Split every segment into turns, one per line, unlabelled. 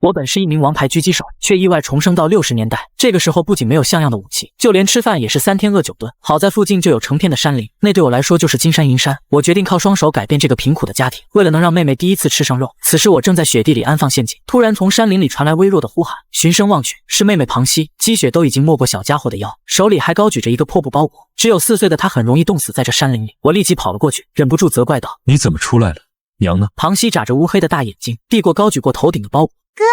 我本是一名王牌狙击手，却意外重生到60年代。这个时候不仅没有像样的武器，就连吃饭也是3天饿9顿。好在附近就有成片的山林，那对我来说就是金山银山。我决定靠双手改变这个贫苦的家庭，为了能让妹妹第一次吃上肉。此时我正在雪地里安放陷阱，突然从山林里传来微弱的呼喊，循声望去，是妹妹庞西，积雪都已经没过小家伙的腰，手里还高举着一个破布包裹。只有4岁的她很容易冻死在这山林里。我立即跑了过去，忍不住责怪道：“
你怎么出来了？娘呢？”
庞西眨着乌黑的大眼睛，递过高举过头顶的包裹。
哥，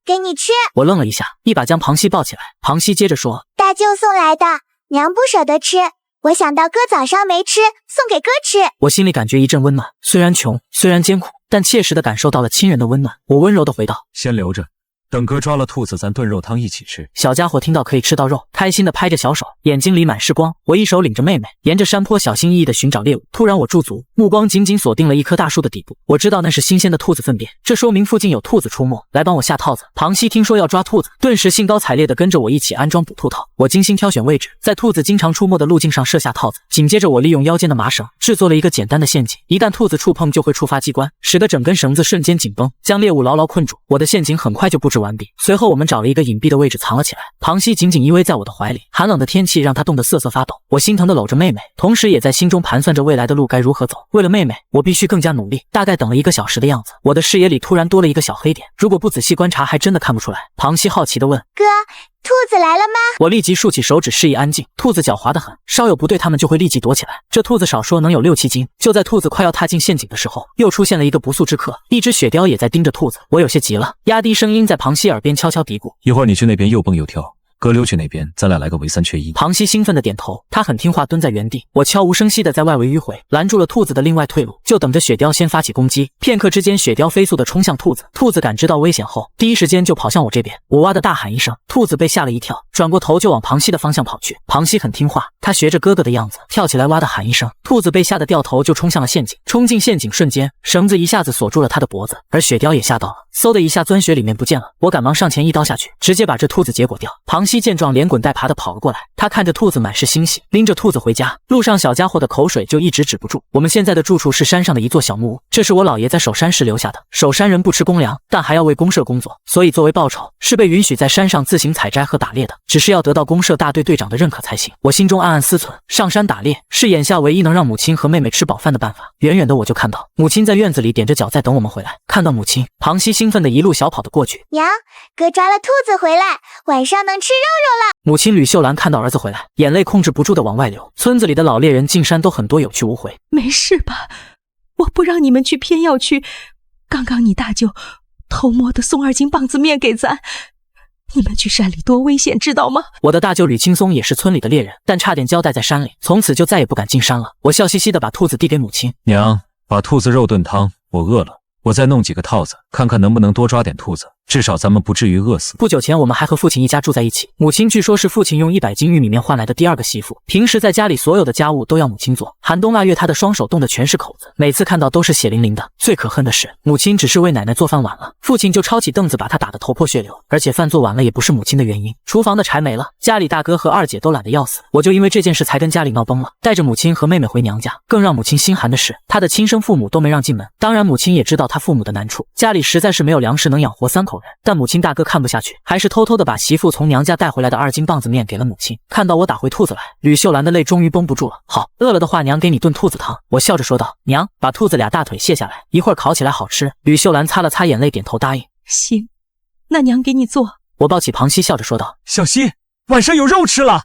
给你吃。
我愣了一下，一把将庞西抱起来。庞西接着说：“
大舅送来的，娘不舍得吃，我想到哥早上没吃，送给哥吃。”
我心里感觉一阵温暖，虽然穷，虽然艰苦，但切实地感受到了亲人的温暖。我温柔地回道：“
先留着，等哥抓了兔子，咱炖肉汤一起吃。”
小家伙听到可以吃到肉，开心地拍着小手，眼睛里满是光。我一手领着妹妹，沿着山坡小心翼翼地寻找猎物。突然我驻足，目光紧紧锁定了一棵大树的底部。我知道那是新鲜的兔子粪便，这说明附近有兔子出没，来帮我下套子。庞西听说要抓兔子，顿时兴高采烈地跟着我一起安装捕兔套。我精心挑选位置，在兔子经常出没的路径上设下套子。紧接着我利用腰间的麻绳制作了一个简单的陷阱，一旦兔子触碰就会触发机关，使得整根绳子瞬间紧绷，将猎物牢牢困住。我的陷阱很快就布置完毕，随后我们找了一个隐蔽的位置藏了起来。庞西紧紧依偎在我的怀里，寒冷的天气让他冻得瑟瑟发抖。我心疼地搂着妹妹，同时也在心中盘算着未来的路该如何走。为了妹妹，我必须更加努力。大概等了1个小时的样子，我的视野里突然多了一个小黑点，如果不仔细观察还真的看不出来。庞西好奇地问：“
哥，兔子来了吗？”
我立即竖起手指示意安静。兔子狡猾得很，稍有不对它们就会立即躲起来。这兔子少说能有6、7斤。就在兔子快要踏进陷阱的时候，又出现了一个不速之客，一只雪貂也在盯着兔子。我有些急了，压低声音在庞西耳边悄悄嘀咕：“
一会儿你去那边又蹦又跳，哥溜去那边，咱俩来个围3缺1。”
庞西兴奋地点头，他很听话，蹲在原地。我悄无声息地在外围迂回，拦住了兔子的另外退路，就等着雪貂先发起攻击。片刻之间，雪貂飞速地冲向兔子，兔子感知到危险后，第一时间就跑向我这边。我哇的大喊一声，兔子被吓了一跳，转过头就往庞西的方向跑去。庞西很听话，他学着哥哥的样子，跳起来哇的喊一声，兔子被吓得掉头就冲向了陷阱。冲进陷阱瞬间，绳子一下子锁住了他的脖子，而雪貂也吓到了，嗖的一下钻雪里面不见了。我赶忙上前一刀下去，直接把这兔子结果掉。庞西见状连滚带爬的跑了过来，他看着兔子满是欣喜，拎着兔子回家。路上小家伙的口水就一直止不住。我们现在的住处是山上的一座小木屋，这是我姥爷在守山时留下的。守山人不吃公粮，但还要为公社工作，所以作为报酬是被允许在山上自行采摘和打猎的，只是要得到公社大队队长的认可才行。我心中暗暗思忖，上山打猎是眼下唯一能让母亲和妹妹吃饱饭的办法。远远的我就看到母亲在院子里踮着脚在等我们回来。看到母亲，庞西兴奋的一路小跑的过去：“
娘，哥抓了兔子回来，晚上能吃肉肉了。”
母亲吕秀兰看到儿子回来，眼泪控制不住的往外流。村子里的老猎人进山都很多有去无回。
没事吧？我不让你们去，偏要去。刚刚你大舅偷摸的送2斤棒子面给咱，你们去山里多危险，知道吗？
我的大舅吕青松也是村里的猎人，但差点交代在山里，从此就再也不敢进山了。我笑嘻嘻的把兔子递给母亲：“
娘，把兔子肉炖汤，我饿了。我再弄几个套子，看看能不能多抓点兔子，至少咱们不至于饿死。”
不久前我们还和父亲一家住在一起，母亲据说是父亲用100斤玉米面换来的第2个媳妇，平时在家里所有的家务都要母亲做，寒冬腊月她的双手冻得全是口子，每次看到都是血淋淋的。最可恨的是，母亲只是为奶奶做饭晚了，父亲就抄起凳子把她打得头破血流，而且饭做晚了也不是母亲的原因，厨房的柴没了，家里大哥和2姐都懒得要死，我就因为这件事才跟家里闹崩了，带着母亲和妹妹回娘家。更让母亲心寒的是，她的亲生父母都没让进门，当然母亲也知道她父母的难处，家里实在是没有粮食能养活3口人，但母亲大哥看不下去，还是偷偷的把媳妇从娘家带回来的2斤棒子面给了母亲。看到我打回兔子来，吕秀兰的泪终于绷不住了。好，饿了的话娘给你炖兔子汤。我笑着说道。娘，把兔子2大腿卸下来，一会儿烤起来好吃。吕秀兰擦了擦眼泪，点头答应。
行，那娘给你做。
我抱起庞西，笑着说道：“
小西，晚上有肉吃了。”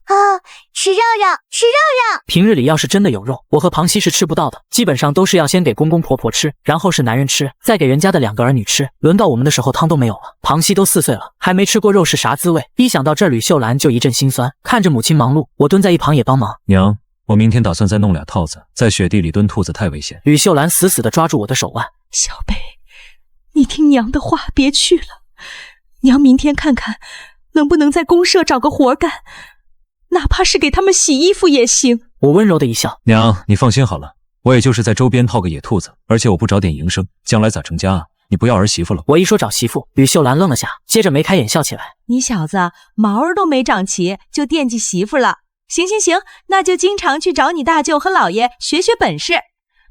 吃肉肉，吃肉肉。
平日里要是真的有肉，我和庞西是吃不到的，基本上都是要先给公公婆婆吃，然后是男人吃，再给人家的2个儿女吃。轮到我们的时候汤都没有了。庞西都4岁了，还没吃过肉是啥滋味？一想到这儿，吕秀兰就一阵心酸。看着母亲忙碌，我蹲在一旁也帮忙。
娘，我明天打算再弄2套子，在雪地里蹲兔子太危险。
吕秀兰死死地抓住我的手腕。
小贝，你听娘的话，别去了。娘明天看看能不能在公社找个活干，哪怕是给他们洗衣服也行。
我温柔的一笑：“
娘，你放心好了，我也就是在周边套个野兔子，而且我不找点营生，将来咋成家啊？你不要儿媳妇了。”
我一说找媳妇，吕秀兰愣了下，接着眉开眼笑起来：“
你小子毛儿都没长齐，就惦记媳妇了。行，那就经常去找你大舅和姥爷学学本事。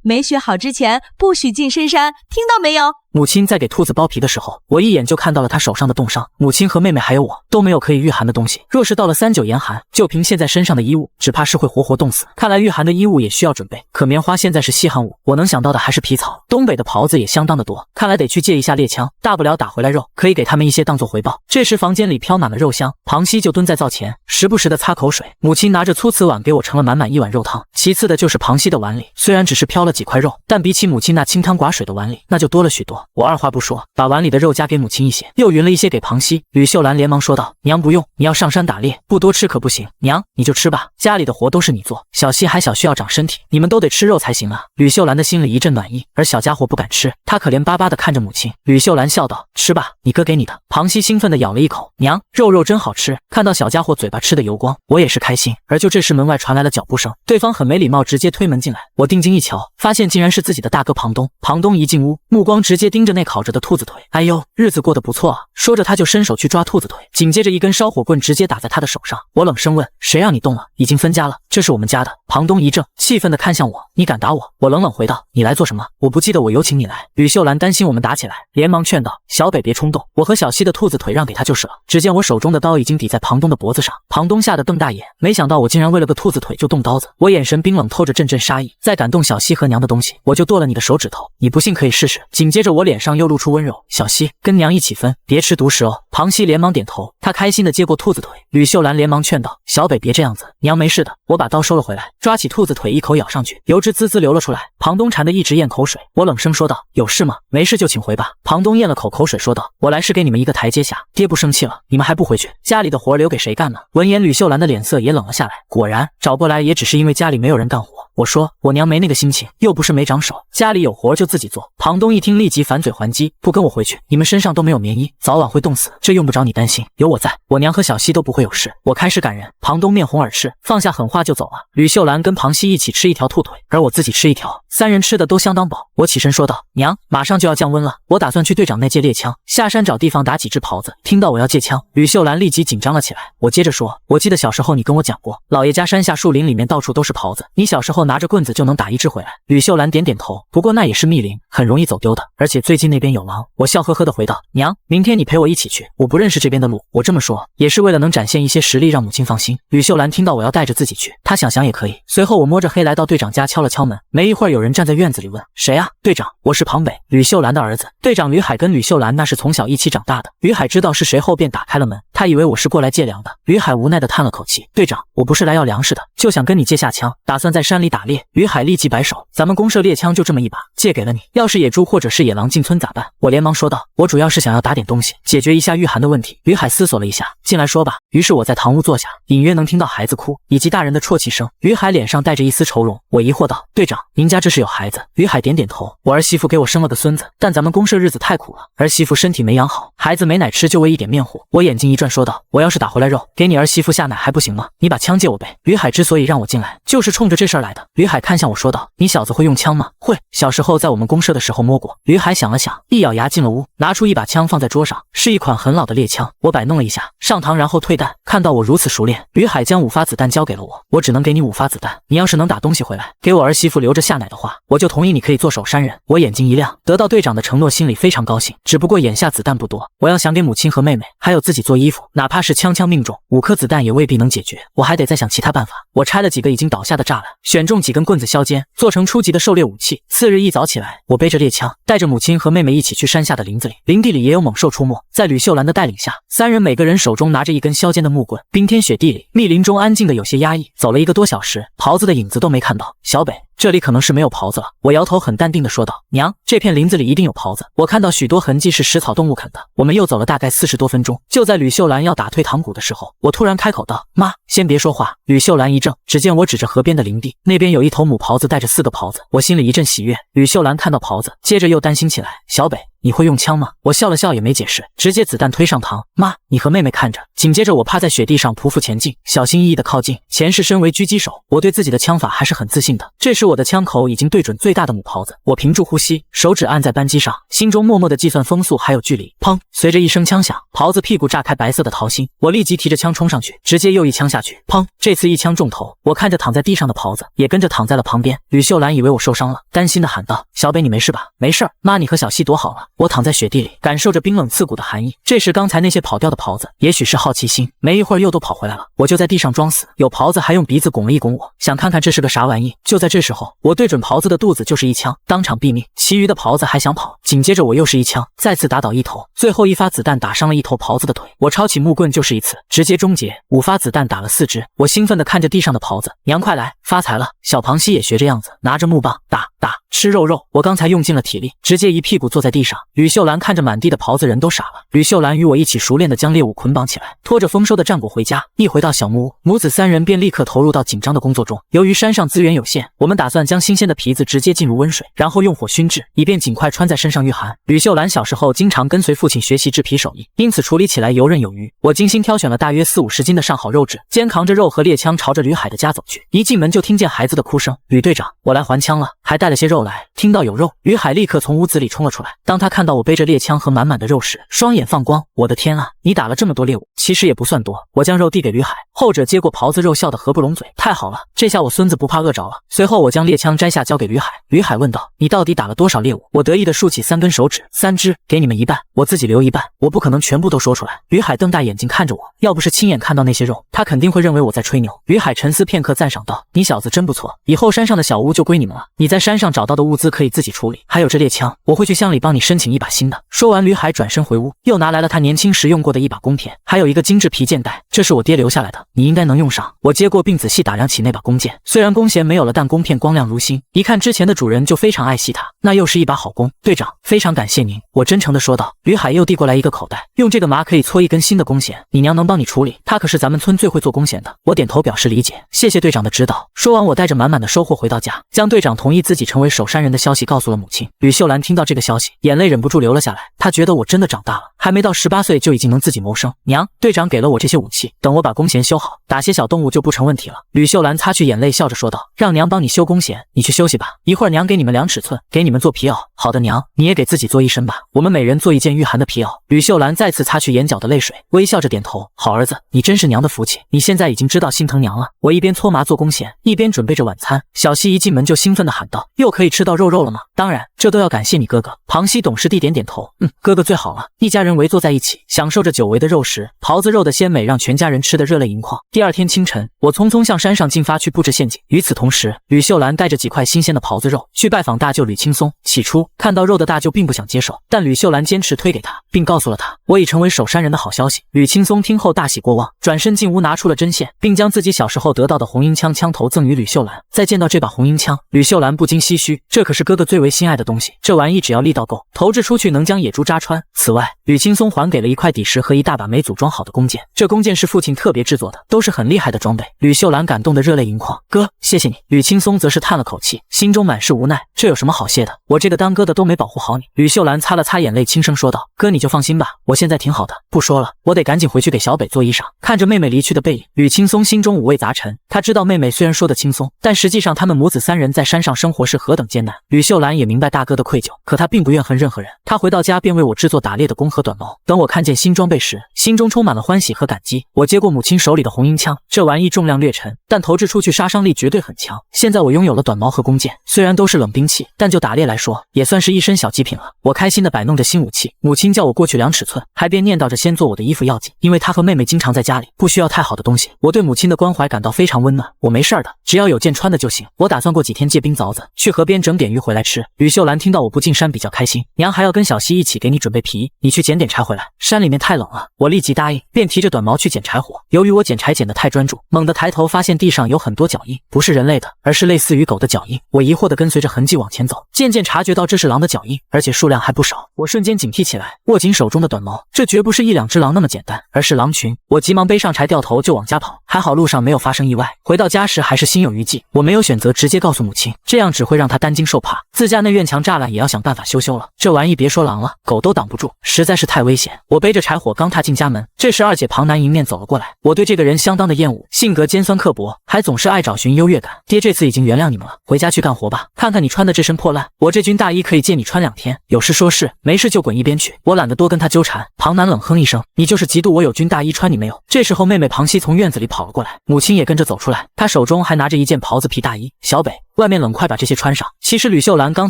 没学好之前，不许进深山，听到没有？”
母亲在给兔子剥皮的时候，我一眼就看到了她手上的冻伤。母亲和妹妹还有我都没有可以御寒的东西，若是到了3、9严寒，就凭现在身上的衣物，只怕是会活活冻死。看来御寒的衣物也需要准备，可棉花现在是稀罕物，我能想到的还是皮草。东北的袍子也相当的多，看来得去借一下猎枪，大不了打回来肉，可以给他们一些当做回报。这时房间里飘满了肉香，庞熙就蹲在灶前，时不时的擦口水。母亲拿着粗瓷碗给我盛了满满一碗肉汤，其次的就是庞熙的碗里，虽然只是飘了几块肉，但比起母亲那清汤寡水的碗里，那就多了许多。我二话不说，把碗里的肉夹给母亲一些，又匀了一些给庞熙。吕秀兰连忙说道：“娘不用，你要上山打猎，不多吃可不行。娘，你就吃吧，家里的活都是你做，小希还小，需要长身体，你们都得吃肉才行啊。”吕秀兰的心里一阵暖意，而小家伙不敢吃，他可怜巴巴地看着母亲。吕秀兰笑道：“吃吧，你哥给你的。”庞熙兴奋地咬了一口，娘，肉真好吃。看到小家伙嘴巴吃得油光，我也是开心。而就这时门外传来了脚步声，对方很没礼貌，直接推门进来。我定睛一瞧，发现竟然是自己的大哥庞东。庞东一进屋，目光直接盯着那烤着的兔子腿。哎呦，日子过得不错啊。说着他就伸手去抓兔子腿，紧接着一根烧火棍直接打在他的手上。我冷声问：“谁让你动了？已经分家了，这是我们家的。”庞东一怔，气愤地看向我：“你敢打我？”我冷冷回道：“你来做什么？我不记得我有请你来。”吕秀兰担心我们打起来，连忙劝道：“小北别冲动，我和小希的兔子腿让给他就是了。”只见我手中的刀已经抵在庞东的脖子上，庞东吓得瞪大眼，没想到我竟然为了个兔子腿就动刀子。我眼神冰冷，透着阵阵杀意，再敢动小希和娘的东西，我就剁了你的手指头。你不信可以试试。紧接着我脸上又露出温柔：“小希，跟娘一起分，别吃独食哦。”庞熙连忙点头，他开心地接过兔子腿。吕秀兰连忙劝道：“小北别这样子，娘没事的。”我把刀收了回来，抓起兔子腿一口咬上去，油脂滋滋流了出来。庞东馋得一直咽口水，我冷声说道：“有事吗？没事就请回吧。”庞东咽了口口水说道：“我来是给你们一个台阶下，爹不生气了，你们还不回去？家里的活留给谁干呢？”闻言吕秀兰的脸色也冷了下来，果然找过来也只是因为家里没有人干活。我说：“我娘没那个心情，又不是没长手，家里有活就自己做。”庞东一听立即反嘴还击：“不跟我回去，你们身上都没有棉衣，早晚会冻死，这用不着你担心，有我在，我娘和小希都不会有事。”我开始赶人，庞东面红耳赤，放下狠话就走了。吕秀兰跟庞熙一起吃一条兔腿，而我自己吃一条，三人吃的都相当饱。我起身说道：“娘，马上就要降温了，我打算去队长那借猎枪，下山找地方打几只狍子。”听到我要借枪，吕秀兰立即紧张了起来。我接着说：“我记得小时候你跟我讲过，老爷家山下树林里面到处都是狍子，你小时候拿着棍子就能打一只回来。”吕秀兰点点头，不过那也是密林，很容易走丢的，而且最近那边有狼。我笑呵呵地回道：“娘，明天你陪我一起去，我不认识这边的路。”我这么说也是为了能展现一些实力，让母亲放心。吕秀兰听到我要带着自己去，她想想也可以。随后我摸着黑来到队长家，敲了敲门。没一会儿有人站在院子里问：“谁啊？”“队长，我是庞北，吕秀兰的儿子。”队长吕海跟吕秀兰那是从小一起长大的。吕海知道是谁后便打开了门，他以为我是过来借粮的。吕海无奈地叹了口气：“队长，我不是来要粮食的，就想跟你借下枪，打算在山里打猎。”吕海立即摆手：“咱们公社猎枪就这么一把，借给了你，要是野猪或者是野狼进村咋办？”我连忙说道：“我主要是想要打点东西，解决一下御寒的问题。”吕海思索了一下：“进来说吧。”于是我在堂屋坐下，隐约能听到孩子哭以及大人的啜泣声。吕海脸上带着一丝愁容，我疑惑道：“队长，您家这是有孩子？”吕海点点头：“我儿媳妇给我生了个孙子，但咱们公社日子太苦了，儿媳妇身体没养好，孩子没奶吃就喂一点面糊。”我眼睛一转说道：“我要是打回来肉，给你儿媳妇下奶还不行吗？你把枪借我呗。”吕海之所以让我进来，就是冲着这事儿来的。吕海看向我说道：“你小子会用枪吗？”“会，小时候在我们公社的时候摸过。”吕海想了想，一咬牙进了屋，拿出一把枪放在桌上，是一款很老的猎枪。我摆弄了一下，上膛然后退弹。看到我如此熟练，吕海将5发子弹交给了我：“我只能给你5发子弹，你要是能打东西回来，给我儿媳妇留着下奶的话，我就同意你可以做手山人。”我眼睛一亮，得到队长的承诺，心里非常高兴。只不过眼下子弹不多，我要想给母亲和妹妹还有自己做衣服，哪怕是枪命中5颗子弹也未必能解决，我还得再想其他办法。我拆了几个已经倒下的栅栏，选中几根棍子削尖，做成初级的狩猎武器。次日一早起来，我背着猎枪，带着母亲和妹妹一起去山下的林子里。林地里也有猛兽出没，在吕秀兰的带领下，三人每个人手中拿着一根削尖的木棍。冰天雪地里，密林中安静的有些压抑。走了1个多小时，狍子的影子都没看到。小北，这里可能是没有狍子了。我摇头很淡定地说道：“娘，这片林子里一定有狍子，我看到许多痕迹是食草动物啃的。”我们又走了大概40多分钟，就在吕秀兰要打退堂鼓的时候，我突然开口道：“妈，先别说话。”吕秀兰一怔，只见我指着河边的林地，那边有一头母狍子带着4个狍子，我心里一阵喜悦。吕秀兰看到狍子，接着又担心起来：“小北，你会用枪吗？”我笑了笑也没解释，直接子弹推上膛。妈，你和妹妹看着。紧接着我趴在雪地上匍匐前进，小心翼翼地靠近。前世身为狙击手，我对自己的枪法还是很自信的。这时我的枪口已经对准最大的母狍子，我屏住呼吸，手指按在扳机上，心中默默地计算风速还有距离。砰！随着一声枪响，狍子屁股炸开白色的桃心，我立即提着枪冲上去，直接又一枪下去。砰！这次一枪中头，我看着躺在地上的狍子，也跟着躺在了旁边。吕秀兰以为我受伤了，担心地喊道：“小北，你没事吧？”“没事儿，妈，你和小希躲好了。”我躺在雪地里，感受着冰冷刺骨的寒意。这时刚才那些跑掉的狍子，也许是好奇心，没一会儿又都跑回来了。我就在地上装死，有狍子还用鼻子拱了一拱我，想看看这是个啥玩意。就在这时候，我对准狍子的肚子就是一枪，当场毙命。其余的狍子还想跑，紧接着我又是一枪，再次打倒一头，最后一发子弹打伤了一头狍子的腿。我抄起木棍就是一刺，直接终结。5发子弹打了4只。我兴奋地看着地上的狍子，娘快来，发财了！小螃蟹也学这样子，拿着木棒打，吃肉肉。我刚才用尽了体力，直接一屁股坐在地上。吕秀兰看着满地的狍子，人都傻了。吕秀兰与我一起熟练地将猎物捆绑起来，拖着丰收的战果回家。一回到小木屋，母子3人便立刻投入到紧张的工作中。由于山上资源有限，我们打算将新鲜的皮子直接浸入温水，然后用火熏制，以便尽快穿在身上御寒。吕秀兰小时候经常跟随父亲学习制皮手艺，因此处理起来游刃有余。我精心挑选了大约40-50斤的上好肉质，肩扛着肉和猎枪朝着吕海的家走去。一进门就听见孩子的哭声：“吕队长，我来还枪了，还带了些肉来。”听到有肉，吕海立刻从屋子里冲了出来。当他看到我背着猎枪和满满的肉时，双眼放光。我的天啊，你打了这么多猎物，其实也不算多。我将肉递给吕海，后者接过狍子肉，笑得合不拢嘴。太好了，这下我孙子不怕饿着了。随后我将猎枪摘下交给吕海，吕海问道：“你到底打了多少猎物？”我得意地竖起3根手指：“3只，给你们一半，我自己留一半。”我不可能全部都说出来。吕海瞪大眼睛看着我，要不是亲眼看到那些肉，他肯定会认为我在吹牛。吕海沉思片刻，赞赏道：“你小子真不错，以后山上的小屋就归你们了。你在山上找到的物资可以自己处理，还有这猎枪，我会去乡里帮你申请一把新的。”说完，吕海转身回屋，又拿来了他年轻时用过的一把弓片，还有一个精致皮剑带，这是我爹留下来的，你应该能用上。我接过并仔细打量起那把弓箭，虽然弓弦没有了，但弓片光亮如新，一看之前的主人就非常爱惜它，那又是一把好弓。队长，非常感谢您，我真诚地说道。吕海又递过来一个口袋，用这个麻可以搓一根新的弓弦，你娘能帮你处理，她可是咱们村最会做弓弦的。我点头表示理解，谢谢队长的指导。说完，我带着满满的收获回到家，将队长同意自己成为守山人的消息告诉了母亲。吕秀兰听到这个消息，眼泪忍不住流了下来，她觉得我真的长大了，还没到18岁就已经能自己谋生。娘，队长给了我这些武器，等我把弓弦修好，打些小动物就不成问题了。吕秀兰擦去眼泪，笑着说道：“让娘帮你修弓弦，你去休息吧，一会儿娘给你们量尺寸，给你们做皮袄。”好的娘，你也给自己做一身吧，我们每人做一件御寒的皮袄。吕秀兰再次擦去眼角的泪水，微笑着点头：“好儿子，你真是娘的福气，你现在已经知道心疼娘了。”我一边搓麻做弓弦，一边准备着晚餐。小西一进门就兴奋地喊道：“又可以吃到肉肉了吗？”当然，这都要感谢你哥哥。庞西懂事地点点头，哥哥最好了。一家人围坐在一起，享受着久违的肉食，狍子肉的鲜美让全家人吃得热泪盈眶。第二天清晨，我匆匆向山上进发去布置陷阱。与此同时，吕秀兰带着几块新鲜的狍子肉去拜访大舅吕青松。起初看到肉的大舅并不想接受，但吕秀兰坚持推给他，并告诉了他我已成为守山人的好消息。吕青松听后大喜过望，转身进屋拿出了针线，并将自己小时候得到的红缨枪枪头赠予吕秀兰。再见到这把红缨枪，吕秀兰不禁唏嘘，这可是哥哥最为心爱的东西，这玩意只要力道够，投掷出去能将野猪扎穿。此外，吕青松还给了一块底石和一大把没组装好的弓箭，这弓箭是父亲特别制作的，都是很厉害的装备。吕秀兰感动得热泪盈眶，哥，谢谢你。吕青松则是叹了口气，心中满是无奈，这有什么好谢的，我这个当哥的都没保护好你。吕秀兰擦了擦眼泪，轻声说道：“哥你就放心吧，我现在挺好的，不说了，我得赶紧回去给小北做衣裳。”看着妹妹离去的背影，吕青松心中五味杂陈。他知道妹妹虽然说得轻松，但实际上他们母子3人在山上生活是何等艰难。吕秀兰也明白大哥的愧疚，可他并不怨恨任何人。他回到家便为我制作打猎的弓和短矛。等我看见新装备时，心中充满了欢喜和感激。我接过母亲手里的红缨枪，这玩意重量略沉，但投掷出去杀伤力绝对很强。现在我拥有了短矛和弓箭，虽然都是冷兵器，但就打猎来说，也算是一身小极品了。我开心地摆弄着新武器，母亲叫我过去量尺寸，还边念叨着先做我的衣服要紧，因为她和妹妹经常在家里，不需要太好的东西。我对母亲的关怀感到非常温暖，我没事的，只要有件穿的就行。我打算过几天借冰凿子，去河边整点鱼回来吃。吕秀兰听到我不进山比较开心，娘还要跟小西一起给你准备皮，你去捡点柴回来，山里面太冷了。我立即答应，便提着短矛去捡柴火。由于我捡柴捡得太专注，猛地抬头发现地上有很多脚印，不是人类的，而是类似于狗的脚印。我疑惑地跟随着痕迹往前走，渐渐察觉到这是狼的脚印，而且数量还不少。我瞬间警惕起来，握紧手中的短矛，这绝不是1-2只狼那么简单，而是狼群。我急忙背上柴掉头就往家跑，还好路上没有发生意外。回到家时还是心有余悸，我没有选择直接告诉母亲，这样只会让她担惊受怕。自家那院墙栅栏也要想办法修了，这玩意别说狼了，狗都挡不住，实在是太危险。我背着柴火刚踏进家门，这时二姐庞南迎面走了过来。我对这个人相当的厌恶，性格尖酸刻薄，还总是爱找寻优越感。爹这次已经原谅你们了，回家去干活吧。看看你穿的这身破烂，我这军大衣可以借你穿2天，有事说事，没事就滚一边去。我懒得多跟他纠缠。庞南冷哼一声，你就是嫉妒我有军大衣穿，你没有。这时候妹妹庞熙从院子里跑了过来，母亲也跟着走出来，她手中还拿着一件袍子皮大衣。小北，外面冷，快把这些穿上。其实吕秀兰刚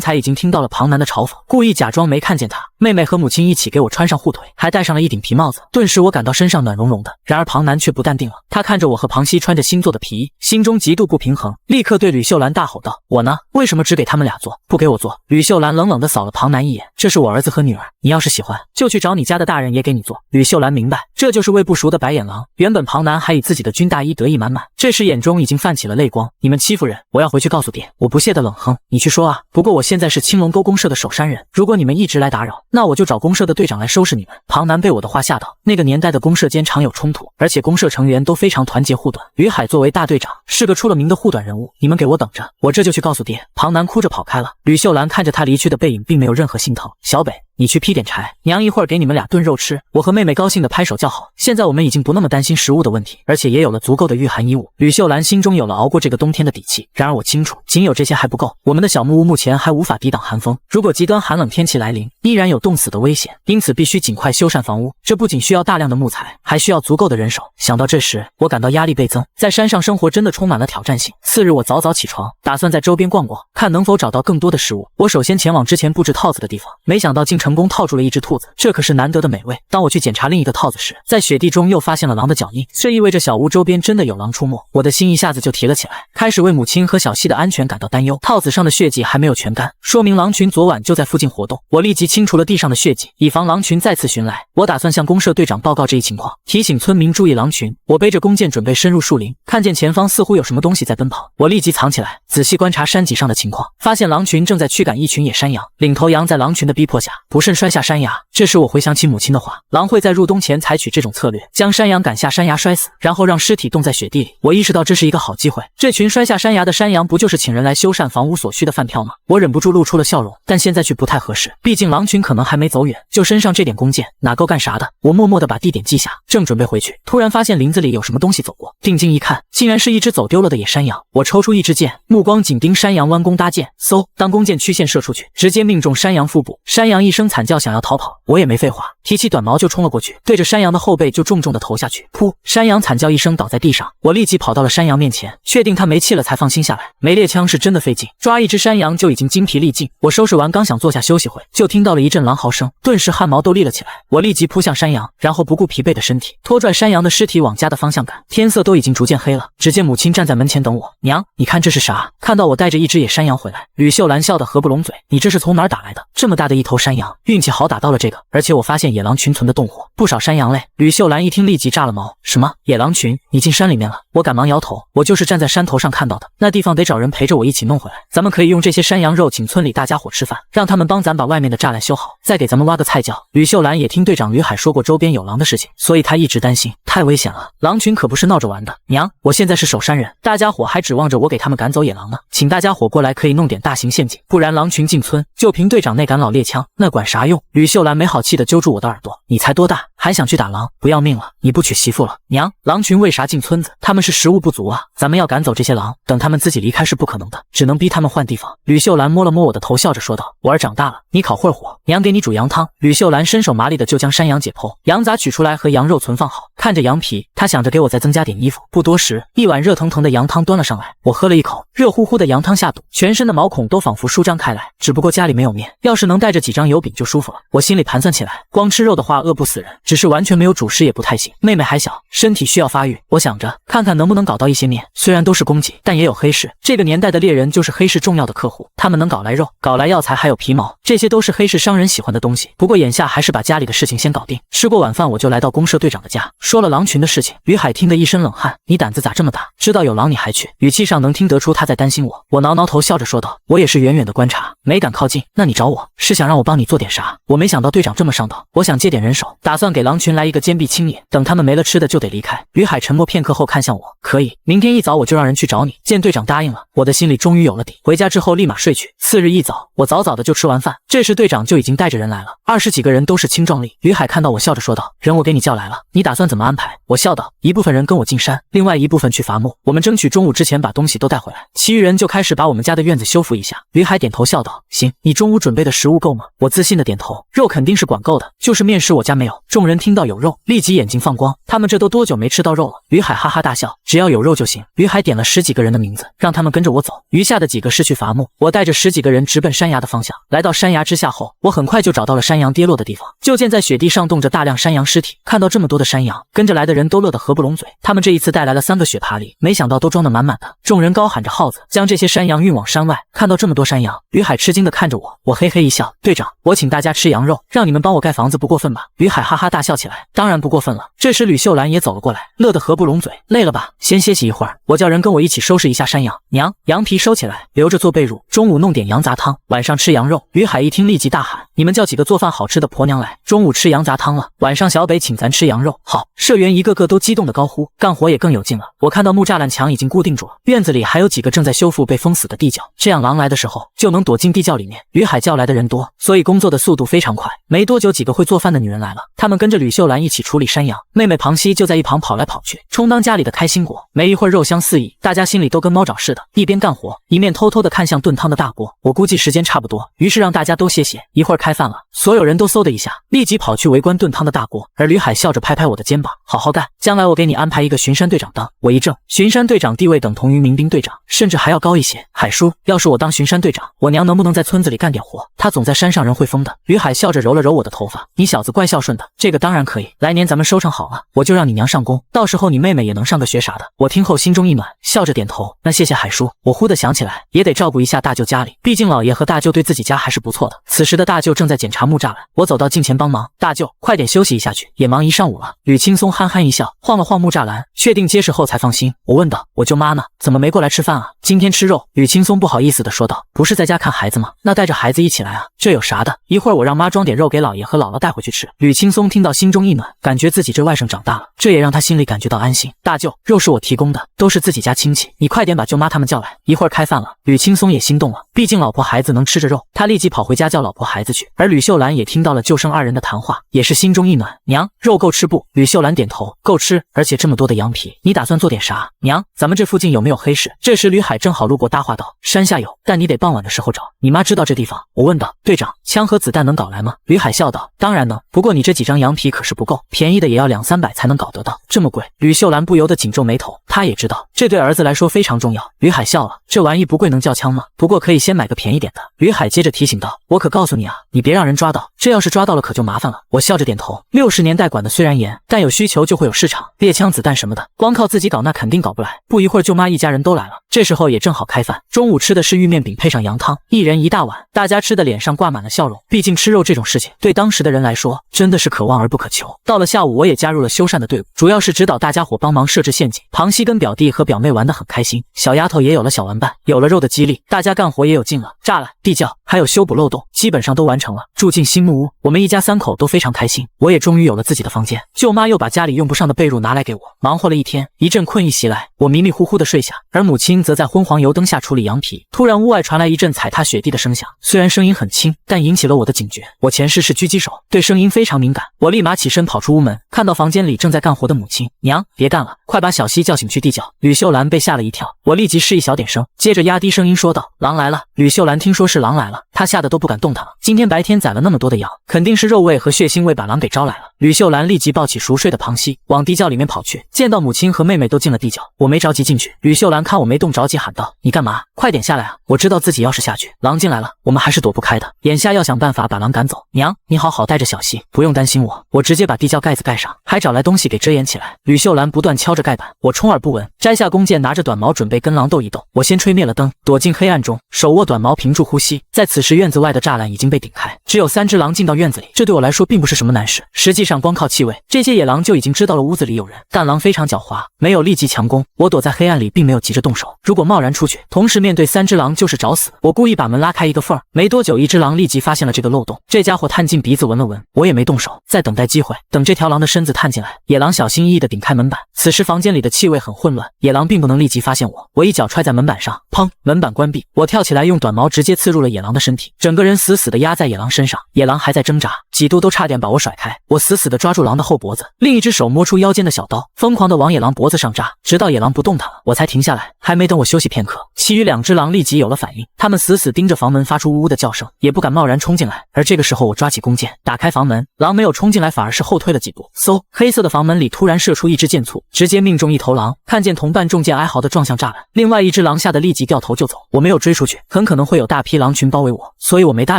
才已经听到了庞南的嘲讽，故意假装没看见他。妹妹和母亲一起给我穿上护腿，还戴上了一顶皮帽子，顿时我感到身上暖融融的。然而庞南却不淡定了，他看着我和庞熙穿着新做的皮衣，心中极度不平衡，立刻对吕秀兰大吼道：“我呢？为什么只给他们俩做，不给我做？”吕秀兰冷冷地扫了庞南一眼：“这是我儿子和女儿，你要是喜欢，就去找你家的大人也给你做。”吕秀兰明白，这就是喂不熟的白眼狼。原本庞南还以自己的军大衣得意满满，这时眼中已经泛起了泪光。你们欺负人，我要回去告诉爹。我不屑地冷哼：“你去说啊，不过我现在是青龙沟公社的守山人，如果你们一直来打扰，那我就找公社的队长来收拾你们。”庞南被我的话吓到，那个年代的公社间常有冲突，而且公社成员都非常团结护短。于海作为大队长，是个出了名的护短人物，你们给我等着，我这就去告诉爹。庞南哭着跑开了。吕秀兰看着他离去的背影，并没有任何心疼。小北，你去劈点柴，娘一会儿给你们俩炖肉吃。我和妹妹高兴地拍手叫好，现在我们已经不那么担心食物的问题，而且也有了足够的御寒衣物。吕秀兰心中有了熬过这个冬天的底气。然而我清楚，仅有这些还不够，我们的小木屋目前还无法抵挡寒风，如果极端寒冷天气来临，依然有冻死的危险，因此必须尽快修缮房屋。这不仅需要大量的木材，还需要足够的人手。想到这时，我感到压力倍增。在山上生活真的充满了挑战性。次日我早早起床，打算在周边逛逛，看能否找到更多的食物。我首先前往之前布置套子的地方，没想到竟成功套住了一只兔子，这可是难得的美味。当我去检查另一个套子时，在雪地中又发现了狼的脚印，这意味着小屋周边真的有狼出没。我的心一下子就提了起来，开始为母亲和小溪的安全感到担忧。套子上的血迹还没有全干，说明狼群昨晚就在附近活动。我立即清除了地上的血迹，以防狼群再次寻来。我打算向公社队长报告这一情况，提醒村民注意狼群。我背着弓箭准备深入树林，看见前方似乎有什么东西在奔跑，我立即藏起来，仔细观察山脊上的情况，发现狼群正在驱赶一群野山羊，领头羊在狼群的逼迫下不慎摔下山崖。这时我回想起母亲的话，狼会在入冬前采取这种策略，将山羊赶下山崖摔死，然后让尸体冻在雪地里。我意识到这是一个好机会，这群摔下山崖的山羊不就是请人来修缮房屋所需的饭票吗？我忍不住露出了笑容，但现在却不太合适，毕竟狼群可能还没走远，就身上这点弓箭哪够干啥的。我默默地把地点记下，正准备回去，突然发现林子里有什么东西走过，定睛一看，竟然是一只走丢了的野山羊。我抽出一支箭，目光紧盯山羊弯弓搭箭，嗖，当弓箭曲线射出去，直接命中山羊腹部。山羊一声惨叫，想要逃跑，我也没废话，提起短矛就冲了过去，对着山羊的后背就重重地投下去。噗！山羊惨叫一声倒在地上，我立即跑到了山羊面前，确定它没气了才放心下来。没猎枪是真的费劲，抓一只山羊就已经精疲力尽。我收拾完刚想坐下休息会，就听到了一阵狼嚎声，顿时汗毛都立了起来。我立即扑向山羊，然后不顾疲惫的身体，拖拽山羊的尸体往家的方向赶。天色都已经逐渐黑了，只见母亲站在门前等我。娘，你看这是啥？看到我带着一只野山羊回来，吕秀兰笑得合不拢嘴。你这是从哪儿打来的？这么大的一头山羊，运气好打到了这个，而且我发现野狼群存的洞火，不少山羊类。吕秀兰一听立即炸了毛，什么野狼群？你进山里面了？我赶忙摇头，我就是站在山头上看到的，那地方得找人陪着我一起弄回来。咱们可以用这些山羊肉请村里大家伙吃饭，让他们帮咱把外面的栅栏修好，再给咱们挖个菜窖。吕秀兰也听队长吕海说过周边有狼的事情，所以她一直担心，太危险了，狼群可不是闹着玩的。娘，我现在是守山人，大家伙还指望着我给他们赶走野狼呢，请大家伙过来可以弄点大型陷阱，不然狼群进村，就凭队长那杆老猎枪，那管啥用？吕秀兰没好气地揪住我的耳朵，你才多大，还想去打狼？不要命了，你不娶媳妇了？娘，狼群为啥进村子？他们是食物不足啊，咱们要赶走这些狼，等他们自己离开是不可能的，只能逼他们换地方。吕秀兰摸了摸我的头，笑着说道，我儿长大了，你烤会儿火，娘给你煮羊汤。吕秀兰身手麻利的就将山羊解剖，羊杂取出来和羊肉存放好，看着羊皮，她想着给我再增加点衣服。不多时，一碗热腾腾的羊汤端了上来，我喝了一口，热乎乎的羊汤下肚，全身的毛孔都仿佛舒张开来。只不过家里没有面，要是能带着几张油饼就舒服了。我心里盘算起来，光吃肉的话饿不死人，只是完全没有主食也不太行。妹妹还小，身体需要发育，我想着看看能不能搞到一些面，虽然都是供给，但也有黑市。这个年代的猎人就是黑市重要的客户，他们能搞来肉，搞来药材，还有皮毛，这些都是黑市商人喜欢的东西。不过眼下还是把家里的事情先搞定。吃过晚饭，我就来到公社队长的家，说了狼群的事情。于海听得一身冷汗，你胆子咋这么大？知道有狼你还去？语气上能听得出他在担心我。我挠挠头笑着说道，我也是远远的观察，没敢靠近。那你找我是想让我帮你做点啥？我没想到队长这么上道，我想借点人手，打算给给狼群来一个坚壁清野，等他们没了吃的就得离开。吕海沉默片刻后看向我，可以，明天一早我就让人去找你。见队长答应了，我的心里终于有了底。回家之后立马睡去。次日一早，我早早的就吃完饭，这时队长就已经带着人来了，20几个人都是青壮力。吕海看到我笑着说道：“人我给你叫来了，你打算怎么安排？”我笑道：“一部分人跟我进山，另外一部分去伐木，我们争取中午之前把东西都带回来，其余人就开始把我们家的院子修复一下。”吕海点头笑道：“行，你中午准备的食物够吗？”我自信的点头，肉肯定是管够的，就是面食我家没有。众人听到有肉，立即眼睛放光，他们这都多久没吃到肉了？吕海哈哈大笑，只要有肉就行。吕海点了10几个人的名字，让他们跟着我走，余下的几个是去伐木。我带着10几个人直奔山崖的方向。来到山崖之下后，我很快就找到了山羊跌落的地方，就见在雪地上冻着大量山羊尸体。看到这么多的山羊，跟着来的人都乐得合不拢嘴。他们这一次带来了3个雪爬犁，没想到都装得满满的。众人高喊着号子，将这些山羊运往山外。看到这么多山羊，吕海吃惊地看着我，我嘿嘿一笑：“队长，我请大家吃羊肉，让你们帮我盖房子，不过分吧？”吕海哈哈大笑起来：“当然不过分了。”这时吕秀兰也走了过来，乐得合不拢嘴：“累了吧？先歇息一会儿，我叫人跟我一起收拾一下山羊。娘，羊皮收起来，留着做被褥，中午弄点羊杂汤，晚上吃羊肉。”吕海一听立即大喊：“你们叫几个做饭好吃的婆娘来，中午吃羊杂汤了，晚上小北请咱吃羊肉。”好，社员一个个都激动地高呼，干活也更有劲了。我看到木栅栏墙已经固定住了，院子里还有几个正在修复被封死的地窖，这样狼来的时候就能躲进地窖里面。吕海叫来的人多，所以工作的速度非常快。没多久，几个会做饭的女人来了，她们跟着吕秀兰一起处理山羊，妹妹庞熙就在一旁跑来跑去，充当家里的开心果。没一会儿，肉香四溢，大家心里都跟猫爪似的，一边干活一面偷偷地看向炖汤的大锅。我估计时间差不多，于是让大家都歇歇，一会儿开饭了。所有人都嗖的一下，立即跑去围观炖汤的大锅。而吕海笑着拍拍我的肩膀：“好好干，将来我给你安排一个巡山队长当。”我一怔，巡山队长地位等同于民兵队长，甚至还要高一些。海叔，要是我当巡山队长，我娘能不能在村子里干点活？她总在山上人会疯的。吕海笑着揉了揉我的头发：“你小子怪孝顺的，这个当然可以。来年咱们收成好了，我就让你娘上工，到时候你妹妹也能上个学啥的。”我听后心中一暖，笑着点头：“那谢谢海叔。”我忽地想起来，也得照顾一下大舅家里，毕竟老爷和大舅对自己家还是不错的。此时的大舅正在检查木栅栏，我走到近前帮忙：“大舅，快点休息一下去，也忙一上午了。”吕青松憨憨一笑，晃了晃木栅栏，确定结实后才放心。我问道：“我舅妈呢？怎么没过来吃饭啊？今天吃肉。”吕青松不好意思地说道：“不是在家看孩子吗？那带着孩子一起来啊，这有啥的？一会儿我让妈装点肉给老爷和姥姥带回去吃。”吕青松听到心中一暖，感觉自己这外甥长大了，这也让他心里感觉到安心。“大舅，肉是我提供的，都是自己家亲戚，你快点把舅妈他们叫来，一会儿开饭了。”吕青松也心动了，毕竟老婆孩子能吃着肉，他立即跑回家叫老婆孩子去。而吕秀兰也听到了舅甥2人的谈话，也是心中一暖：“娘，肉够吃不？”吕秀兰点头：“够吃，而且这么多的羊皮，你打算做点啥？”“娘，咱们这附近有没有黑市？”这时吕海正好路过，搭话道：“山下有，但你得傍晚的时候找。你妈知道这地方？”我问道：“队长，枪和子弹能搞来吗？”吕海笑道：“当然能，不过你这几张羊皮可是不够，便宜的也要200、300才能搞得到，这么贵。”吕秀兰不由得紧皱眉头，她也知道这对儿子来说非常重要。吕海笑了：“这玩意不贵能叫枪吗？不过可以先买个便宜点的。”吕海接着提醒道：“我可告诉你啊，你别让人抓到，这要是抓到了可就麻烦了。”我笑着点头。60年代管的虽然严，但有需求就会有市场，猎枪子弹什么的，光靠自己搞那肯定搞不来。不一会儿，舅妈一家人都来了，这时候也正好开饭。中午吃的是玉面饼配上羊汤，一人1大碗，大家吃的脸上挂满了笑容。毕竟吃肉这种事情，对当时的人来说真的是可望而不可求。到了下午，我也加入了修缮的队伍，主要是指导大家伙帮忙设置陷阱。庞熙跟表弟和表妹玩得很开心，小丫头也有了小玩伴，有了肉的激励，大家干活也有劲了。栅栏、地窖还有修补漏洞，基本上都完成了。住进新木屋，我们一家3口都非常开心。我也终于有了自己的房间。舅妈又把家里用不上的被褥拿来给我。忙活了一天，一阵困意袭来，我迷迷糊糊的睡下，而母亲则在昏黄油灯下处理羊皮。突然，屋外传来一阵踩踏雪地的声响，虽然声音很轻，但引起了我的警觉。我前世是狙击手，对声音非常敏感。我立马起身跑出屋门，看到房间里正在干活的母亲。娘，别干了，快把小西叫醒去地窖。吕秀兰被吓了一跳，我立即示意小点声，接着压低声音说道：“狼来了。”吕秀兰听说是狼来了，她吓得都不敢动弹了。今天白天宰了那么多的羊，肯定是肉味和血腥味把狼给招来了。吕秀兰立即抱起熟睡的庞熙，往地窖里面跑去。见到母亲和妹妹都进了地窖，我没着急进去。吕秀兰看我没动着急，喊道：“你干嘛？快点下来啊！我知道自己要是下去，狼进来了，我们还是躲不开的。眼下要想办法把狼赶走。娘，你好好带着小西，不用担心我。”我直接把地窖盖子盖上，还找来东西给遮掩起来。吕秀兰不断敲着盖板，我充耳不闻，摘下弓箭，拿着短矛准备跟狼斗一斗。我先吹灭了灯，躲进黑暗中，手握短矛屏住呼吸。在此时院子外的栅栏已经被顶开，只有3只狼进到院子里，这对我来说并不是什么难事。实际上光靠气味，这些野狼就已经知道了屋子里有人。但狼非常狡猾，没有立即强攻。我躲在黑暗里，并没有急着动手。如果贸然出去，同时面对3只狼就是找死。我故意把门拉开一个缝儿，没多久一只狼立即发现了这个漏洞，这家伙探进鼻子闻了闻，我也没动手，在等待机会，等这条狼的身子探进来。野狼小心翼翼地顶开门板，此时房间里的气味很混乱，野狼并不能立即发现我。我一脚踹在门板上，砰，门板关闭。我跳起来，用短矛直接刺入了野狼的身体，整个人死死地压在野狼身上。野狼还在挣扎，几度都差点把我甩开。我死死地抓住狼的后脖子，另一只手摸出腰间的小刀，疯狂地往野狼脖子上扎，直到野狼不动弹了，我才停下来。还没等我休息片刻，其余2只狼立即有了反应，他们死死盯着房门，发出呜呜的叫声，也不敢贸然冲进来。而这个时候，我抓起弓箭打开房门，狼没有冲进来，反而是后退了几步。嗖，黑色的房门里突然射出一支箭簇，直接命中一头狼。看见同伴中箭，哀嚎地撞向栅栏，另外一只狼吓得立即掉头就走。我没有追出去，很可能会有大批狼群包围我，所以我没搭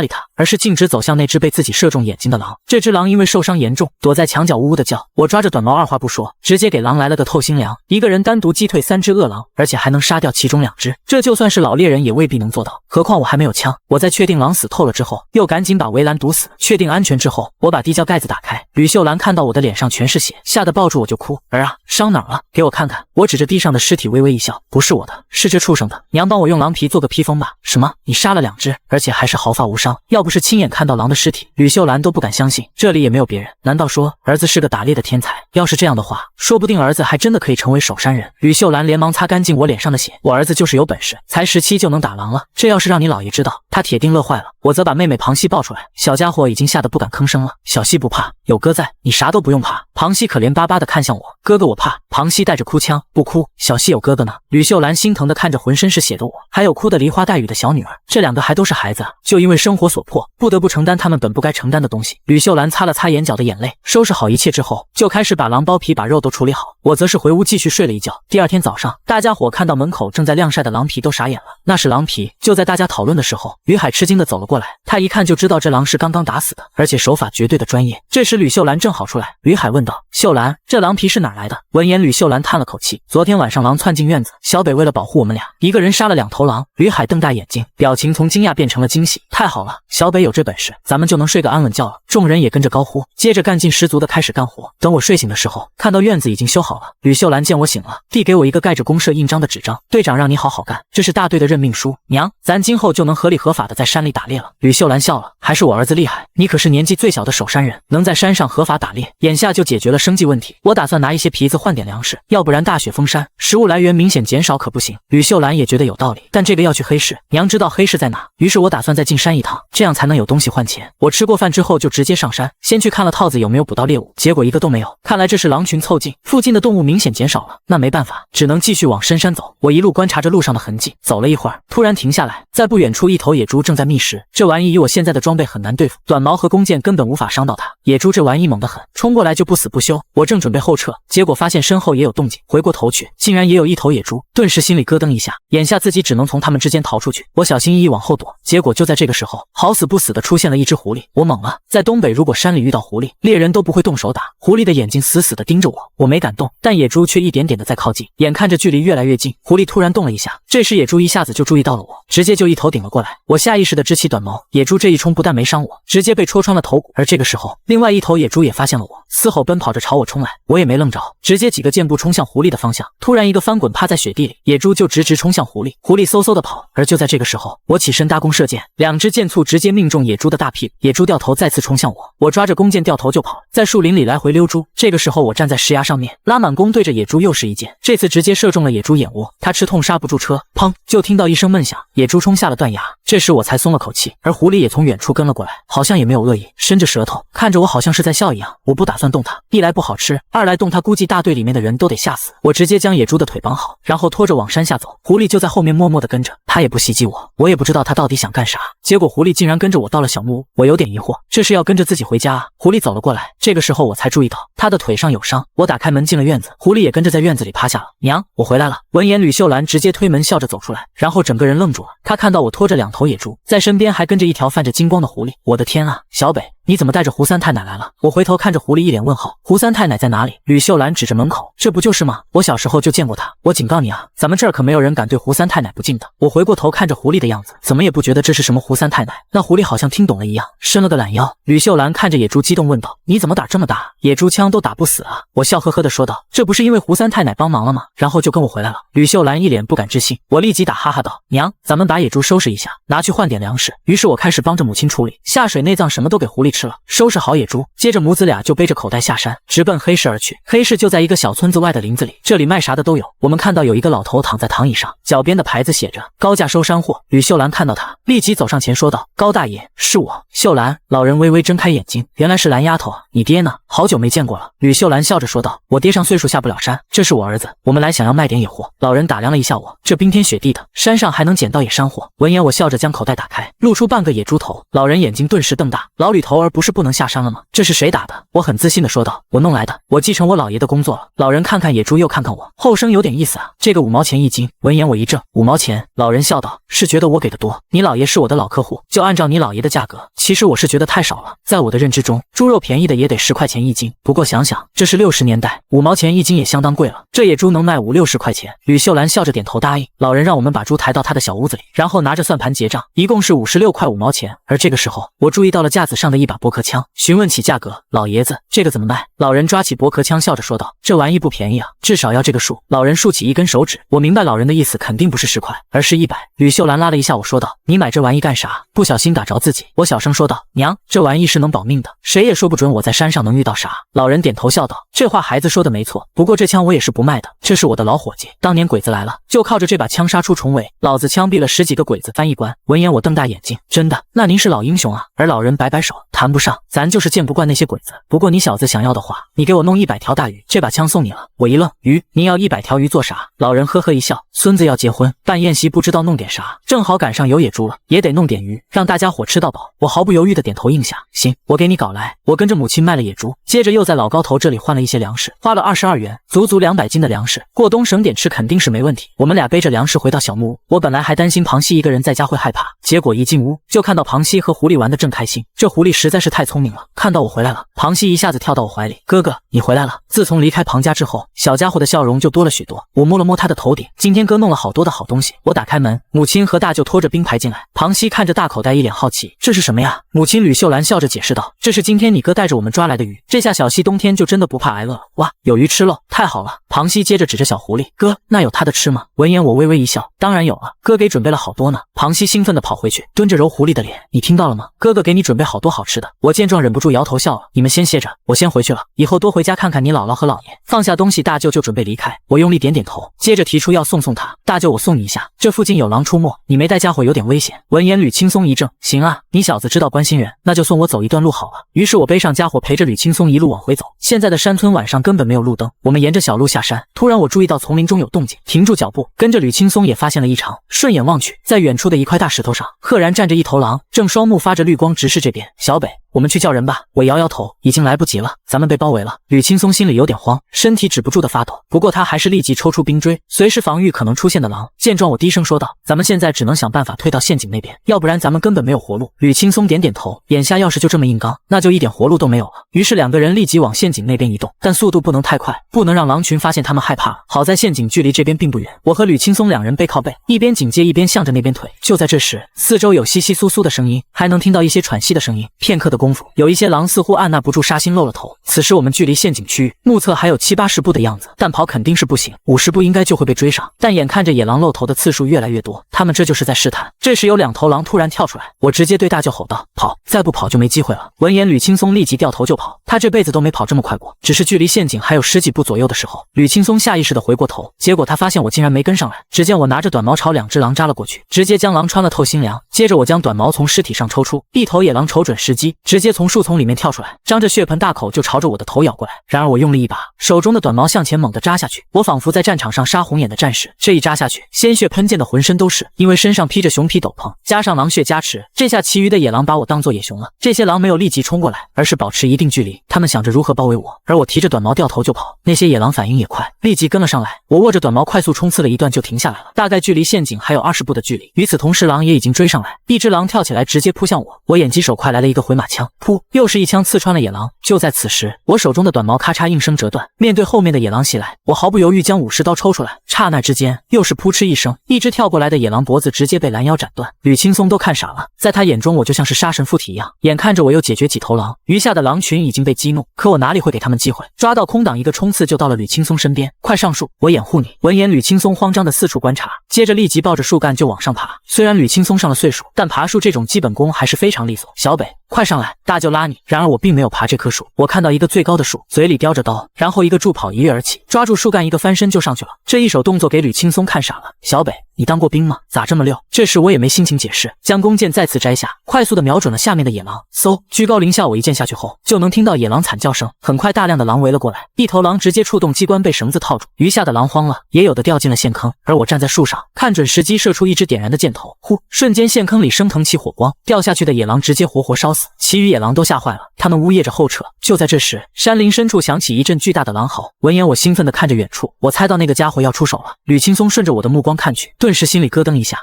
理他，而是径直走向那只被自己射中眼睛的狼。这只狼因为受伤严重，躲在墙角呜呜地叫。我抓着短矛，二话不说，直接给狼来了个透心凉，一个人单独击退3只恶狼，而且还能杀掉其中2只，这就算是老猎人也未必能做到，何况我还没有枪。我在确定狼死透了之后，又赶紧把围栏堵死，确定安全之后，我把地窖盖子打开。吕秀兰看到我的脸上全是血，吓得抱住我就哭。儿啊，伤哪儿了？给我看看。我指着地上的尸体微微一笑，不是我的，是这畜生的。娘帮我用狼皮做个披风吧。什么？你杀了2只，而且还是毫发无伤？要不是亲眼看到狼的尸体，吕秀兰都不敢相信。这里也没有别人，难道说儿子是个打猎的天才？要是这样的话，说不定儿子还真的可以成为首山人。吕秀兰连忙擦干净我脸上的血，我儿子就是有本事，才17就能打狼了，这要是让你姥爷知道，他铁定乐坏了。我则把妹妹庞西抱出来，小家伙已经吓得不敢吭声了。小西不怕，有哥在，你啥都不用怕。庞西可怜巴巴地看向我，哥哥我怕。庞西带着哭腔，不哭，小西有哥哥呢。吕秀兰心疼地看着浑身是血的我，还有哭得梨花带雨的小女儿，这2个还都是孩子，就因为生活所迫，不得不承担他们本不该承担的东西。吕秀兰擦了擦眼角的眼泪，收拾好一切之后，就开始把狼剥皮，把肉都处理好。我则是回屋继续睡了一觉。第2天早上，大家伙看到门口正在晾晒的狼皮都傻眼了，那是狼皮。就在大家讨论的时候，吕海吃惊地走了过来，他一看就知道这狼是刚刚打死的，而且手法绝对的专业。这时吕秀兰正好出来，吕海问道：秀兰，这狼皮是哪来的？闻言，吕秀兰叹了口气，昨天晚上狼窜进院子，小北为了保护我们俩，一个人杀了2头狼。吕海瞪大眼睛，表情从惊讶变成了惊喜。太好了，小北有这本事，咱们就能睡个安稳觉了。众人也跟着高呼，接着干劲十足的开始干活。等我睡醒的时候，看到院子已经修好了。吕秀兰见我醒了，递给我一个盖着公社印章的纸张，队长让你好好干，这是大队的任命书。娘，咱今后就能合理合法的在山里打猎了。吕秀兰笑了，还是我儿子厉害，你可是年纪最小的首山人，能在山上合法打猎，眼下就解决了生计问题。我打算拿一些皮子换点粮食，要不然大雪封山，食物来源明显减少，可不行。吕秀兰也觉得有道理，但这个要去黑市，娘知道黑市在哪，于是我打算再进山一趟，这样才能有东西换钱。我吃过饭之后就直接上山，先去看了套子有没有捕到猎物，结果一个都没有，看来这是狼群凑近，附近的动物明显减少了。那没办法，只能继续往深山走。我一路观察着路上的痕迹，走了一会儿，突然停下来，在不远处一头野猪正在觅食，这玩意以我现在的装备很难对付，短矛和弓箭根本无法伤到它。野猪这玩意猛得很，冲过来就不死不休。我正准备后撤，结果发现身后也有动静，回过头去，竟然也有一头野猪，顿时心里咯噔一下，眼下自己只能从他们之间逃出去。我小心翼翼往后躲，结果就在这个时候，好死不死的出现了一只狐狸。我懵了，在东北如果山里遇到狐狸，猎人都不会动手打，狐狸的眼睛死死的盯着我，我没敢动，但野猪却一点点的在靠近，眼看着距离越来越近，狐狸突然动了一下，这时野猪一下子就注意到了我，直接就一头顶了过来。我下意识的支起短矛，野猪这一冲不但没伤我，直接被戳穿了头骨。而这个时候，另外一头野猪也发现了我，嘶吼奔跑着朝我冲来，我也没愣着，直接几个箭步冲向狐狸的方向。突然一个翻滚趴在雪地里，野猪就直冲向狐狸，狐狸嗖嗖的跑。而就在这个时候，我起身搭弓射箭，2支箭簇直接命中野猪的大屁股，野猪掉头再次冲向我，我抓着弓箭掉头就跑，在树林里来回溜猪。这个时候我站在石崖上面，拉满弓对着野猪又是一箭，这次直接射中了野猪眼窝，它吃痛刹不住车，砰，就听到一声闷响，野猪冲下了断崖。这时我才松了口气，而狐狸也从远处跟了过来，好像也没有恶意，伸着舌头看着我，好像是在笑一样。我不打算动它，一来不好吃，二来动它估计大队里面的人都得吓死。我直接将野猪的腿绑好，然后拖着往山下走，狐狸就在后面默默地跟着，它也不袭击我，我也不知道它到底想干啥。结果狐狸竟然跟着我到了小木屋，我有点疑惑，这是要跟着自己回家啊？狐狸走了过来，这个时候我才注意到它的腿上有伤。我打开门进了院子，狐狸也跟着在院子里趴下了。娘，我回来了。闻言，吕秀兰直接推门笑着走出来，然后整个人愣住了。她看到我拖着2头野猪，在身边还跟着一条泛着金光的狐狸。我的天啊，小北，你怎么带着胡三太奶来了？我回头看着狐狸一脸问号。胡三太奶在哪里？吕秀兰指着门口，这不就是吗？我小时候就见过她。我警告你啊，咱们这儿可没有人敢对胡三太奶不敬的。我回过头看着狐狸的样子，怎么也不觉得这是什么胡三太奶。那狐狸好像听懂了一样，伸了个懒腰。吕秀兰看着野猪激动问道：你怎么胆这么大？野猪枪都打不死啊！我笑呵呵地说道：这不是因为胡三太奶帮忙了吗？然后就跟我回来了。吕秀兰一脸不敢置信。我立即打哈哈道：娘，咱们把野猪收拾一下，拿去换点粮食。于是我开始帮着母亲处理下水内脏，什么都给狐狸吃了。收拾好野猪，接着母子俩就背着口袋下山，直奔黑市而去。黑市就在一个小村子外的林子里，这里卖啥的都有。我们看到有一个老头躺在躺椅上，脚边的牌子写着高价收山货。吕秀兰看到他，立即走上前说道：高大爷，是我。秀兰，老人微微睁开眼睛，原来是兰丫头啊，你爹呢？好久没见过了。吕秀兰笑着说道：我爹上岁数下不了山，这是我儿子，我们来想要卖点野货。老人打量了一下我，这冰天雪地的，山上还能捡到野山货。闻言我笑着将口袋打开，露出半个野猪头。老人眼睛顿时瞪大，老吕头儿不是不能下山了吗？这是谁打的？我很自信地说道：我弄来的，我继承我老爷的工作了。老人看看野猪又看看我，后生有点意思啊，这个5毛钱一斤。闻言我一怔，5毛钱？老人笑道：是觉得我给的多，你老爷是我的老客户，就按照你老爷的价格。其实我是觉得太少了，在我的认知中，猪肉便宜的也得10块钱一斤。不过想想，这是60年代，5毛钱一斤也相当贵了，这野猪能卖50-60块钱。吕秀兰笑着点头答应。老人让我们把猪抬到他的小屋子里，然后拿着算盘结账，一共是56块5毛钱。而这个时候，我注意到了架子上的一把驳壳枪，询问起价格。老爷子，这个怎么卖？老人抓起驳壳枪笑着说道：这玩意不便宜啊，至少要这个数。老人竖起一根手指，我明白老人的意思，肯定不是10块，而是100。吕秀兰拉了一下我说道：你买这玩意干啥？不小心打着自己。我小声说道：娘，这玩意是能保命的，谁也说不准我在山上能遇到啥。老人点头笑道：这话孩子说的没错，不过这枪我也是不卖的，这是我的老伙计，当年鬼子来了，就靠着这把枪杀出重围，老子枪毙了10几个鬼子翻译官。闻言我瞪大眼睛，真的？那您是老英雄啊。而老人摆摆手，谈不上，咱就是见不惯那些鬼子。不过你小子想要的话，你给我弄100条大鱼，这把枪送你了。我一愣，鱼？您要100条鱼做啥？老人呵呵一笑，孙子要结婚，办宴席不知道弄点啥，正好赶上有野猪了，也得弄点鱼，让大家伙吃到饱。我毫不犹豫的点头应下，行，我给你搞来。我跟着母亲卖了野猪，接着又在老高头这里换了一些粮食，花了22元，足足200斤的粮食，过冬省点吃肯定是没问题。我们俩背着粮食回到小木屋，我本来还担心庞西一个人在家会害怕，结果一进屋就看到庞西和狐狸玩得正开心。这狐狸实在是太聪明了，看到我回来了，庞西一下子跳到我怀里，哥哥，你回来了。自从离开庞家之后，小家伙的笑容就多了许多。我摸了摸他的头顶，今天哥弄了好多的好东西。我打开门，母亲和大舅拖着冰牌进来，庞西看着大口袋一脸好奇，这是什么呀？母亲吕秀兰笑着解释道，这是今天你哥带着我们抓来的鱼，这下小西冬天就真的不怕挨饿了。哇，有鱼吃喽，太好了。庞西接着指着小狐狸，哥，那有他的吃吗？闻言我微微一笑，当然有了，哥给准备了好多呢。庞西兴奋地跑回去，蹲着揉狐狸的脸，你听到了吗？哥哥给你准备好多好吃的。我见状忍不住摇头笑了，你们先歇着，我先回去了，以后多回家看看你姥姥和姥爷。放下东西，大舅就准备离开，我用力点点头，接着提出要送他。大舅，我送你一下，这附近有狼出没，你没带家伙有点危险。闻言吕青松一怔，行啊，你小子知道关心人，那就送我走一段路好了。于是我背上家伙陪着吕青松一路往回走。现在的山村晚上根本没有路灯，我们沿着小路下山，突然我注意到丛林中有动静，停住脚步，跟着吕青松也发现了异常。顺眼望去，在远处的一块大石头上，赫然站着一头狼，正双目发着绿光直视这边。小北，我们去叫人吧。我摇摇头，已经来不及了，咱们被包围了。吕青松心里有点慌，身体止不住的发抖，不过他还是立即抽出冰锥，随时防御可能出现的狼。见状我低声说道，咱们现在只能想办法退到陷阱那边，要不然咱们根本没有活路。吕青松点点头，眼下要是就这么硬刚，那就一点活路都没有了。于是两个人立即往陷阱那边移动，但速度不能太快，不能让狼群发现他们害怕了。好在陷阱距离这边并不远，我和吕青松两人背靠背，一边警戒一边向着那边退。就在这时，四周有窸窸窣窣的声音，还能听到一些喘息的声音。片刻的功夫，有一些狼似乎按捺不住杀心露了头。此时我们距离陷阱区域目测还有70-80步的样子，但跑肯定是不行，50步应该就会被追上。但眼看着野狼露头的次数越来越多，他们这就是在试探。这时有2头狼突然跳出来，我直接对大舅吼道，跑，再不跑就没机会了。闻言吕青松立即掉头就跑，他这辈子都没跑这么快过。只是距离陷阱还有10几步左右的时候，吕青松下意识地回过头，结果他发现我竟然没跟上来。只见我拿着短矛朝2只狼扎了过去，直接将狼穿了透心凉。接着我将短矛从尸体上抽出，一头野狼瞅准时机，直接从树丛里面跳出来，张着血盆大口就朝着我的头咬过来。然而我用力一把，手中的短矛向前猛地扎下去，我仿佛在战场上杀红眼的战士，这一扎下去，鲜血喷溅的浑身都是。因为身上披着熊皮斗篷，加上狼血加持，这下其余的野狼把我当作野熊了。这些狼没有立即冲过来，而是保持一定距离，他们想着如何包围我，而我提着短矛掉头就跑。那些野狼反应也快，立即跟了上来。我握着短矛快速冲刺了一段就停下来了，大概距离陷阱还有20步的距离。与此同时，狼也已经追上来，一只狼跳起来直接扑向我，我眼疾手快来了一个回马枪，枪，噗，又是一枪刺穿了野狼。就在此时，我手中的短矛咔嚓应声折断。面对后面的野狼袭来，我毫不犹豫将武士刀抽出来，刹那之间又是扑哧一声，一只跳过来的野狼脖子直接被拦腰斩断。吕青松都看傻了，在他眼中我就像是杀神附体一样，眼看着我又解决几头狼，余下的狼群已经被激怒，可我哪里会给他们机会，抓到空档一个冲刺就到了吕青松身边，快上树，我掩护你。闻言，吕青松慌张的四处观察，接着立即抱着树干就往上爬。虽然吕青松上了岁数，但爬树这种基本功还是非常利索。小北，快上来，大舅拉你。然而我并没有爬这棵树，我看到一个最高的树，嘴里叼着刀，然后一个助跑一跃而起，抓住树干一个翻身就上去了。这一手动作给吕青松看傻了。小北，你当过兵吗？咋这么溜？这时我也没心情解释，将弓箭再次摘下，快速的瞄准了下面的野狼。嗖，居高临下，我一箭下去后，就能听到野狼惨叫声。很快大量的狼围了过来，一头狼直接触动机关被绳子套住，余下的狼慌了，也有的掉进了陷坑。而我站在树上，看准时机射出一支点燃的箭头，呼，瞬间陷坑里升腾起火光，掉下去的野狼直接活活烧死，其余野狼都吓坏了，他们呜咽着后撤。就在这时，山林深处响起一阵巨大的狼嚎。闻言，我兴奋地看着远处，我猜到那个家伙要出手了。吕青松顺着我的目光看去，顿时心里咯噔一下，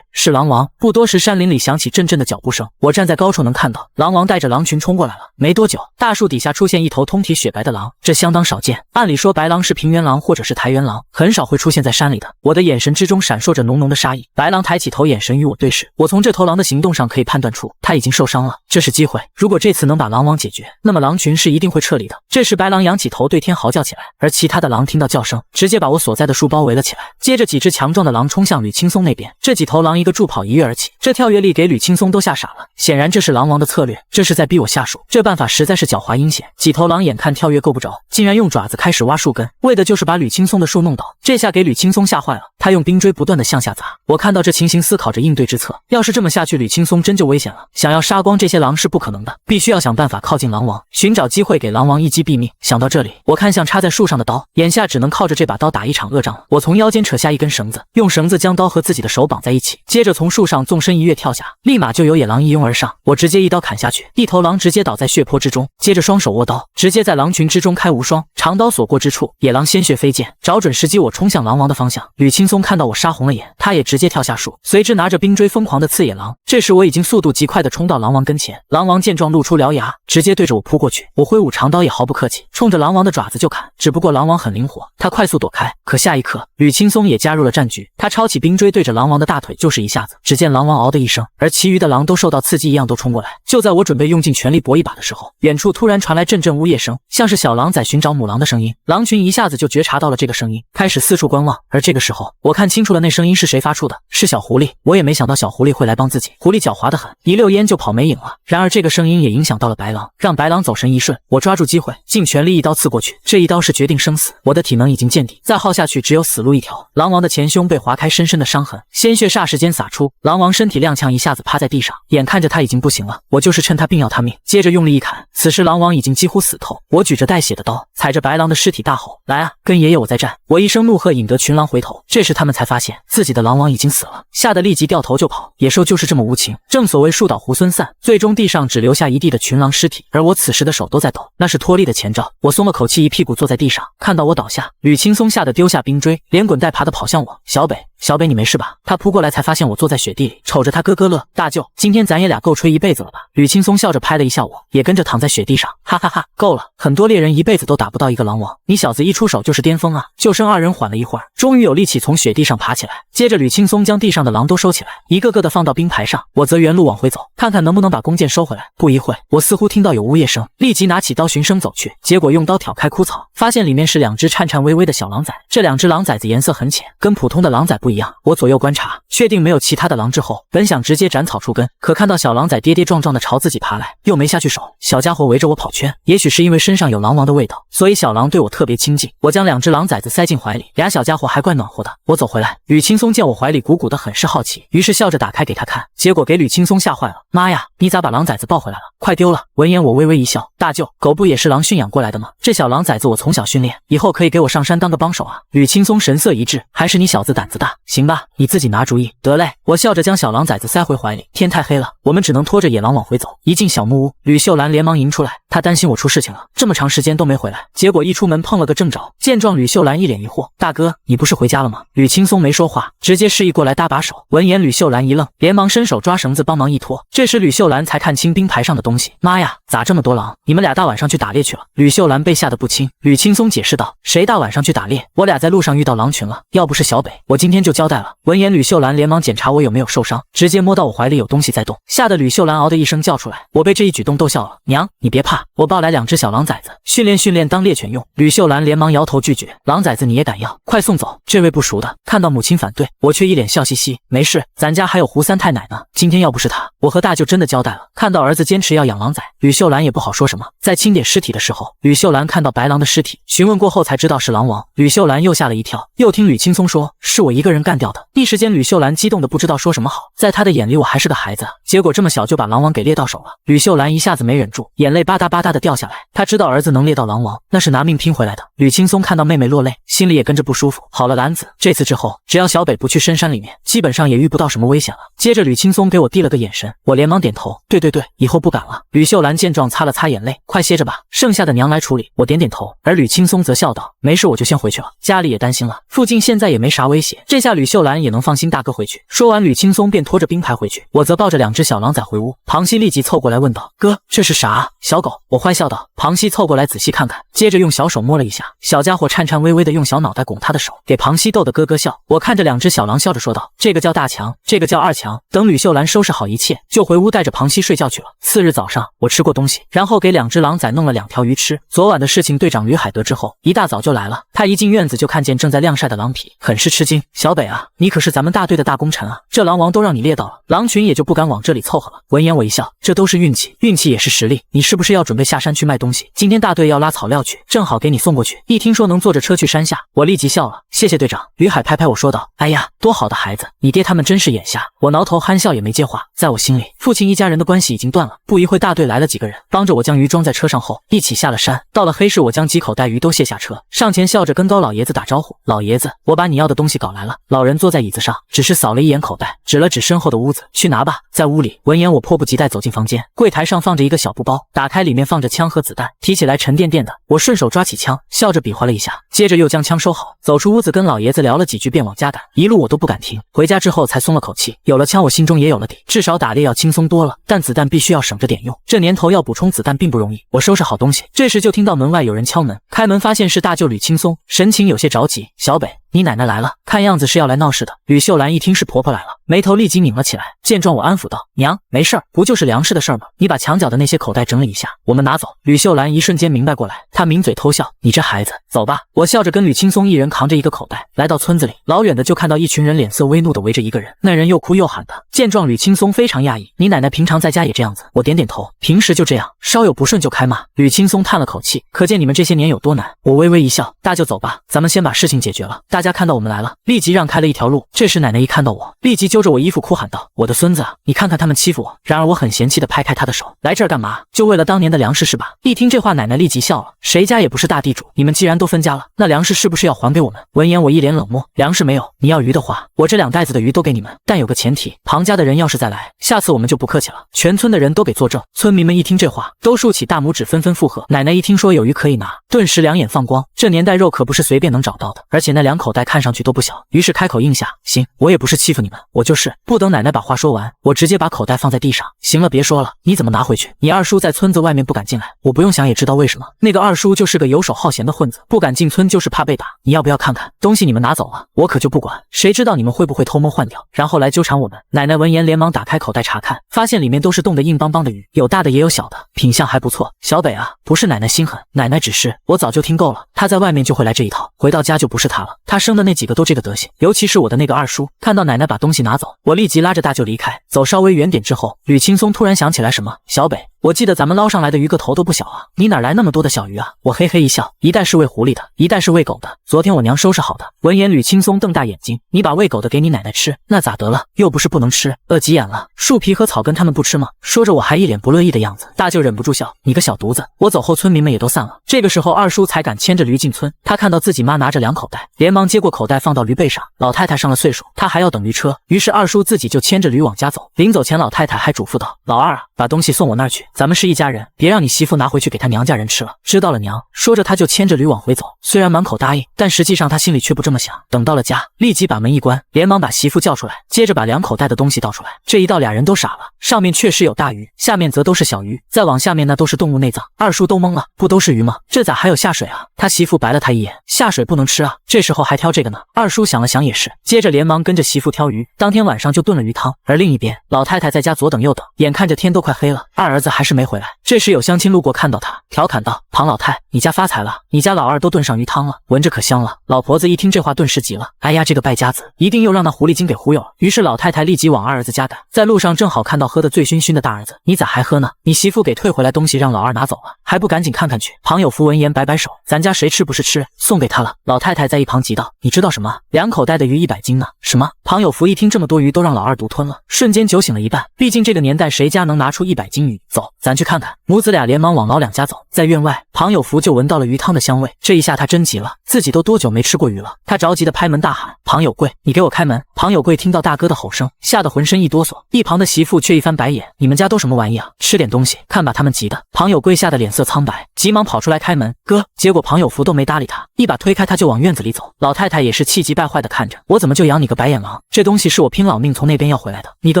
是狼王。不多时，山林里响起阵阵的脚步声，我站在高处能看到狼王带着狼群冲过来了。没多久，大树底下出现一头通体雪白的狼，这相当少见。按理说白狼是平原狼或者是台原狼，很少会出现在山里的。我的眼神之中闪烁着浓浓的杀意。白狼抬起头，眼神与我对视，我从这头狼的行动上可以判断出他已经受伤了，这是机会。如果这次能把狼王解决，那么狼群是一定会撤离的。这时白狼仰起头对天嚎叫起来，而其他的狼听到叫声，直接把我所在的树包围了起来。接着几只强壮的狼冲向吕青松那边，这几头狼一个助跑一跃而起，这跳跃力给吕青松都吓傻了。显然这是狼王的策略，这是在逼我下树，这办法实在是狡猾阴险。几头狼眼看跳跃够不着，竟然用爪子开始挖树根，为的就是把吕青松的树弄倒。这下给吕青松吓坏了，他用冰锥不断的向下砸。我看到这情形，思考着应对之策。要是这么下去，吕青松真就危险了。想要杀光这些狼是不可能的，必须要想办法靠近狼王，寻找机会给狼王一击毙命。想到这里，我看向插在树上的刀，眼下只能靠着这把刀打一场恶仗了。我从腰间扯下一根绳子，用绳子将刀和自己的手绑在一起，接着从树上纵身一跃跳下，立马就有野狼一拥而上，我直接一刀砍下去，一头狼直接倒在血泊之中，接着双手握刀，直接在狼群之中开无双，长刀所过之处，野狼鲜血飞溅。找准时机，我冲向狼王的方向。吕青松看到我杀红了眼，他也直接跳下树，随之拿着冰锥疯狂的刺野狼。这时我已经速度极快的冲到狼王跟前，狼王见状露出獠牙，直接对着我扑过去。我挥舞长刀也毫不客气，冲着狼王的爪子就砍。只不过狼王很灵活，他快速躲开。可下一刻，吕青松也加入了战局，他抄起冰锥对着狼王的大腿就是一下子。只见狼王嗷的一声，而其余的狼都受到刺激一样都冲过来。就在我准备用尽全力搏一把的时候，远处突然传来阵阵呜咽声，像是小狼在寻找母狼的声音。狼群一下子就觉察到了这个声音，开始四处观望。而这个时候，我看清楚了那声音是谁发出的，是小狐狸。我也没想到小狐狸会来帮自己，狐狸狡猾得很，一溜烟就跑没影了。然而这个声音也影响到了白狼，让白狼走神一瞬。我抓住机会，尽全力一刀刺过去。这一刀是决定生死，我的体能已经见底，再耗下去只有死路一条。狼王的前胸被划开深深的伤痕，鲜血霎时间洒出，狼王身体踉跄，一下子趴在地上，眼看着他已经不行了，我就是趁他病要他命，接着用力一砍。此时狼王已经几乎死透，我举着带血的刀，踩着白狼的尸体大吼：来啊，跟爷爷我再战！我一声怒喝，引得群狼回头。这时他们才发现自己的狼王已经死了，吓得立即掉头就跑。野兽就是这么无情，正所谓树倒猢狲散，最终地上只留下一地的群狼尸体。而我此时的手都在抖，那是脱力的前兆。我松了口气，一屁股坐在地上。看到我倒下，吕青松吓得丢下冰锥，连滚带爬的跑向我。小北你没事吧？他扑过来才发现我坐在雪地里，瞅着他咯咯乐。大舅，今天咱爷俩够吹一辈子了吧？吕青松笑着拍了一下我，也跟着躺在雪地上，哈哈哈，够了，很多猎人一辈子都打不到一个狼王，你小子一出手就是巅峰啊！就剩二人缓了一会儿，终于有力气从雪地上爬起来。接着吕青松将地上的狼都收起来，一个个的放到冰牌上，我则原路往回走，看看能不能把弓箭收回来。不一会，我似乎听到有呜咽声，立即拿起刀循声走去，结果用刀挑开枯草，发现里面是两只颤颤巍巍的小狼崽。这两只狼崽子颜色很浅，跟普通的狼崽不一样。我左右观察，确定没有其他的狼之后，本想直接斩草除根，可看到小狼崽跌跌撞撞的朝自己爬来，又没下去手。小家伙围着我跑圈，也许是因为身上有狼王的味道，所以小狼对我特别亲近。我将两只狼崽子塞进怀里，俩小家伙还怪暖和的。我走回来，吕青松见我怀里鼓鼓的，很是好奇，于是笑着打开给他看，结果给吕青松吓坏了。妈呀，你咋把狼崽子抱回来了？快丢了！闻言我微微一笑，大舅，狗不也是狼驯养过来的吗？这小狼崽子我从小训练，以后可以给我上山当个帮手啊。吕青松神色一滞，还是你小子胆子大，行吧，你自己拿主意。得嘞，我笑着将小狼崽子塞回怀里。天太黑了，我们只能拖着野狼往回走。一进小木屋，吕秀兰连忙迎出来，她担心我出事情了，这么长时间都没回来，结果一出门碰了个正着。见状，吕秀兰一脸疑惑：“大哥，你不是回家了吗？”吕青松没说话，直接示意过来搭把手。闻言，吕秀兰一愣，连忙伸手抓绳子帮忙一拖。这时吕秀兰才看清兵牌上的东西，妈呀，咋这么多狼？你们俩大晚上去打猎去了？吕秀兰被吓得不轻。吕青松解释道：“谁大晚上去打猎？我俩在路上遇到狼群了，要不是小北，我今天就交代了。”闻言，吕秀兰连忙检查我有没有受伤，直接摸到我怀里有东西在动，吓得吕秀兰嗷的一声叫出来。我被这一举动逗笑了，娘，你别怕，我抱来2只小狼崽子，训练训练当猎犬用。吕秀兰连忙摇头拒绝，狼崽子你也敢要？快送走！这位不熟的看到母亲反对，我却一脸笑嘻嘻，没事，咱家还有胡三太奶呢，今天要不是他，我和大舅真的交代了。看到儿子坚持要养狼崽，吕秀兰也不好说什么。在清点尸体的时候，吕秀兰看到白狼的尸体，询问过后才知道是狼王，吕秀兰又吓了一跳，又听吕青松说是我一个人干掉的。一时间吕秀兰激动的不知道说什么好，在她的眼里我还是个孩子，结果这么小就把狼王给猎到手了。吕秀兰一下子没忍住，眼泪吧嗒吧嗒的掉下来。她知道儿子能猎到狼王，那是拿命拼回来的。吕青松看到妹妹落泪，心里也跟着不舒服。好了，兰子，这次之后，只要小北不去深山里面，基本上也遇不到什么危险了。接着吕青松给我递了个眼神，我连忙点头，对，以后不敢了。吕秀兰见状擦了擦眼泪，快歇着吧，剩下的娘来处理。我点点头，而吕青松则笑道，没事，我就先回去了，家里也担心了，附近现在也没啥威胁，这下吕秀兰也能放心大哥回去。说完，吕青松便拖着兵牌回去，我则抱着2只小狼崽回屋。庞西立即凑过来问道，哥，这是啥啊？小狗，我坏笑道。庞西凑过来仔细看看，接着用小手摸了一下，小家伙颤颤巍巍的用小脑袋拱他的手，给庞西逗得咯咯笑。我看着2只小狼笑着说道，这个叫大强，这个叫二强。等吕秀兰收拾好一切，就回屋带着庞西睡觉去了。次日早上，我吃过东西，然后给2只狼崽弄了2条鱼吃。昨晚的事情队长吕海得知后，一大早就来了。他一进院子就看见正在晾晒的狼皮，很是吃惊。小北啊，你可是咱们大队的大功臣啊，这狼王都让你猎到了，狼群也就不敢往这里凑合了。闻言我一笑，这都是运气，运气也是实力。你是不是要准备下山去卖东西？今天大队要拉草料去，正好给你送过去。一听说能坐着车去山下，我立即笑了，谢谢队长。吕海拍拍我说道，哎呀，多好的孩子，你爹他们真是眼瞎。我挠头憨笑也没接话，在我心里，父亲一家人的关系已经断了。不一会，大队来了几个人，帮着我将鱼装在车上后，一起下了山。到了黑市，我将几口带鱼都卸下车，上前笑着跟高老爷子打招呼，老爷子，我把你要的东西搞来了。老人坐在椅子上，只是扫了一眼口袋，指了指身后的屋子，去拿吧。在屋里，闻言我迫不及待走进房间，柜台上放着一个小布包，打开里面放着枪和子弹，提起来沉甸甸的。我顺手抓起枪，笑着比划了一下，接着又将枪收好，走出屋子跟老爷子聊了几句便往家赶。一路我都不敢停，回家之后才松了口气，有了枪我心中也有了底，至少打猎要轻松多了，但子弹必须要省着点用，这年头要补充子弹并不容易。我收拾好东西，这时就听到门外有人敲门，开门发现是大舅吕青松，神情有些着急，小北，你奶奶来了，看样子是要来闹事的。吕秀兰一听是婆婆来了，眉头立即拧了起来。见状我安抚道，娘，没事儿，不就是粮食的事儿吗？你把墙角的那些口袋整理一下，我们拿走。吕秀兰一瞬间明白过来，她抿嘴偷笑，你这孩子，走吧。我笑着跟吕青松一人扛着一个口袋，来到村子里，老远的就看到一群人脸色微怒的围着一个人，那人又哭又喊的。见状吕青松非常讶异，你奶奶平常在家也这样子？我点点头，平时就这样，稍有不顺就开骂。吕青松叹了口气，可见你们这些年有多难。我微微一笑，大舅走吧，咱们先把事情解决了。大家看到我们来了，立即让开了一条路。这时奶奶一看到我，立即揪着我衣服哭喊道，我的孙子啊，你看看他们欺负我。然而我很嫌弃的拍开他的手，来这儿干嘛？就为了当年的粮食是吧？一听这话，奶奶立即笑了，谁家也不是大地主，你们既然都分家了，那粮食是不是要还给我们？闻言我一脸冷漠，粮食没有，你要鱼的话，我这2袋子的鱼都给你们，但有个前提，庞家的人要是再来，下次我们就不客气了。全村的人都给作证。村民们一听这话，都竖起大拇指，纷纷附和。奶奶一听说有鱼可以拿，顿时两眼放光，这年代肉可不是随便能找到的，而且那2口袋看上去都不小，于是开口应下，行，我也不是欺负你们，我就是。不等奶奶把话说完，我直接把口袋放在地上，行了，别说了，你怎么拿回去？你二叔在村子外面不敢进来，我不用想也知道为什么，那个二叔就是个游手好闲的混子，不敢进村就是怕被打。你要不要看看？东西你们拿走了，我可就不管，谁知道你们会不会偷摸换掉，然后来纠缠我们。奶奶闻言连忙打开口袋查看，发现里面都是冻得硬邦邦的鱼，有大的也有小的，品相还不错。小北啊，不是奶奶心狠，奶奶只是我早就听够了，他在外面就会来这一套，回到家就不是他了，他生的那几个都这个德行，尤其是我的那个二叔。看到奶奶把东西拿走，我立即拉着大舅离开，走稍微远点之后，吕青松突然想起来什么，小北，我记得咱们捞上来的鱼个头都不小啊，你哪来那么多的小鱼啊？我嘿嘿一笑，一袋是喂狐狸的，一袋是喂狗的，昨天我娘收拾好的。闻言吕青松瞪大眼睛，你把喂狗的给你奶奶吃，那咋得了？又不是不能吃，饿急眼了，树皮和草根他们不吃吗？说着我还一脸不乐意的样子，大舅忍不住笑，你个小犊子。我走后村民们也都散了，这个时候二叔才敢牵着驴进村，他看到自己妈拿着2口袋，连忙接过口袋放到驴背上。老太太上了岁数，她还要等驴车，于是二叔自己就牵着驴往家走。临走前老太太还嘱咐道，老二啊，把东西送我那儿去，咱们是一家人，别让你媳妇拿回去给她娘家人吃了。知道了娘。说着他就牵着驴往回走，虽然满口答应，但实际上他心里却不这么想。等到了家，立即把门一关，连忙把媳妇叫出来，接着把2口袋的东西倒出来。这一倒俩人都傻了，上面确实有大鱼，下面则都是小鱼，再往下面那都是动物内脏。二叔都懵了，不都是鱼吗？这咋还有下水啊？他媳妇白了他一眼，下水不能吃啊，这时候还挑这个呢。二叔想了想也是，接着连忙跟着媳妇挑鱼，当天晚上就炖了鱼汤。而另一边，老太太在家左等右等，眼看着天都快黑了，二儿子还是没回来。这时有乡亲路过看到他，调侃道，庞老太，你家发财了，你家老二都炖上鱼汤了，闻着可香了。老婆子一听这话顿时急了，哎呀，这个败家子一定又让那狐狸精给忽悠了。于是老太太立即往二儿子家赶，在路上正好看到喝得醉醺醺的大儿子，你咋还喝呢？你媳妇给退回来东西让老二拿走了，还不赶紧看看去？庞有福闻言摆摆手，咱家谁吃不是吃，送给他了。老太太在一旁急道，你知道什么？2口袋的鱼100斤呢？什么？庞有福一听这么多鱼都让老二独吞了，瞬间酒醒了一半，毕竟这个年代谁家能拿出100斤鱼？走，咱去看看。母子俩连忙往老两家走，在院外，庞有福就闻到了鱼汤的香味，这一下他真急了，自己都多久没吃过鱼了？他着急的拍门大喊，庞有贵，你给我开门！庞有贵听到大哥的吼声，吓得浑身一哆嗦，一旁的媳妇却一翻白眼，你们家都什么玩意啊？吃点东西，看把他们急的。庞有贵吓得脸色苍白，急忙跑出来开门，哥。结果庞有福都没搭理他，一把推开他就往院子里走。老太太也是气急败坏的看着，我怎么就养你个白眼狼？这东西是我拼老命从那边要回来的，你个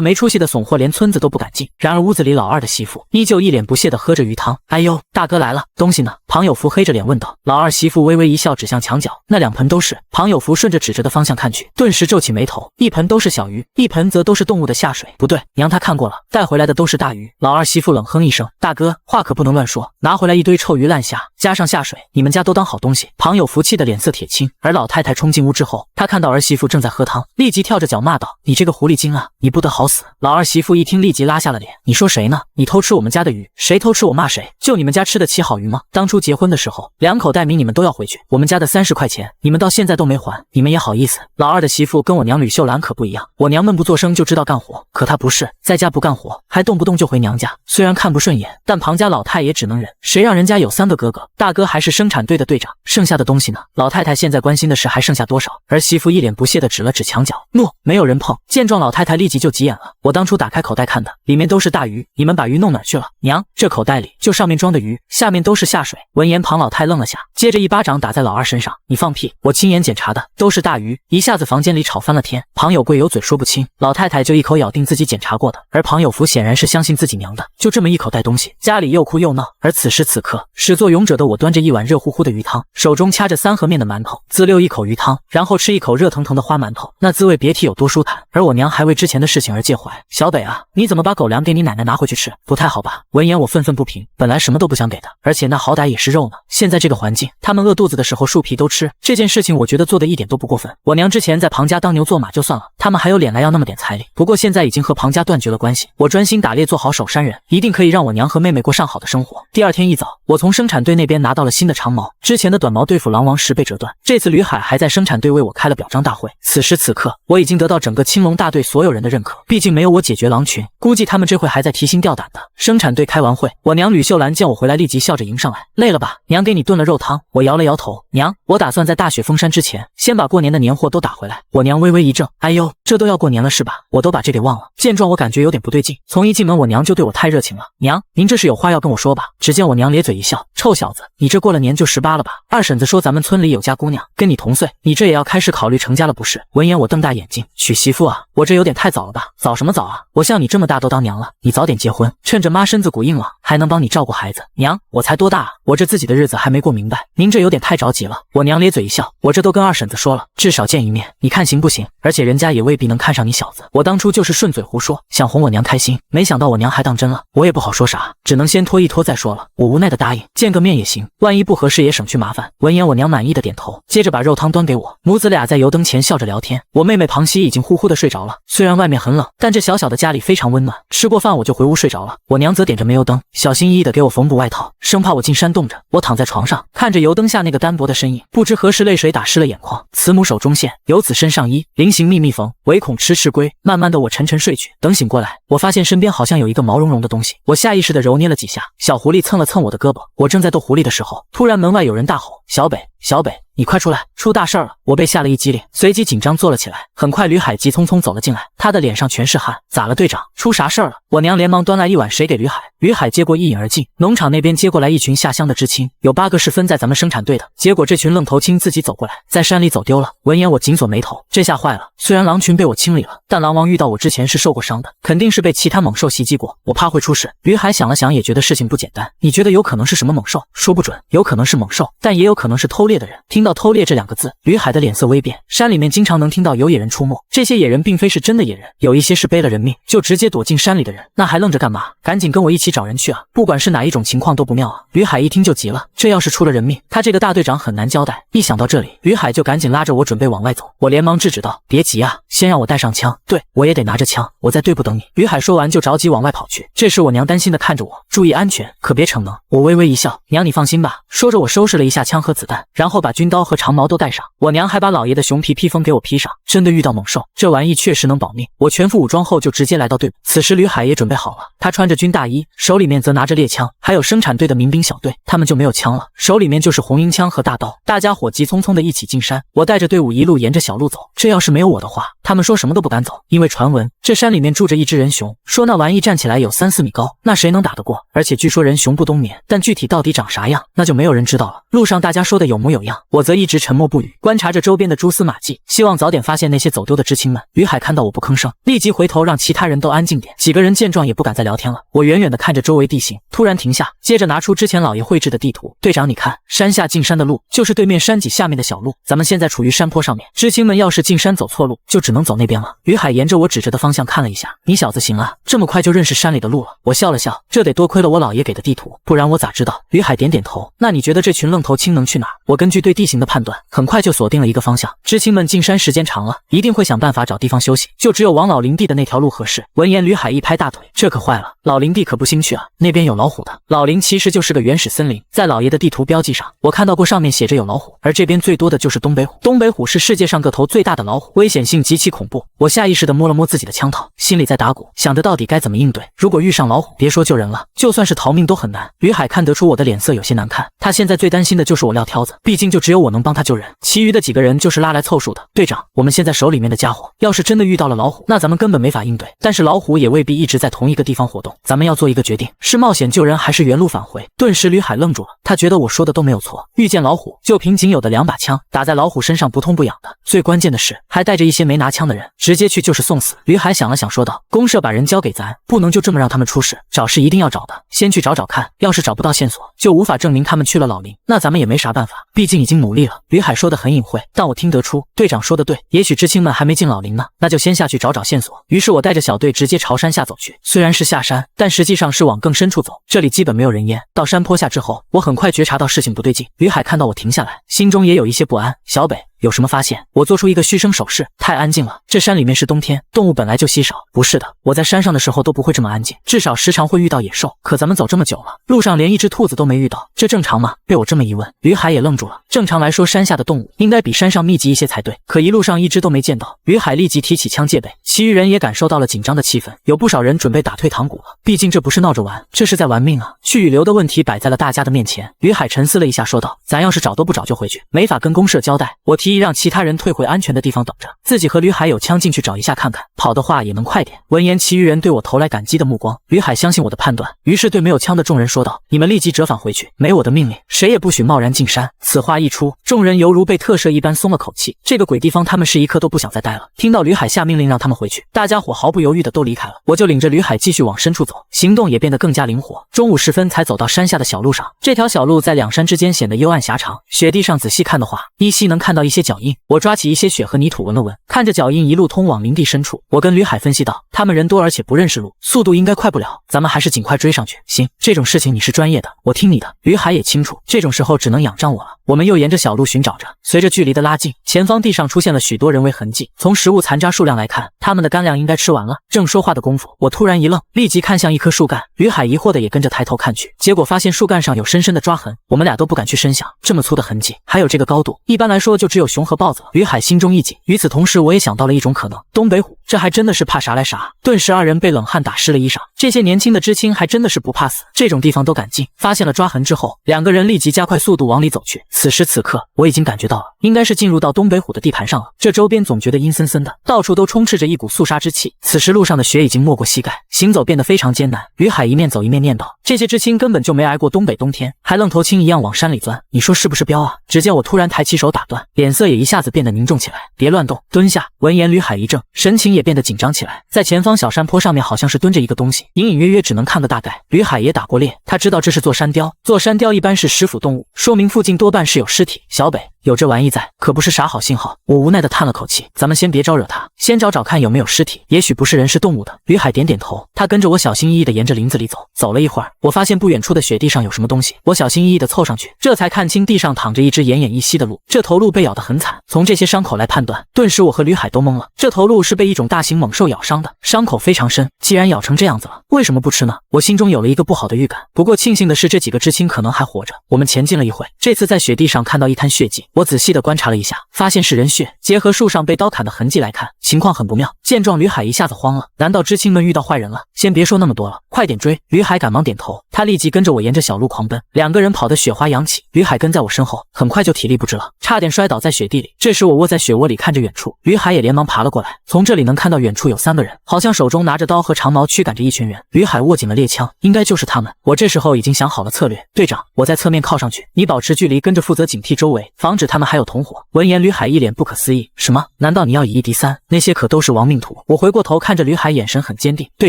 没出息的怂货，连村子都不敢进。然而屋子里老二的媳妇依旧一脸不屑的喝着鱼汤。哎呦，大哥来了，东西呢？庞有福黑着脸问道。老二媳妇微微一笑，指向墙角，那2盆都是。庞有福顺着指着的方向看去，顿时皱起眉头，一盆都是小鱼，一盆则都是动物的下水。不对，娘他看过了，带回来的都是大鱼。老二媳妇冷哼一声，大哥，话可不能乱说，拿回来一堆臭鱼烂虾，加上下水，你们家都当好东西。庞有福气得脸色铁青。而老太太冲进屋之后，她看到儿媳妇正在喝汤，立即跳着脚骂道，你这个狐狸精啊，你不得好死！老二媳妇一听立即拉下了脸，你说谁呢？你偷吃我们家的鱼，谁偷吃我骂谁？就你们家吃得起好鱼吗？当初结婚的时候2口袋米你们都要回去，我们家的30块钱你们到现在都没还，你们也好意思？老二的媳妇跟我娘吕秀兰可不一样，我娘闷不作声就知道干活，可她不是，在家不干活还动不动就回娘家，虽然看不顺眼，但庞家老太也只能忍，谁让人家有3个哥哥，大哥还是生产队的队长，剩下的东西呢？老太太现在关心的是还剩下多少。儿媳妇一脸不屑地指了指墙角，诺，没有人碰。见状老太太立即就急眼了，我当初打开口袋看的，里面都是大鱼，你们把鱼弄哪去了？娘，这口袋里就上面装的鱼，下面都是下水。闻言庞老太愣了下，接着一巴掌打在老二身上，你放屁，我亲眼检查的，都是大鱼。一下子房间里吵翻了天，庞有贵有嘴说不清，老太太就一口咬定自己检查过的，而庞有福显然是相信自己娘的，就这么一口袋东西，家里又哭又闹。而此时此刻，始作俑者的我端着一碗热乎乎的鱼汤，手中掐着3盒面的馒头，自溜一口鱼汤，然后吃一口热腾腾的花馒头，那滋味别提有多舒坦。而我娘还为之前的事情而介怀，小北啊，你怎么把狗粮给你奶奶拿回去吃？不太好吧？闻言我愤愤不平，本来什么都不想给的，而且那好歹也是肉呢，现在这个环境，他们饿肚子的时候树皮都吃，这件事情我觉得做的一点都不过分。我娘之前在庞家当牛做马就算了，他们还有脸来要那么点彩礼，不过现在已经和庞家断绝了关系，我专心打猎做好守山人，一定可以让我娘和妹妹过上好的生活。第二天一早，我从生产队那边拿到了新的长矛，之前的短矛对付狼王时被折断，这次吕海还在生产队为我开了表彰大会。此时此刻，我已经得到整个青龙大队所有人的认可，毕竟没有我解决狼群，估计他们这会还在提心吊胆的。生产队开完会，我娘吕秀兰见我回来，立即笑着迎上来，累了吧？娘给你炖了肉汤。我摇了摇头，娘，我打算在大雪封山之前，先把过年的年货都打回来。我娘微微一怔，哎呦，这都要过年了是吧？我都把这给忘了。见状我感觉有点不对劲，从一进门我娘就对我太热情了，娘，您这是有话要跟我说吧？只见我娘咧嘴一笑，臭小子，你这过了年就18了吧？二婶子说咱们村里有家姑娘跟你同岁，你这也要开始考虑成家了不是？闻言我瞪大眼睛，娶媳妇啊？我这有点太早了吧？早什么早啊？我像你这么大都当娘了，你早点结婚，趁着妈身子骨硬朗，还能帮你照顾孩子。娘，我才多大啊？我这自己的日子还没过明白，您这有点太着急了。我娘咧嘴一笑，我这都跟二婶子说了，至少见一面，你看行不行？而且人家也未必能看上你小子。我当初就是顺嘴胡说，想哄我娘开心，没想到我娘还当真了，我也不好说啥，只能先拖一拖再说了。我无奈的答应，见个面也行。行，万一不合适也省去麻烦。闻言，我娘满意的点头，接着把肉汤端给我，母子俩在油灯前笑着聊天。我妹妹庞熙已经呼呼的睡着了，虽然外面很冷，但这小小的家里非常温暖。吃过饭我就回屋睡着了，我娘则点着煤油灯，小心翼翼的给我缝补外套，生怕我进山冻着。我躺在床上，看着油灯下那个单薄的身影，不知何时泪水打湿了眼眶。慈母手中线，由此身上衣，临行密密缝，唯恐迟迟归。慢慢的我沉沉睡去，等醒过来，我发现身边好像有一个毛茸茸的东西，我下意识的揉捏了几下，小狐狸蹭了蹭我的胳膊。我正在逗狐狸的时候，突然门外有人大吼：“小北，小北，你快出来，出大事了！”我被吓了一激灵，随即紧张坐了起来。很快吕海急匆匆走了进来，他的脸上全是汗。咋了队长，出啥事儿了？我娘连忙端来一碗水给吕海，吕海接过一饮而尽。农场那边接过来一群下乡的知青，有8个是分在咱们生产队的，结果这群愣头青自己走过来，在山里走丢了。闻言我紧锁眉头，这下坏了，虽然狼群被我清理了，但狼王遇到我之前是受过伤的，肯定是被其他猛兽袭击过，我怕会出事。吕海想了想也觉得事情不简单，你觉得有可能是什么猛兽？说不准，有可能是猛兽，但也有可能是偷猎的人。听到偷猎这2个字，吕海的脸色微变。山里面经常能听到有野人出没，这些野人并非是真的野人，有一些是背了人命就直接躲进山里的人，那还愣着干嘛？赶紧跟我一起找人去啊！不管是哪一种情况都不妙啊！吕海一听就急了，这要是出了人命，他这个大队长很难交代。一想到这里，吕海就赶紧拉着我准备往外走，我连忙制止道：“别急啊，先让我带上枪。对，我也得拿着枪，我在队部等你。”吕海说完就着急往外跑去。这时我娘担心的看着我，注意安全，可别逞能。我微微一笑，娘你放心吧。说着我收拾了一下枪和子弹，然后把军刀和长矛都带上。我娘还把老爷的熊皮披风给我披上，真的遇到猛兽，这玩意确实能保命。我全副武装后就直接来到队伍。此时吕海也准备好了，他穿着军大衣，手里面则拿着猎枪，还有生产队的民兵小队，他们就没有枪了，手里面就是红缨枪和大刀。大家伙急匆匆的一起进山，我带着队伍一路沿着小路走。这要是没有我的话，他们说什么都不敢走，因为传闻这山里面住着一只人熊，说那玩意站起来有3、4米高，那谁能打得过？而且据说人熊不冬眠，但具体到底长啥样，那就没有人知道了。路上大家说的有模有样，我则一直沉默不语，观察着周边的蛛丝马迹，希望早点发现那些走丢的知青们。吕海看到我不吭声，立即回头让其他人都安静点。几个人见状也不敢再聊天了。我远远地看着周围地形，突然停下，接着拿出之前老爷绘制的地图。队长，你看，山下进山的路就是对面山脊下面的小路，咱们现在处于山坡上面，知青们要是进山走错路，就只能走那边了。吕海沿着我指着的方向看了一下，你小子行啊，这么快就认识山里的路了。我笑了笑，这得多亏了我老爷给的地图，不然我咋知道？吕海点点头，那你觉得这群愣头青能去哪？我根据对地形的判断，很快就锁定了一个方向。知青们进山时间长了，一定会想办法找地方休息，就只有往老林地的那条路合适。闻言，吕海一拍大腿，这可坏了，老林地可不兴趣啊，那边有老虎的。老林其实就是个原始森林，在老爷的地图标记上，我看到过上面写着有老虎，而这边最多的就是东北虎。东北虎是世界上个头最大的老虎，危险性极其恐怖。我下意识地摸了摸自己的枪套，心里在打鼓，想着到底该怎么应对。如果遇上老虎，别说救人了，就算是逃命都很难。吕海看得出我的脸色有些难看，他现在最担心的就是我撂挑子，毕竟就只有我能帮他救人，其余的几个人就是拉来凑数的。队长，我们现在手里面的家伙，要是真的遇到了老虎，那咱们根本没法应对。但是老虎也未必一直在同一个地方活动，咱们要做一个决定，是冒险救人还是原路返回。顿时吕海愣住了，他觉得我说的都没有错，遇见老虎就凭仅有的2把枪打在老虎身上不痛不痒的，最关键的是还带着一些没拿枪的人，直接去就是送死。吕海想了想说道，公社把人交给咱，不能就这么让他们出事，找是一定要找的，先去找找看，要是找不到线索，就无法证明他们去了老林，那咱们也没啥办法，毕竟已经努力了。吕海说的很隐晦，但我听得出队长说的对，也许知青们还没进老林呢，那就先下去找找线索。于是我带着小队直接朝山下走去，虽然是下山，但实际上是往更深处走，这里基本没有人烟。到山坡下之后，我很快觉察到事情不对劲，吕海看到我停下来，心中也有一些不安。小北，有什么发现？我做出一个嘘声手势，太安静了，这山里面是冬天，动物本来就稀少。不是的，我在山上的时候都不会这么安静，至少时常会遇到野兽，可咱们走这么久了，路上连一只兔子都没遇到，这正常吗？被我这么一问，吕海也愣住了。正常来说，山下的动物应该比山上密集一些才对，可一路上一只都没见到。吕海立即提起枪戒备，其余人也感受到了紧张的气氛，有不少人准备打退堂鼓了，毕竟这不是闹着玩，这是在玩命啊。去与留的问题摆在了大家的面前，吕海沉思了一下说道，咱要是找都不找就回去，没法跟公社交代，我提议让其他人退回安全的地方等着，自己和吕海有枪进去找一下看看，跑的话也能快点。闻言，其余人对我投来感激的目光。吕海相信我的判断，于是对没有枪的众人说道，你们立即折返回去，没我的命令，谁也不许贸然进山。此话一出，众人犹如被特赦一般松了口气，这个鬼地方他们是一刻都不想再待了。听到吕海下命令让他们回去，大家伙毫不犹豫的都离开了，我就领着吕海继续往深处走，行动也变得更加灵活。中午时分才走到山下的小路上，这条小路在2山之间显得幽暗狭长，雪地上仔细看的话，依稀能看到一些些脚印。我抓起一些血和泥土闻了闻，看着脚印一路通往林地深处，我跟吕海分析道：他们人多而且不认识路，速度应该快不了，咱们还是尽快追上去。行，这种事情你是专业的，我听你的。吕海也清楚，这种时候只能仰仗我了。我们又沿着小路寻找着，随着距离的拉近，前方地上出现了许多人为痕迹。从食物残渣数量来看，他们的干粮应该吃完了。正说话的功夫，我突然一愣，立即看向一棵树干。吕海疑惑的也跟着抬头看去，结果发现树干上有深深的抓痕。我们俩都不敢去深想，这么粗的痕迹，还有这个高度，一般来说就只有熊和豹子了。吕海心中一紧，与此同时，我也想到了一种可能，东北虎。这还真的是怕啥来啥。顿时二人被冷汗打湿了衣裳。这些年轻的知青还真的是不怕死，这种地方都敢进。发现了抓痕之后，两个人立即加快速度往里走去。此时此刻，我已经感觉到了，应该是进入到东北虎的地盘上了。这周边总觉得阴森森的，到处都充斥着一股肃杀之气。此时路上的雪已经没过膝盖，行走变得非常艰难。吕海一面走一面念叨：这些知青根本就没挨过东北冬天，还愣头青一样往山里钻，你说是不是彪啊？只见我突然抬起手打断，脸色也一下子变得凝重起来。别乱动，蹲下。闻言，吕海一怔，神情也变得紧张起来。在前方小山坡上面好像是蹲着一个东西，隐隐约约只能看个大概。吕海也打过猎，他知道这是座山雕，座山雕一般是食腐动物，说明附近多半是有尸体。小北，有这玩意在，可不是啥好信号。我无奈地叹了口气，咱们先别招惹他，先找找看有没有尸体，也许不是人是动物的。吕海点点头，他跟着我小心翼翼地沿着林子里走。走了一会儿，我发现不远处的雪地上有什么东西，我小心翼翼地凑上去，这才看清地上躺着一只奄奄一息的鹿，这头鹿被咬得很惨，从这些伤口来判断，顿时我和吕海都懵了。这头鹿是被一种大型猛兽咬伤的，伤口非常深，既然咬成这样子了，为什么不吃呢？我心中有了一个不好的预感。不过庆幸的是，这几个知青可能还活着。我们前进了一会，这次在雪地上看到一滩血迹，我仔细地观察了一下，发现是人血，结合树上被刀砍的痕迹来看，情况很不妙。见状，吕海一下子慌了，难道知青们遇到坏人了？先别说那么多了，快点追！吕海赶忙点头，他立即跟着我沿着小路狂奔，两个人跑得雪花扬起，吕海跟在我身后，很快就体力不支了，差点摔倒在雪地里。这时我窝在雪窝里看着远处，吕海也连忙爬了过来，从这里能看到远处有3个人，好像手中拿着刀和长矛驱赶着一群人。吕海握紧了猎枪，应该就是他们。我这时候已经想好了策略，队长，我在侧面靠上去，你保持距离，跟着负责警惕周围，防止他们还有同伙。闻言，吕海一脸不可思议，什么？难道你要以一敌3？那些可都是亡命徒。我回过头看着吕海，眼神很坚定，队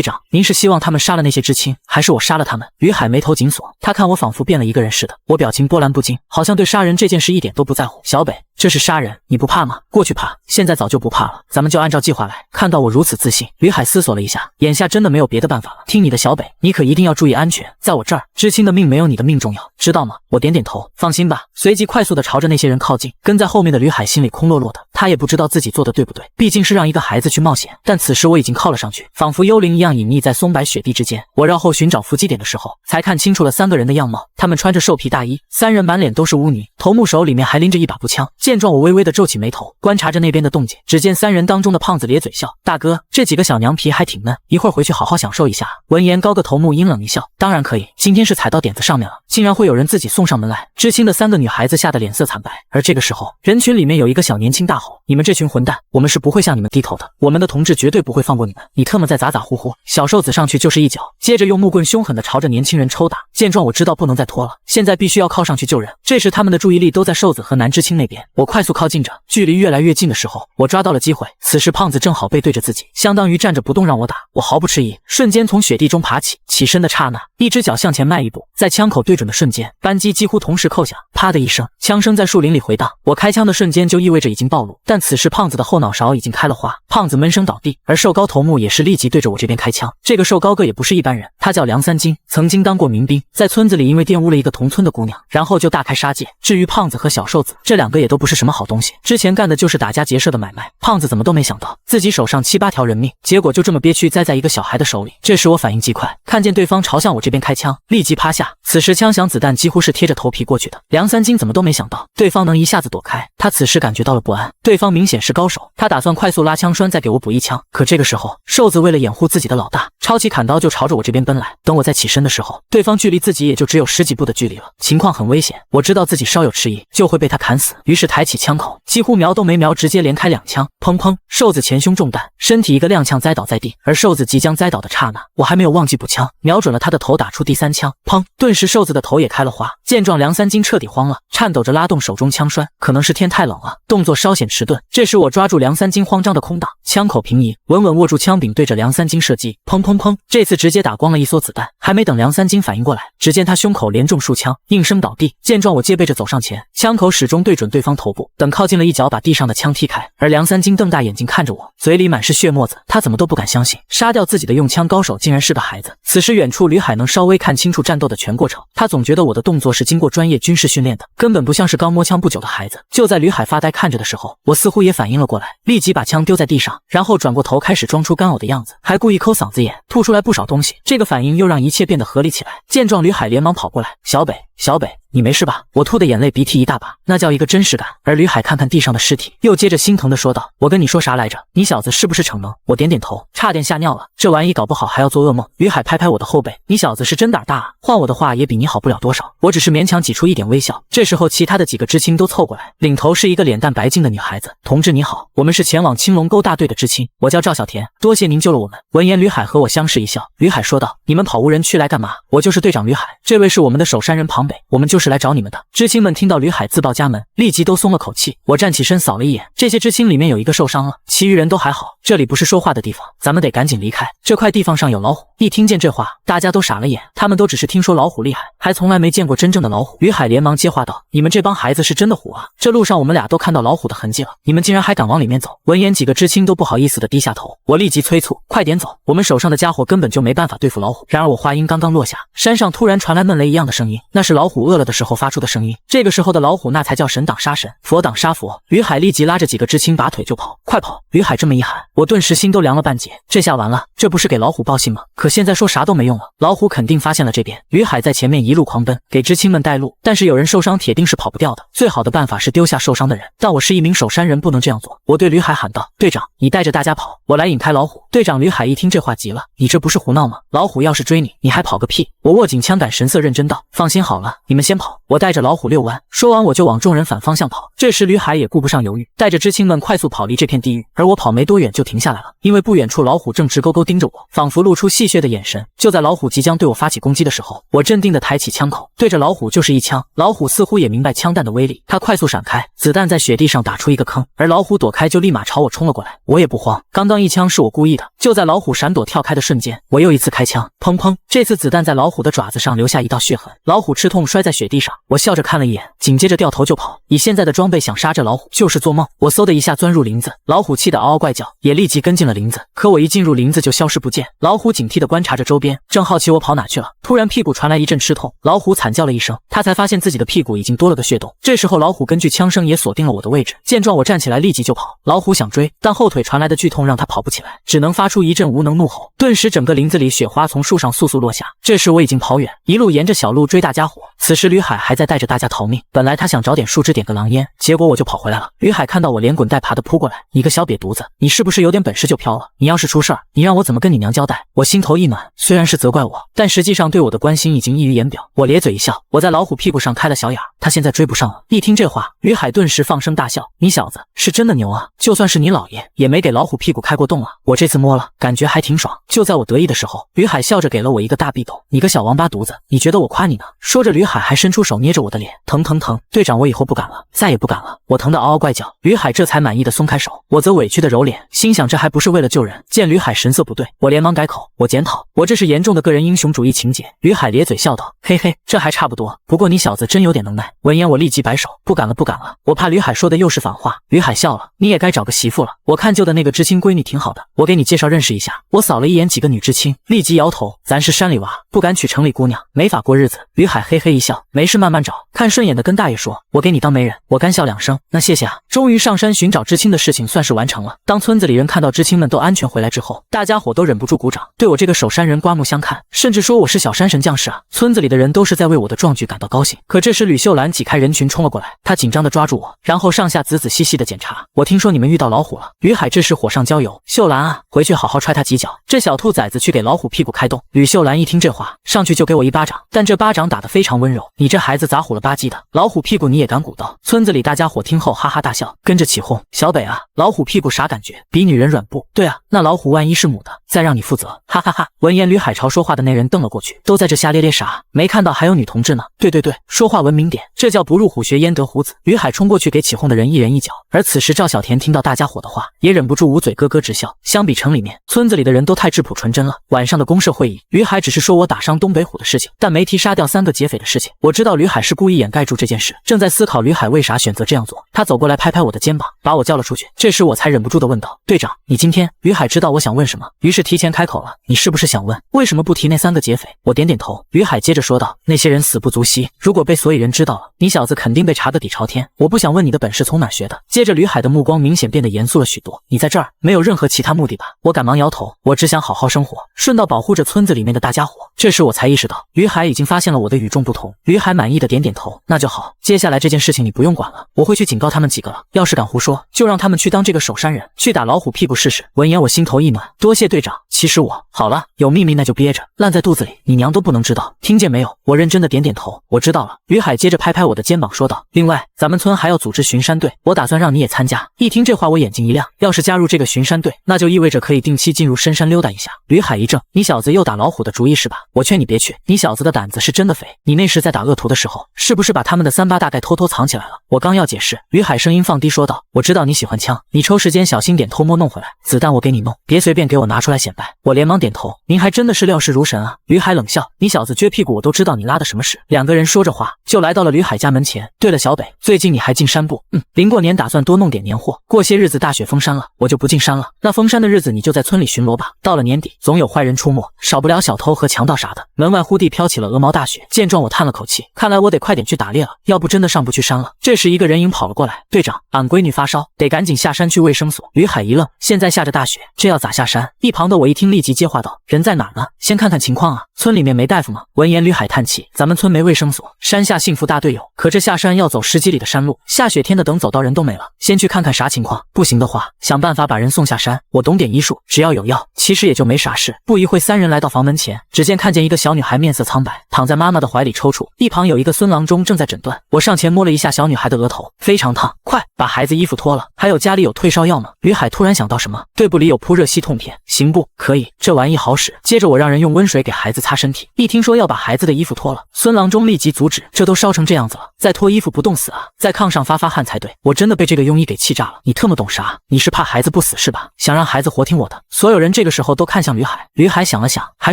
长，您是希望他们杀了那些知青，还是我杀了他们？吕海眉头紧锁，他看我仿佛变了一个人似的。我表情波澜不惊，好像对杀人这件事一点都不在乎。小北，这是杀人，你不怕吗？过去怕，现在早就不怕了，咱们就按照计划来。看到我如此自信，吕海思索了一下，眼下真的没有别的办法了。听你的，小北，你可一定要注意安全，在我这儿，知青的命没有你的命重要，知道吗？我点点头，放心吧。随即快速地朝着那些人靠近，跟在后面的吕海心里空落落的，他也不知道自己做的对不对，毕竟是让一个孩子去冒险。但此时我已经靠了上去，仿佛幽灵一样隐匿在松柏雪地之间。我绕后寻找伏击点的时候，才看清楚了3个人的样貌，他们穿着兽皮大衣，3人满脸都是污泥，头目手里面还拎着一把步枪。见状，我微微地皱起眉头，观察着那边的动静。只见3人当中的胖子咧嘴笑，大哥，这几个小娘皮还挺嫩，一会儿回去好好享受一下。闻言，高个头目阴冷一笑，当然可以，今天是踩到点子上面了，竟然会有人自己送上门来。知青的3个女孩子吓得脸色惨白。而这个时候，人群里面有一个小年轻大吼，你们这群混蛋，我们是不会向你们低头的，我们的同志绝对不会放过你们，你特么再咋咋呼呼。小瘦子上去就是一脚，接着用木棍凶狠地朝着年轻人抽打。见状，我知道不能再拖了，现在必须要靠上去救人。这时他们的注意力都在瘦子和男知青那边，我快速靠近着，距离越来越近的时候，我抓到了机会。此时胖子正好背对着自己，相当于站着不动让我打。我毫不迟疑，瞬间从雪地中爬起，起身的刹那，一只脚向前迈一步，在枪口对准的瞬间，扳机几乎同时扣响，啪的一声，枪声在树林里回荡。我开枪的瞬间就意味着已经暴露，但此时胖子的后脑勺已经开了花，胖子闷声倒地，而瘦高头目也是立即对着我这边开枪。这个瘦高个也不是一般人，他叫梁三金，曾经当过民兵，在村子里因为玷污了一个同村的姑娘，然后就大开杀戒。至于胖子和小瘦子，这2个也都不是什么好东西，之前干的就是打家劫舍的买卖。胖子怎么都没想到自己手上7、8条人命，结果就这么憋屈栽在一个小孩的手里。这时我反应极快，看见对方朝向我这边开枪，立即趴下。此时枪响，子弹几乎是贴着头皮过去的。梁三金怎么都没想到对方能一下子躲开，他此时感觉到了不安，对方明显是高手，他打算快速拉枪栓再给我补一枪。可这个时候，瘦子为了掩护自己的老大，抄起砍刀就朝着我这边奔来。等我再起身的时候，对方距离自己也就只有10几步的距离了，情况很危险，我知道自己稍有迟疑就会被他砍死，于是抬起枪口，几乎瞄都没瞄，直接连开2枪，砰砰，瘦子前胸中弹，身体一个踉跄栽倒在地。而瘦子即将栽倒的刹那，我还没有忘记补枪，瞄准了他的头打出第3枪，砰，顿时瘦子的头也开了花。见状，梁三金彻底慌了，颤抖着拉动手中枪栓，可能是天太冷了，动作稍显迟迟钝。这时我抓住梁三金慌张的空档，枪口平移，稳稳握住枪柄，对着梁三金射击，砰砰砰，这次直接打光了一梭子弹。还没等梁三金反应过来，只见他胸口连中数枪，应声倒地。见状，我戒备着走上前，枪口始终对准对方头部，等靠近了，一脚把地上的枪踢开。而梁三金瞪大眼睛看着我，嘴里满是血沫子，他怎么都不敢相信，杀掉自己的用枪高手竟然是个孩子。此时远处吕海能稍微看清楚战斗的全过程，他总觉得我的动作是经过专业军事训练的，根本不像是刚摸枪不久的孩子。就在吕海发呆看着的时候，我似乎也反应了过来，立即把枪丢在地上，然后转过头开始装出干呕的样子，还故意抠嗓子眼，吐出来不少东西。这个反应又让一切变得合理起来。见状，吕海连忙跑过来，小北，你没事吧？我吐的眼泪鼻涕一大把，那叫一个真实感。而吕海看看地上的尸体，又接着心疼的说道：“我跟你说啥来着？你小子是不是逞能？”我点点头，差点吓尿了，这玩意搞不好还要做噩梦。吕海拍拍我的后背，你小子是真胆大啊！换我的话也比你好不了多少。我只是勉强挤出一点微笑。这时候，其他的几个知青都凑过来，领头是一个脸蛋白净的女孩子。同志你好，我们是前往青龙沟大队的知青，我叫赵小田，多谢您救了我们。闻言，吕海和我相视一笑。吕海说道：“你们跑无人区来干嘛？我就是队长吕海，这位是我们的守山人庞北，我们就是来找你们的。”知青们听到吕海自报家门，立即都松了口气。我站起身扫了一眼，这些知青里面有一个受伤了，其余人都还好。这里不是说话的地方，咱们得赶紧离开。这块地方上有老虎。一听见这话，大家都傻了眼，他们都只是听说老虎厉害，还从来没见过真正的老虎。吕海连忙接话道：“你们这帮孩子是真的虎啊！这路上我们俩都看到老虎的痕迹了，你们竟然还敢往里面走！”闻言，几个知青都不好意思的低下头。我立即催促：“快点走，我们手上的家伙根本就没办法对付老虎。”然而我话音刚刚落下，山上突然传来闷雷一样的声音，那是老虎饿了的时候发出的声音。这个时候的老虎那才叫神挡杀神，佛挡杀佛。吕海立即拉着几个知青拔腿就跑，快跑！吕海这么一喊，我顿时心都凉了半截。这下完了，这不是给老虎报信吗？可现在说啥都没用了，老虎肯定发现了这边。吕海在前面一路狂奔，给知青们带路，但是有人受伤铁定是跑不掉的，最好的办法是丢下受伤的人，但我是一名守山人，不能这样做。我对吕海喊道：“队长，你带着大家跑，我来引开老虎。”队长吕海一听这话急了：“你这不是胡闹吗？老虎要是追你，你还跑个屁！”我握紧枪杆，神色认真道：“放心好了，你们先跑，我带着老虎遛弯。”说完我就往众人反方向跑。这时吕海也顾不上犹豫，带着知青们快速跑离这片地狱。而我跑没多远就停下来了，因为不远处老虎正直勾勾盯着我，仿佛露出戏谑的眼神。就在老虎即将对我发起攻击的时候，我镇定地抬起枪口，对着老虎就是一枪。老虎似乎也明白枪弹的威力，它快速闪开，子弹在雪地上打出一个坑，而老虎躲开就立马朝我冲了过来。我也不慌，刚刚一枪是我故意的。就在老虎闪躲跳开的瞬间，我又一次开枪，砰砰，这次子弹在老虎的爪子上留下一道血痕，老虎吃痛摔在雪地上。我笑着看了一眼，紧接着掉头就跑。以现在的装备想杀这老虎就是做梦。我嗖的一下钻入林子，老虎气得嗷嗷怪叫，也立即跟进了林子。可我一进入林子就消失不见，老虎警惕地观察着周边，正好奇我跑哪去了。突然屁股传来一阵吃痛，老虎惨叫了一声，他才发现自己的屁股已经多了个血洞。这时候老虎根据枪声也锁定了我的位置，见状我站起来立即就跑。老虎想追，但后腿传来的剧痛让他跑不起来，只能发出一阵无能怒吼。顿时整个林子里雪花从树上簌簌落下。这时我已经跑远，一路沿着小路追大家伙。此时吕海还在带着大家逃命，本来他想找点树枝点个狼烟，结果我就跑回来了。吕海看到我连滚带爬的扑过来，你个小瘪犊子，你是不是有点本事就飘了？你要是出事儿，你让我怎么跟你娘交代？我心头一暖，虽然是责怪我，但实际上对我的关心已经溢于言表。我咧嘴一笑，我在老虎屁股上开了小眼，他现在追不上了。一听这话，吕海顿时放声大笑，你小子是真的牛啊，就算是你老爷也没给老虎屁股开过洞啊，我这次摸了，感觉还挺爽。就在我得意的时候，吕海笑着给了我一个大逼斗，你个小王八犊子，你觉得我夸你呢？说着吕海还伸出手捏着我的脸，疼疼疼，队长我以后不敢了，再也不敢了。我疼得嗷嗷怪叫，吕海这才满意的松开手，我则委屈的揉脸，心想这还不是为了救人。见吕海神色不对，我连忙改口，我检讨，我这是严重的个人英雄主义情节。吕海咧嘴笑道，嘿嘿，这还差不多，不过你小子真有点能耐。闻言我立即摆手，不敢了不敢了，我怕吕海说的又是反话。吕海笑了，你也该找个媳妇了，我看旧的那个知青闺女挺好的，我给你介绍认识一下。我扫了一眼几个女知青，立即摇头，咱是山里娃，不敢娶城里姑娘，没法过日子。吕海嘿嘿一笑，没事慢慢找，看顺眼的跟大爷说，我给你当媒人。我干笑两声，那谢谢啊。终于上山寻找知青的事情算是完成了。当村子里人看到知青们都安全回来之后，大家伙都忍不住鼓掌，对我这个守山人刮目相看，甚至说我是小山神将士啊。村子里的人都是在为我的壮举感到高兴。可这时吕秀兰挤开人群冲了过来，她紧张地抓住我，然后上下仔仔细细地检查。我听说你们遇到老虎了。吕海这时火上浇油，秀兰啊，回去好好踹他几脚，这小兔崽子去给老虎屁股开洞。吕秀兰一听这话，上去就给我一巴掌，但这巴掌打得非常温柔。你这孩子咋虎了吧唧的，老虎屁股你也敢鼓捣？村子里大家伙听后哈哈大笑，跟着起哄。小北啊，老虎屁股啥感觉？比女人软不？对啊，那老虎万一是母的，再让你负责，哈哈哈。闻言，吕海朝说话的那人瞪了过去，都在这瞎咧咧啥？没看到还有女同志呢？对对对，说话文明点，这叫不入虎穴焉得虎子。吕海冲过去给起哄的人一人一脚，而此时赵小田听到大家伙的话，也忍不住捂嘴咯咯直笑。相比城里面，村子里的人都太质朴纯真了。晚上的公社会议，吕海只是说我打伤东北虎的事情，但没提杀掉3个劫匪的事情。我知道吕海是故意掩盖住这件事，正在思考吕海为啥选择这样做。他走过来拍拍我的肩膀，把我叫了出去。这时我才忍不住地问道：“队长，你今天……”吕海知道我想问什么，于是提前开口了：“你是不是想问为什么不提那3个劫匪？”我点点头。吕海接着说道：“那些人死不足惜，如果被所有人知道了，你小子肯定被查得底朝天。我不想问你的本事从哪学的。”接着吕海的目光明显变得严肃了许多：“你在这儿没有任何其他目的吧？”我赶忙摇头，我只想好好生活，顺道保护着村子里面的大家伙。这时我才意识到，吕海已经发现了我的与众不同。吕海满意的点点头：“那就好，接下来这件事情你不用管了，我会去警告他们几个了。要是敢胡说，就让他们去当这个守山人，去打老虎屁股试试。”闻言我心头一暖，多谢队长。其实我……好了，有秘密那就憋着，烂在肚子里，你娘都不能知道，听见没有？我认真的点点头，我知道了。吕海接着拍拍我的肩膀说道：“另外，咱们村还要组织巡山队，我打算让你也参加。”一听这话，我眼睛一亮，要是加入这个巡山队，那就意味着可以定期进入深山溜达一下。吕海一怔：“你小子又打老虎的主意是吧？我劝你别去，你小子的胆子是真的肥。你那时在打恶徒的时候，是不是把他们的38大概偷偷藏起来了？”我刚要解释，吕海声音放低说道：“我知道你喜欢枪，你抽时间小心点，偷摸弄回来，子弹我给你弄，别随便给我拿出来显摆。”我连忙点头：“您还真的是料事如神啊。”吕海冷笑：“你小子撅屁股我都知道你拉的什么屎。”两个人说着话就来到了吕海家门前。对了，小北，最近你还进山不？临过年打算多弄点年货，过些日子大雪封山了，我就不进山了。那封山的日子你就在村里巡逻吧。到了年底，总有坏人出没，少不了小偷和强盗啥的。门外忽地飘起了鹅毛大雪，见状我叹了口气，看来我得快点去打猎了，要不真的上不去山了。这时一个人影跑了过来：“队长，俺闺女发烧，得赶紧下山去卫生所。”吕海一愣，现在下着大雪，这要咋下山？一旁的我一听立即接话道：“人在哪儿呢？先看看情况啊。村里面没大夫吗？”闻言吕海叹气：“咱们村没卫生所，山下幸福大队有，可这下山要走10几里的山路，下雪天的等走到人都没了，先去看看啥情况，不行的话想办法把人送下山。我懂点医术，只要有药，其实也就没啥事。”不一会，3人来到房门前，只见看见一个小女孩面色苍白，躺在妈妈的怀里抽搐，一旁有一个孙郎中正在诊断。我上前摸了一下小女孩的额头，非常烫，快把孩子衣服脱了。还有家里有退烧药吗？吕海突然想到什么，队部里有扑热息痛片，行不？可以，这玩意好使。接着我让人用温水给孩子擦身体，一听说要把孩子的衣服脱了，孙郎中立即阻止，这都烧成这样子了，再脱衣服不冻死啊，在炕上发汗才对。我真的被这个庸医给气炸了，你特么懂啥？你是怕孩子不死是吧？想让孩子活听我的。所有人这个时候都看向吕海，吕海想了想，还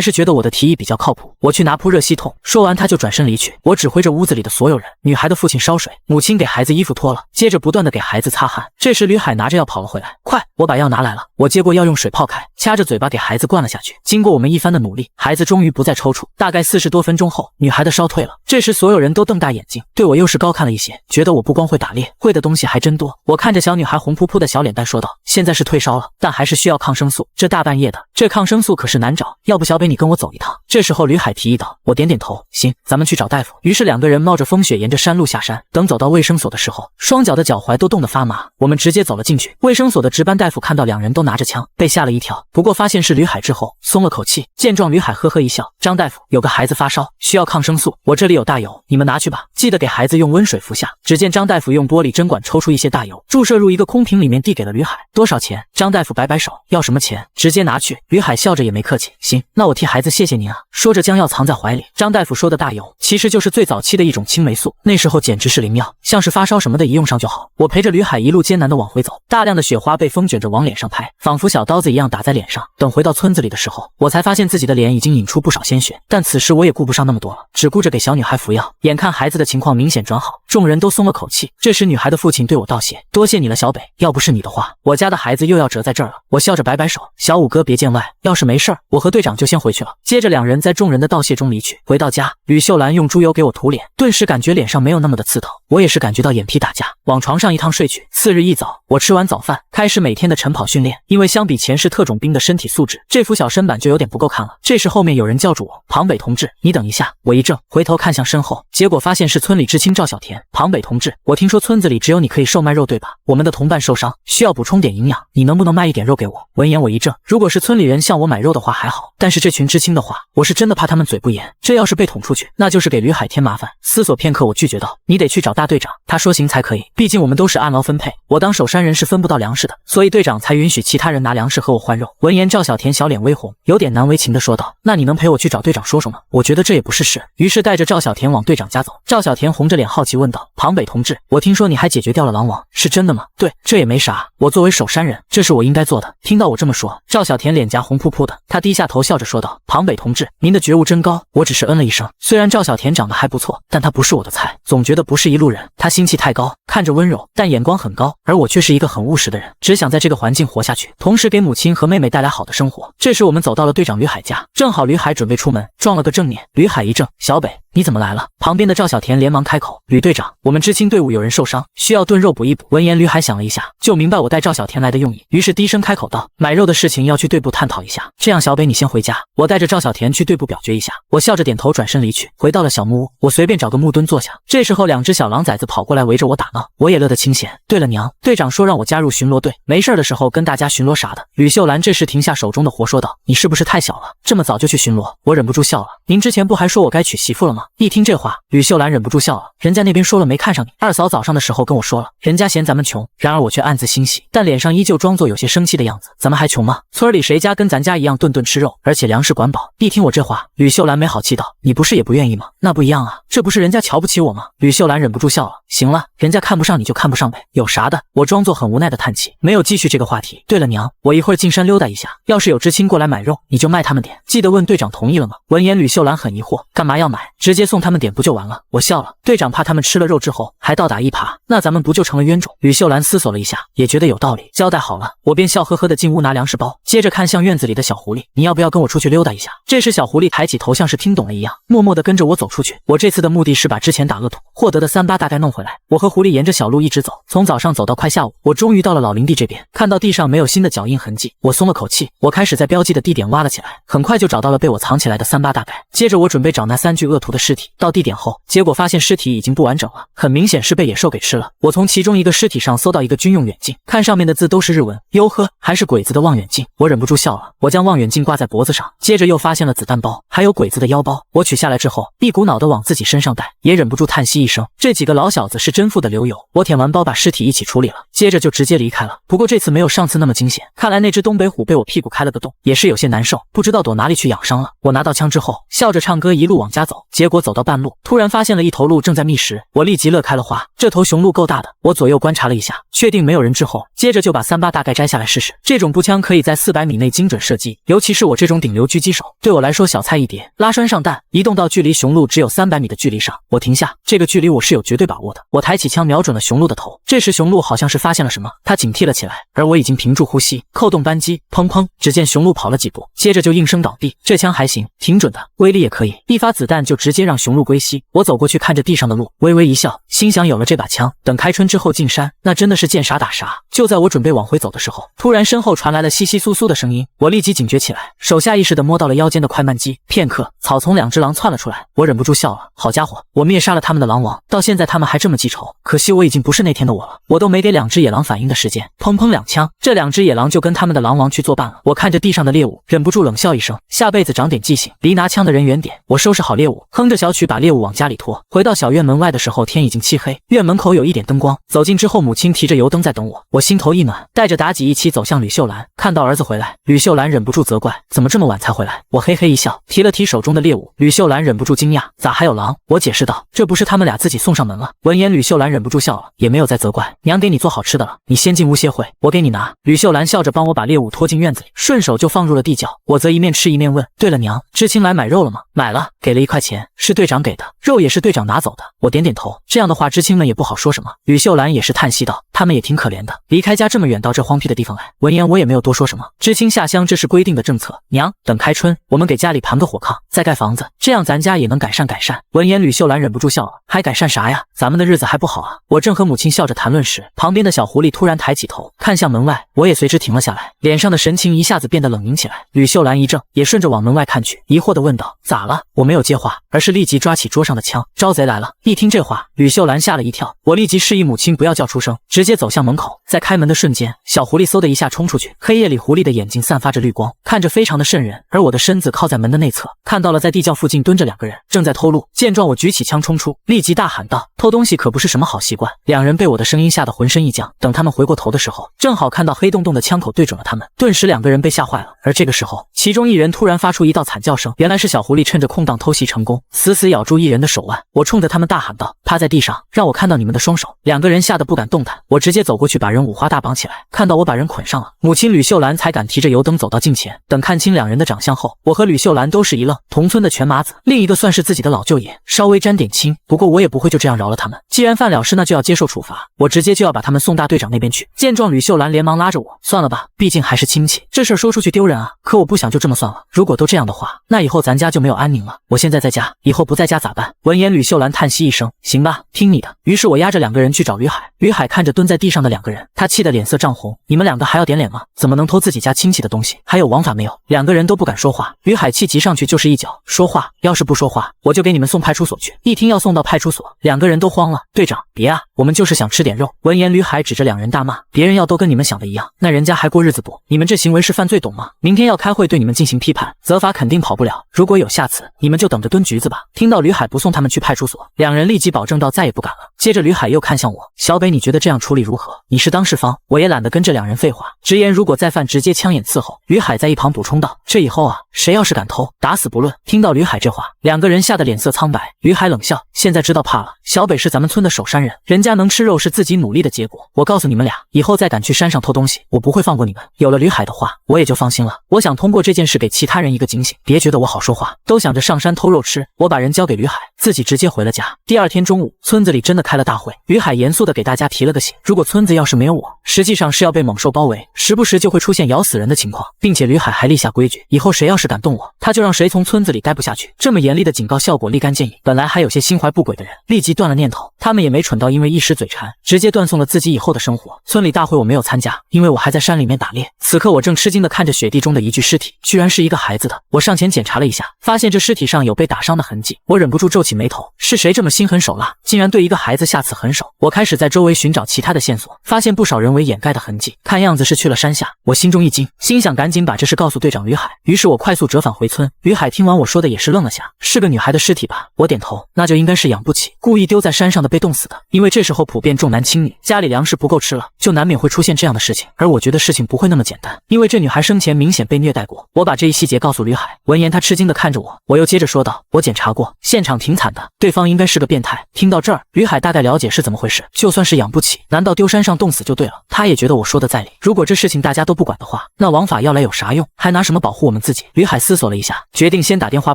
是觉得我的提议比较靠谱，我去拿扑热息痛。说完他就转身离去，我指挥着屋子里的所有人，女孩的父亲烧水，母亲给孩子衣服脱了，接着不断的给孩子擦汗。这时吕海拿着药跑了回来，快，我把药拿来了。我接过药用水泡开，掐着嘴巴给孩子灌了下去。经过我们一番的努力，孩子终于不再抽搐，大概40多分钟后，女孩的烧退了。这时所有人都瞪大眼睛，对我又是高看了一些，觉得我不光会打猎，会的东西还真多。我看着小女孩红扑扑的小脸蛋说道：“现在是退烧了，但还是需要抗生素，这大半夜的，这抗生素可是难找，要不小北你跟我走一趟。”这时候吕海提议道，我点点头，行，咱们去找大夫。于是2个人冒着风雪沿着山路下山，等走到卫生所的时候，双脚的脚踝都冻得发麻。我们直接走了进去，卫生所的值班大夫看到2人都拿着枪，被吓了一跳，不过发现是吕海之后松了口气。见状，吕海呵呵一笑：“张大夫，有个孩子发烧，需要抗生素，我这里有大油，你们拿去吧，记得给孩子用温水服下。”只见张大夫用玻璃针管抽出一些大油，注射入一个空瓶里面，递给了吕海。多少钱？张大夫摆摆手，要什么钱直接拿去。吕海笑着也没客气，行，那我替孩子谢谢您啊。说着将药藏在怀里。张大夫说的大油其实就是最早期的一种青霉素，那时候简直是灵药，像是发烧什么的一用上就好。我陪着吕海一路艰难的往回走，大量的雪花被风卷着往脸上拍，仿佛小刀子一样打在脸上。等回到村子里的时候，我才发现自己的脸已经引出不少鲜血，但此时我也顾不上那么多了，只顾着给小女孩服药。眼看孩子的情况明显转好，众人都松了口气。这时女孩的父亲对我道谢：“多谢你了，小北，要不是你的话，我家的孩子又要折在这儿了。”我笑着摆摆手：“小五哥别见外，要是没事儿，我和队长就先回去了。”接着2人在众人的道谢中离去。回到家，吕秀兰用猪油给我涂脸，顿时感觉脸上没有那么的刺疼，我也是感觉到眼皮打架，往床上一躺睡去。次日一早，我吃完早饭，开始每天的晨跑训练。因为相比前世特种兵的身体素质，这副小身板就有点不够看了。这时后面有人叫住我：“庞北同志，你等一下。”我一怔，回头看向身后，结果发现是村里知青赵小田。庞北同志，我听说村子里只有你可以售卖肉对吧？我们的同伴受伤，需要补充点营养，你能不能卖一点肉给我？闻言我一怔，如果是村里人向我买肉的话还好，但是这群知青的话，我是真的怕他们嘴不严，这要是被捅出去，那就是给吕海添麻烦。思索片刻，我拒绝道：“你得去找大队长，他说行才可以，毕竟我们都是按劳分配，我当守山人是分不到粮食的，所以队长才允许其他人拿粮食和我换肉。”闻言赵小田小脸微红，有点难为情的说道：“那你能陪我去找队长说说吗？我觉得这也不是事。”于是带着赵小田往队长家走。赵小田红着脸好奇问道：“庞北同志，我听说你还解决掉了狼王，是真的吗？”“对，这也没啥，我作为守山人，这是我应该做的。”听到我这么说，赵小田脸颊红扑扑的，他低下头笑着说道：“庞北同志，您的觉悟真高。”我只是嗯了一声。虽然赵小田长得还不错，但他不是我的菜，总觉得不是一路人。他心气太高，看着温柔，但眼光很高，而我却是一个很务实的人，只想在这个环境活下去，同时给母亲和妹妹带来好的生活。这时我们走到了队长吕海家，正好吕海准备出门，撞了个正面。吕海一怔：“小北，你怎么来了？”旁边的赵小田连忙开口：“吕队长，我们知青队伍有人受伤，需要炖肉补一补。”闻言吕海想了一下，就明白我带赵小田来的用意，于是低声开口道：“买肉的事情要去队部探讨一下，这样小北你先回家，我带着赵小田去队部表决一下。”我笑着点头转身离去。回到了小木屋，我随便找个木墩坐下。这时候2只小狼崽子跑过来围着我打闹，我也乐得清闲。对了娘，队长说让我加入巡逻队，没事的时候跟大家巡逻啥的。吕秀兰这时停下手中的活说道：“你是不是太小了，这么早就去巡逻？”我忍不住笑了：“您之前不还说我该娶媳妇了吗？”一听这话，吕秀兰忍不住笑了：“人家那边说了没看上你，二嫂早上的时候跟我说了，人家嫌咱们穷。”然而我却暗自欣喜，但脸上依旧装作有些生气的样子。咱们还穷吗？村里谁家跟咱家一样顿顿吃肉，而且粮食管饱？一听我这话，吕秀兰没好气道：“你不是也不愿意吗？那不一样啊，这不是人家瞧不起我吗？”吕秀兰忍不住笑了：“行了，人家看不上你就看不上呗，有啥的？”我装作很无奈的叹气，没有继续这个话题。对了娘，我一会儿进山溜达一下，要是有知青过来买肉，你就卖他们点，记得问队长同意了吗？闻言吕秀兰很疑惑：“干嘛要买？直接送他们点不就完了？”我笑了：“队长怕他们吃了肉之后还倒打一耙，那咱们不就成了冤种？”吕秀兰思索了一下，也觉得有道理。交代好了，我便笑呵呵的进屋拿粮食包，接着看向院子里的小狐狸：“你要不要跟我出去溜达一下？”这时小狐狸抬起头，像是听懂了一样，默默地跟着我走出去。我这次的目的是把之前打恶土获得的38大盖弄回来。我和狐狸沿着小路一直走，从早上走到快下午，我终于到了老林地这边。看到地上没有新的脚印痕迹，我松了口气。我开始在标记的地点挖了起来，很快就找到了被我藏起来的38大盖。接着我准备找那3具恶徒的尸体，到地点后，结果发现尸体已经不完整了，很明显是被野兽给吃了。我从其中一个尸体上搜到一个军用远镜，看上面的字都是日文，哟呵，还是鬼子的望远镜。我忍不住笑了，我将望远镜挂在脖子上，接着又发现了子弹包，还有鬼子的腰包。我取下来之后，一股脑的往自己身上带，也忍不住叹息一声，这几个老小子是真富的流油。我舔完包把尸体一起处理了，接着就直接离开了。不过这次没有上次那么惊险，看来那只东北虎被我屁股开了个洞，也是有些难受，不知道躲哪里去养伤了。我拿到枪之后，笑着唱歌一路往家走，结果走到半路，突然发现了一头鹿正在觅食，我立即乐开了花。这头雄鹿够大的，我左右观察了一下，确定没有人之后，接着就把38大盖摘下来试试。这种步枪可以在400米内精准射击，尤其是我这种顶流狙击手，对我来说小菜一碟。拉栓上弹，移动到距离雄鹿只有300米的距离上，我停下，这个距离我是有绝对把握的。我抬起枪瞄准了雄鹿的头，这时雄鹿好像是发现了什么，它警惕了起来，而我已经屏住呼吸，扣动扳机，砰砰，只见雄鹿跑了几步，接着就应声倒地。这枪还行，挺准的，威力也可以，一发子弹就直接让雄鹿归西。我走过去看着地上的鹿，微微一笑，心想有了这把枪，等开春之后进山，那真的是见啥打啥。就在我准备往回走的时候，突然身后传来了窸窸窣窣的声音，我立即警觉起来，手下意识地摸到了腰间的快慢机。片刻，草丛2只狼窜了出来，我忍不住笑了，好家伙，我灭杀了他们的狼王，到现在他们还这么记仇，可惜我已经不是那天的我了。我都没给2只野狼反应的时间，砰砰2枪，这2只野狼就跟他们的狼王去作伴了。我看着地上的猎物，忍不住冷笑一声，下辈子长点记性，离拿枪的人远点。我收拾好猎物，哼着小曲把猎物往家里拖。回到小院门外的时候，天已经漆黑，院门口有一点灯光。走近之后，母亲提着油灯在等我，我心头一暖，带着妲己一起走向吕秀兰。看到儿子回来，吕秀兰忍不住责怪，怎么这么晚才回来？我嘿嘿一笑，提了提手中的猎物。吕秀兰忍不住惊讶，咋还有狼？我解释道，这不是他们俩自己送上门了。闻言，吕秀兰忍不住笑了，也没有再责怪，娘给你做好吃的了，你先进屋歇会，我给你拿。吕秀兰笑着帮我把猎物拖进院子里，顺手就放入了地窖。我则一面吃一面问，对了娘，知青来买肉了吗？买了，给了1块钱，是队长给的，肉也是队长拿走的。我点点头，这样的话知青们也不好说什么。吕秀兰也是叹息道，他们也挺可怜的，离开家这么远到这荒僻的地方来。闻言我也没有多说什么，知青下乡这是规定的政策，娘，等开春我们给家里盘个火炕，再盖房子，这样咱家也能改善改善。闻言，吕秀兰忍不住笑了，还改善啥呀？咱们的日子还不好啊！我正和母亲笑着谈论时，旁边的小狐狸突然抬起头，看向门外，我也随之停了下来，脸上的神情一下子变得冷凝起来。吕秀兰一怔，也顺着往门外看去，疑惑地问道：“咋了？”我没有接话，而是立即抓起桌上的枪，招贼来了！一听这话，吕秀兰吓了一跳，我立即示意母亲不要叫出声，直接走向门口。在开门的瞬间，小狐狸嗖的一下冲出去，黑夜里狐狸的眼睛散发着绿光，看着非常的瘆人。而我的身子靠在门的内侧，看到了在地窖附近蹲着2个人，正在偷录。见状，我举起枪冲出，立即大喊道：“偷东西可不是什么好习惯！”2人被我的声音吓得浑身一僵，等他们回过头的时候，正好看到黑洞洞的枪口对准了他们，顿时2个人被吓坏了。而这个时候，其中1人突然发出一道惨叫声，原来是小狐狸趁着空档偷袭成功，死死咬住1人的手腕。我冲着他们大喊道：“趴在地上，让我看到你们的双手！” 2个人吓得不敢动弹，我直接走过去把人五花大绑起来。看到我把人捆上了，母亲吕秀兰才敢提着油灯走到近前。等看清2人的长相后，我和吕秀兰都是一愣。同村的全麻子，另一个算是自己的老舅爷，稍微沾点亲，不过我也不会就这样饶了他们。既然犯了事，那就要接受处罚，我直接就要把他们送大队长那边去。见状，吕秀兰连忙拉着我：“算了吧，毕竟还是亲戚，这事儿说出去丢人啊。”可我不想就这么算了，如果都这样的话，那以后咱家就没有安宁了。我现在在家，以后不在家咋办？闻言，吕秀兰叹息一声：“行吧，听你的。”于是我押着2个人去找吕海。吕海看着蹲在地上的2个人，他气得脸色涨红：“你们2个还要点脸吗？怎么能偷自己家亲戚的东西？还有王法没有？”2个人都不敢说话。吕海气急上去就是一脚：“说话！要是不说话，我就给你们送派出所去。”一听要送到派出所，2个人都慌了：“队长，别啊，我们就是想吃点肉。”闻言，吕海指着2人大骂：“别人要都跟你们想的一样，那人家还过日子不？你们这行为是犯罪，懂吗？明天要开会对你们进行批判，责罚肯定跑不了。如果有下次，你们就等着蹲局子吧。”听到吕海不送他们去派出所，2人立即保证到再也不敢了。接着吕海又看向我：“小北，你觉得这样处理如何？你是当事方，我也懒得跟这2人废话，直言如果再犯，直接枪眼伺候。”吕海在一旁补充道：“这以后啊，谁要是敢偷，打死不论。”听到吕海这话，2个人吓得脸色苍白。吕海冷笑：“现在知道怕了。小北是咱们村的守山人，人家能吃肉是自己努力的结果。我告诉你们俩，以后再敢去山上偷东西，我不会放过你们。”有了吕海的话，我也就放心了。我想通过这件事给其他人一个警醒，别觉得我好说话，都想着上山偷肉吃。我把人交给吕海，自己直接回了家。第2天中午，村子里真的开了大会，吕海严肃地给大家提了个醒：如果村子要是没有我，实际上是要被猛兽包围，时不时就会出现咬死人的情况，并且吕海还立下规矩，以后谁要是敢动我，他就让谁从村子里待不下去。这么严厉的警告效果立竿见影，本来还有些心怀不轨的人立即断了念头。他们也没蠢到因为一时嘴馋直接断送了自己以后的生活。村里大会我没有参加，因为我还在山里面打猎。此刻我正吃惊地看着雪地中的一具尸体，居然是一个孩子的。我上前检查了一下，发现这尸体上有被打伤的痕迹。我忍不住皱起眉头，是谁这么心狠手辣，竟然对一个孩子下此狠手？我开始在周围寻找其他的线索，发现不少人为掩盖的痕迹，看样子是去了山下。我心中一惊，心想赶紧把这事告诉队长吕海。于是我快速折返回村。吕海听完我说的也是愣了下：“是个女孩的尸体吧？”我点头：“那就应该是养不起，故意丢在山上的被冻死的。因为这时候普遍重男轻女，家里粮食不够吃了，就难免会出现这样的事情。而我觉得事情不会那么简单，因为这女孩生前明显被虐待过。”我把这一细节告诉吕海。闻言他吃惊地看着我，我又接着说道：“我检查过，现场挺惨的，对方应该是个变态。”听到这儿，吕海大概了解是怎么回事，就算是养不起，难道丢山上冻死就对了？他也觉得我说的在理。如果这事情大家都不管的话，那王法要来有啥用？还拿什么保护我们自己？吕海思索了一下，决定先打电话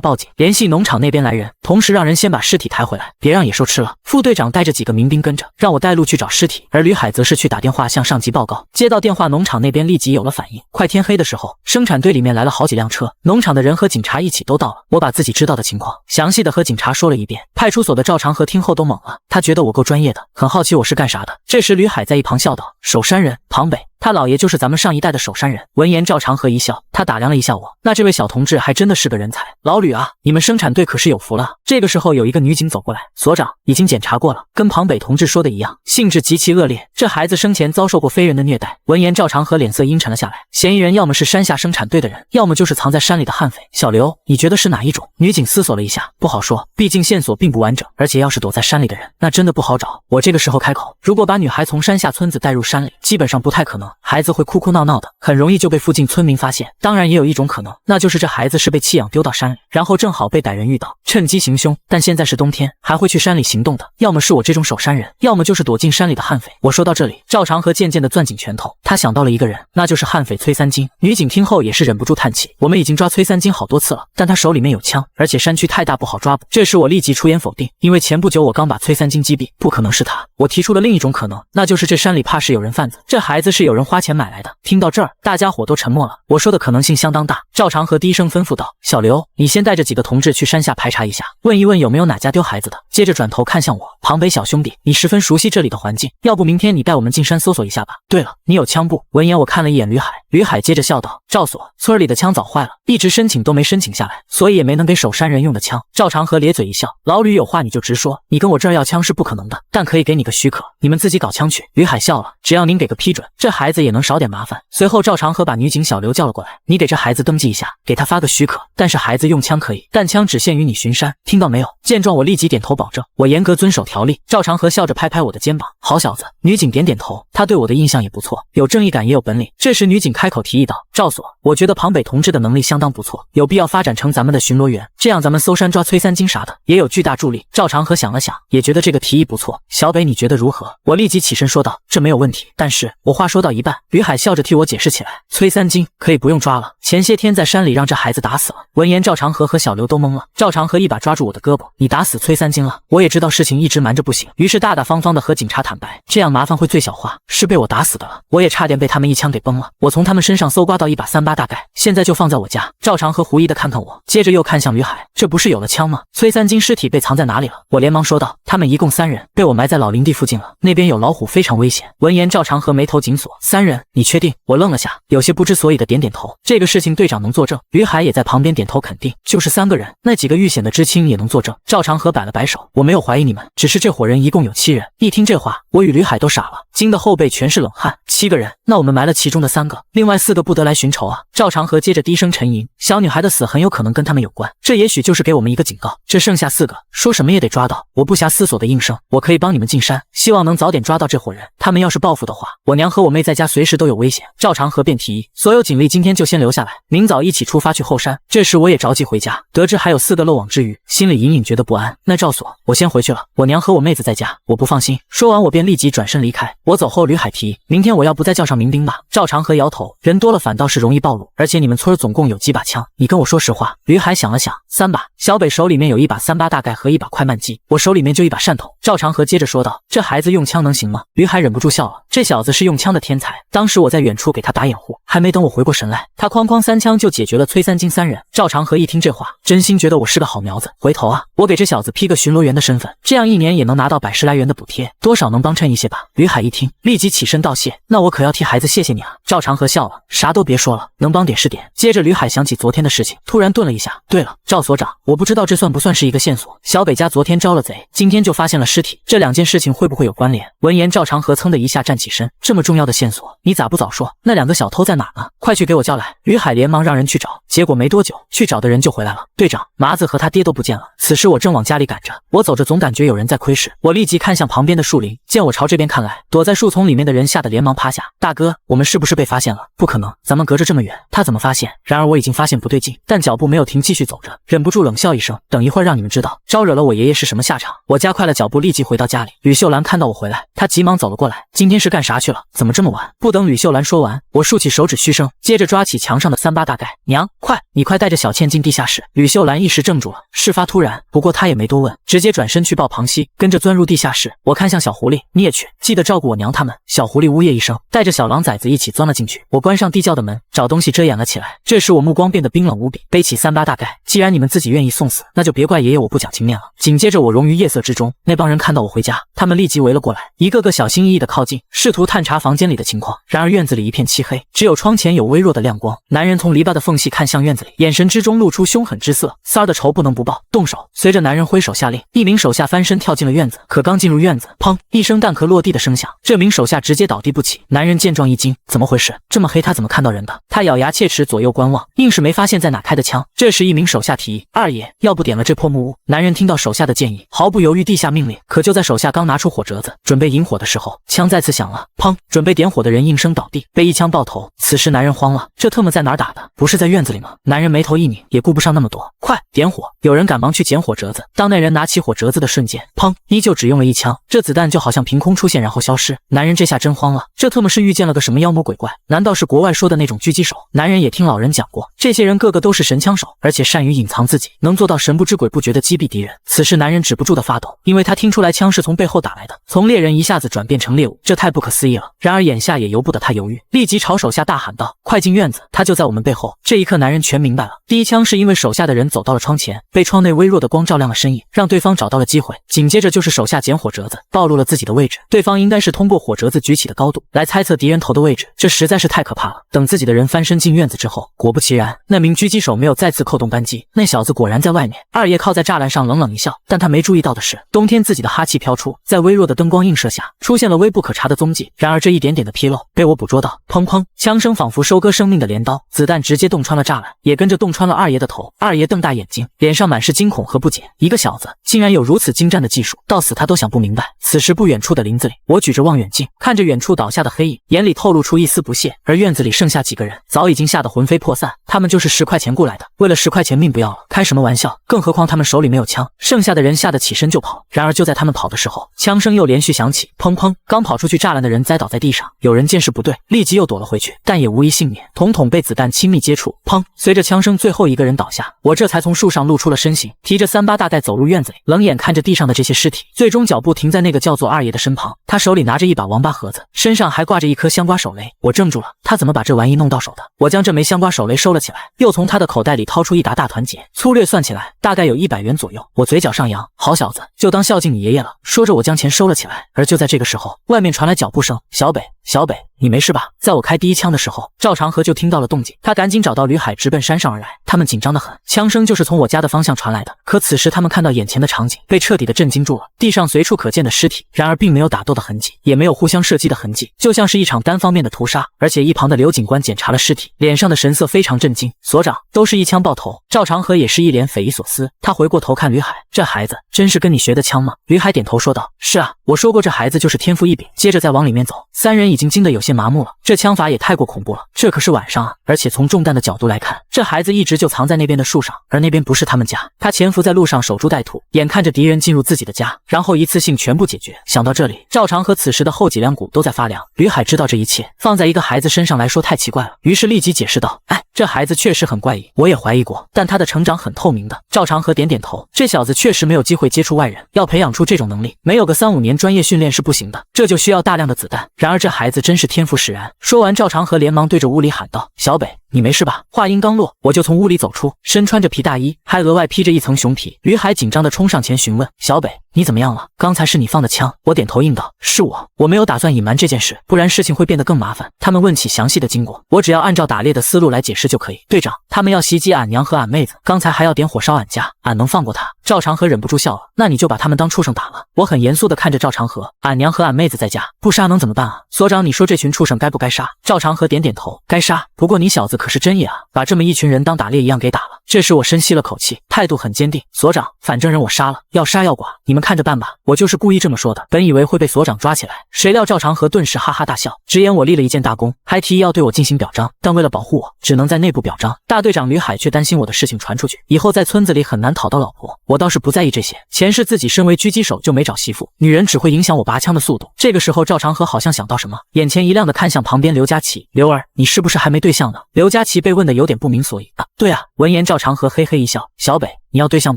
报警，联系农场那边来人，同时让人先把尸体抬回来，别让野兽吃了。副队长带着几个民兵跟着，让我带路去找尸体，而吕海则是去打电话向上级报告。接到电话，农场那边立即有了反应。快天黑的时候，生产队里面来了好几辆车，农场的人和警察一起都到了。我把自己知道的情况详细的和警察说了一遍。派出所的赵长河听后都懵了，他觉得我够专业的，很好奇我是干啥的。这时吕海在一旁笑道：“守山人，庞北。他姥爷就是咱们上一代的守山人。”闻言，赵长河一笑，他打量了一下我，那这位小同志还真的是个人才。老吕啊，你们生产队可是有福了。这个时候有一个女警走过来：“所长，已经检查过了，跟庞北同志说的一样，性质极其恶劣，这孩子生前遭受过非人的虐待。”闻言，赵长河脸色阴沉了下来，嫌疑人要么是山下生产队的人，要么就是藏在山里的悍匪。小刘，你觉得是哪一种？女警思索了一下，不好说，毕竟线索并不完整，而且要是躲在山里的人，那真的不好找。我这个时候开口，如果把女孩从山下村子带入山里，基本上不太可能，孩子会哭哭闹闹的，很容易就被附近村民发现。当然也有一种可能，那就是这孩子是被弃养丢到山里，然后正好被歹人遇到，趁机行凶。但现在是冬天，还会去山里行动的，要么是我这种守山人，要么就是躲进山里的悍匪。我说到这里，赵长河渐渐地攥紧拳头，他想到了一个人，那就是悍匪崔三金。女警听后也是忍不住叹气，我们已经抓崔三金好多次了，但他手里面有枪，而且山区太大不好抓捕。这时我立即出言否定，因为前不久我刚把崔三金击毙，不可能是他。我提出了另一种可能，那就是这山里怕是有人贩子，这孩子是有人人花钱买来的。听到这儿，大家伙都沉默了。我说的可能性相当大。赵长河低声吩咐道：“小刘，你先带着几个同志去山下排查一下，问一问有没有哪家丢孩子的。”接着转头看向我：“庞北小兄弟，你十分熟悉这里的环境，要不明天你带我们进山搜索一下吧。对了，你有枪不？”闻言我看了一眼吕海，吕海接着笑道：“赵所，村里的枪早坏了，一直申请都没申请下来，所以也没能给守山人用的枪。”赵长河咧嘴一笑：“老吕有话你就直说，你跟我这儿要枪是不可能的，但可以给你个许可，你们自己搞枪去。”吕海笑了：“只要您给个批准，这孩子也能少点麻烦。”随后赵长河把女警小刘叫了过来：“你给这孩子登记一下，给他发个许可，但是孩子用枪可以，但枪只限于你巡山，听到没有？”见状我立即点头保证，我严格遵守条例。赵长河笑着拍拍我的肩膀：“好小子。”女警点点头，她对我的印象也不错，有正义感也有本领。这时女警开口提议道：“赵所，我觉得庞北同志的能力相当不错，有必要发展成咱们的巡逻员，这样咱们搜山抓崔三金啥的也有巨大助力。”赵长河想了想，也觉得这个提议不错。小北你觉得如何？我立即起身说道：“这没有问题。”但是我话说到一半，吕海笑着替我解释起来：“崔三金可以不用抓了，前些天在山里让这孩子打死了。”闻言赵长河和小刘都懵了。赵长河一把抓住我的胳膊：“你打死崔三金了？”我也知道事情一直瞒着不行，于是大大方方的和警察坦白，这样麻烦会最小化，是被我打死的了。我也差点被他们一枪给崩了。我从他们身上搜刮到一把38大盖，现在就放在我家。赵长河狐疑的看看我，接着又看向吕海：“这不是有了枪吗？崔三金尸体被藏在哪里了？”我连忙说道：“他们一共3人，被我埋在老林地附近了，那边有老虎，非常危险。”闻言赵长河眉头紧锁：“3人？你确定？”我愣了下，有些不知所以的点点头。这个事情队长能作证，吕海也在旁边点头肯定，就是3个人，那几个遇险的知青也能作证。赵长河摆了摆手：“我没有怀疑你们，只是这伙人一共有7人。”一听这话，我与吕海都傻了，惊得后背全是冷汗。7个人，那我们埋了其中的3个，另外4个不得来寻仇啊！赵长河接着低声沉吟：“小女孩的死很有可能跟他们有关，这也许就是给我们一个警告。这剩下4个，说什么也得抓到。”我不暇思索的应声：“我可以帮你们进山，希望能早点抓到这伙人。他们要是报复的话，我娘和我妹在家随时都有危险。”赵长河便提议：“所有警力今天就先留下来，明早一起出发去后山。”这时我也着急回家，得知还有4个漏网之鱼，心里隐隐觉得不安。那赵所，我先回去了，我娘和我妹子在家，我不放心。说完我便立即转身离开。我走后吕海提议：“明天我要不再叫上民兵吧？”赵长河摇头：“人多了反倒是容易暴露，而且你们村总共有几把枪？你跟我说实话。”吕海想了想：“3把。”小北手里面有一把38大盖和一把快慢机，我手里面就一把扇头。赵长河接着说道：“这孩子用枪能行吗？”吕海忍不住笑了：“这小子是用枪的天才，当时我在远处给他打掩护，还没等我回过神来，他哐哐3枪就解决了崔三金3人。”赵长河一听这话，真心觉得我是个好苗子，回头啊，我给这小子批个巡逻员的身份，这样1年也能拿到110来元的补贴，多少能帮衬一些吧。吕海一听，立即起身道谢：“那我可要替孩子谢谢你啊。”赵长河笑了：“啥都别说了，能帮点是点。”接着吕海想起昨天的事情，突然顿了一下：“对了，赵所长，我不知道这算不算是一个线索？小北家昨天招了贼，今天就发现了尸体，这2件事情会不会有关联？”闻言赵长河噌的一下站起身：“这么重要的线索，你咋不早说？那2个小偷在哪呢？快去给我叫来！”吕海连忙让人去找，结果没多久，去找的人就回来了：“队长，麻子和他爹都不见了。”此时我正往家里赶着，我走着总感觉有人在窥视，我立即看向旁边的树林，见我朝这边看来，躲在树丛里面的人吓得连忙趴下：“大哥，我们是不是被发现了？”“不可能，咱们隔着这么远，他怎么发现？”然而我已经发现不对劲，但脚步没有停，继续走着，忍不住冷笑一声：“等一会儿让你们知道，招惹了我爷爷是什么下场。”我加快了脚步，立即回到家里。吕秀兰看到我回来，她急忙走了过来：“今天是干啥去了？怎么这么晚？”不等吕秀兰说完，我竖起手指嘘声，接着抓起墙上的38大盖：“娘，你快带着小倩进地下室。”吕秀兰一时怔住了，事发突然，不过她也没多问，直接转身去抱庞熙，跟着钻入地下室。我看向小狐狸：“你也去，记得照顾我娘他们。”小狐狸呜咽一声，带着小狼崽子一起钻了进去。我关上地窖的门，找东西遮掩了起来。这时我目光变得冰冷无比，背起38大盖：“既然你们自己愿意送死，那就别怪爷爷我不讲情面了。”紧接着我融于夜色之中，那帮人看到我回家，他们立即围了过来，一个个小心翼翼地靠近，试图探查房间里的情况。然而院子里一片漆黑，只有窗前有微弱的亮光。男人从篱笆的缝隙看向院子里，眼神之中露出凶狠之色：“三儿的仇不能不报，动手！”随着男人挥手下令，一名手下翻身跳进了院子。可刚进入院子，砰一声弹壳落地的声响，这名手下直接倒地不起。男人见状一惊：“怎么回事？这么黑，他怎么看到人的？”他咬牙切齿，左右观望，硬是没发现在哪开的枪。这时一名手下提议：“二爷，要不点了这破木屋？”男人听到手下的建议，毫不犹豫地下命令。可就在手下刚拿出火折子准备引火的时候，枪再次响了，砰！准备点火的人应声倒地，被一枪爆头。此时男人慌了，这特么在哪儿打的？不是在院子里吗？男人眉头一拧，也顾不上那么多，快点火！有人赶忙去捡火折子。当那人拿起火折子的瞬间，砰！依旧只用了一枪，这子弹就好像凭空出现然后消失。男人这下真慌了，这特么是遇见了个什么妖魔鬼怪？难道是国外说的那种狙击手？男人也听老人讲过，这些人个个都是神枪手，而且善于隐藏自己，能做到神不知鬼不觉地击毙敌人。此时男人止不住的发抖，因为他听出来枪是从背后打来的，从猎人一下子转变成猎物，这太不可思议了。然而眼下下也由不得他犹豫，立即朝手下大喊道：“快进院子，他就在我们背后！”这一刻，男人全明白了，第一枪是因为手下的人走到了窗前，被窗内微弱的光照亮了身影，让对方找到了机会。紧接着就是手下捡火折子，暴露了自己的位置。对方应该是通过火折子举起的高度来猜测敌人头的位置，这实在是太可怕了。等自己的人翻身进院子之后，果不其然，那名狙击手没有再次扣动扳机，那小子果然在外面。二爷靠在栅栏上冷冷一笑，但他没注意到的是，冬天自己的哈气飘出，在微弱的灯光映射下，出现了微不可察的踪迹。然而这一点点的纰漏被我捕捉到，砰砰，枪声仿佛收割生命的镰刀，子弹直接洞穿了栅栏，也跟着洞穿了二爷的头。二爷瞪大眼睛，脸上满是惊恐和不解，一个小子竟然有如此精湛的技术，到死他都想不明白。此时不远处的林子里，我举着望远镜看着远处倒下的黑影，眼里透露出一丝不屑。而院子里剩下几个人早已经吓得魂飞魄散，他们就是10块钱雇来的，为了10块钱命不要了，开什么玩笑？更何况他们手里没有枪。剩下的人吓得起身就跑，然而就在他们跑的时候，枪声又连续响起，砰砰，刚跑出去栅栏的人栽倒在地上，有人见势不对，立即又躲了回去，但也无一幸免，统统被子弹亲密接触。砰，随着枪声，最后一个人倒下，我这才从树上露出了身形，提着3-8大袋走入院子里，冷眼看着地上的这些尸体，最终脚步停在那个叫做二爷的身旁，他手里拿着一把王八盒子，身上还挂着一颗香瓜手雷。我怔住了，他怎么把这玩意弄到手的？我将这枚香瓜手雷收了起来，又从他的口袋里掏出一沓大团结，粗略算起来大概有100元左右。我嘴角上扬，好小子，就当孝敬你爷爷了。说着我将钱收了起来，而就在这个时候，外面传来脚步声，小北，小北，你没事吧？在我开第一枪的时候，赵长河就听到了动静，他赶紧找到吕海，直奔山上而来。他们紧张得很，枪声就是从我家的方向传来的。可此时他们看到眼前的场景，被彻底的震惊住了。地上随处可见的尸体，然而并没有打斗的痕迹，也没有互相射击的痕迹，就像是一场单方面的屠杀。而且一旁的刘警官检查了尸体，脸上的神色非常震惊。所长，都是一枪爆头。赵长河也是一脸匪夷所思，他回过头看吕海，这孩子真是跟你学的枪吗？吕海点头说道，是啊，我说过这孩子就是天赋异禀。接着再往里面走，三人已经惊得有些麻木了，这枪法也太过恐怖了，这可是晚上啊！而且从中弹的角度来看，这孩子一直就藏在那边的树上，而那边不是他们家，他潜伏在路上守株待兔，眼看着敌人进入自己的家，然后一次性全部解决。想到这里，赵长河此时的后脊梁骨都在发凉。吕海知道这一切放在一个孩子身上来说太奇怪了，于是立即解释道，哎，这孩子确实很怪异，我也怀疑过，但他的成长很透明的。赵长河点点头，这小子确实没有机会接触外人，要培养出这种能力，没有个3-5年专业训练是不行的，这就需要大量的子弹。然而这孩子真是天赋使然。说完，赵长河连忙对着屋里喊道，小北，你没事吧？话音刚落，我就从屋里走出，身穿着皮大衣，还额外披着一层熊皮。吕海紧张地冲上前询问，小北，你怎么样了？刚才是你放的枪？我点头应道，是我没有打算隐瞒这件事，不然事情会变得更麻烦。他们问起详细的经过，我只要按照打猎的思路来解释就可以。队长，他们要袭击俺娘和俺妹子，刚才还要点火烧俺家，俺能放过他？赵长河忍不住笑了，那你就把他们当畜生打了。我很严肃地看着赵长河，俺娘和俺妹子在家，不杀能怎么办啊？所长，你说这群畜生该不该杀？赵长河点点头，该杀，不过你小子可是真野啊，把这么一群人当打猎一样给打了。这时我深吸了口气，态度很坚定，所长，反正人我杀了，要杀要剐，你们看着办吧。我就是故意这么说的，本以为会被所长抓起来，谁料赵长河顿时哈哈大笑，直言我立了一件大功，还提议要对我进行表彰，但为了保护我，只能在内部表彰。大队长吕海却担心我的事情传出去，以后在村子里很难讨到老婆。我倒是不在意这些，前世自己身为狙击手就没找媳妇，女人只会影响我拔枪的速度。这个时候赵长河好像想到什么，眼前一亮的看向旁边刘佳琪，刘儿，你是不是还没对象呢？刘佳琪被问的有点不明所以啊，对啊。闻言赵长河嘿嘿一笑，小北，你要对象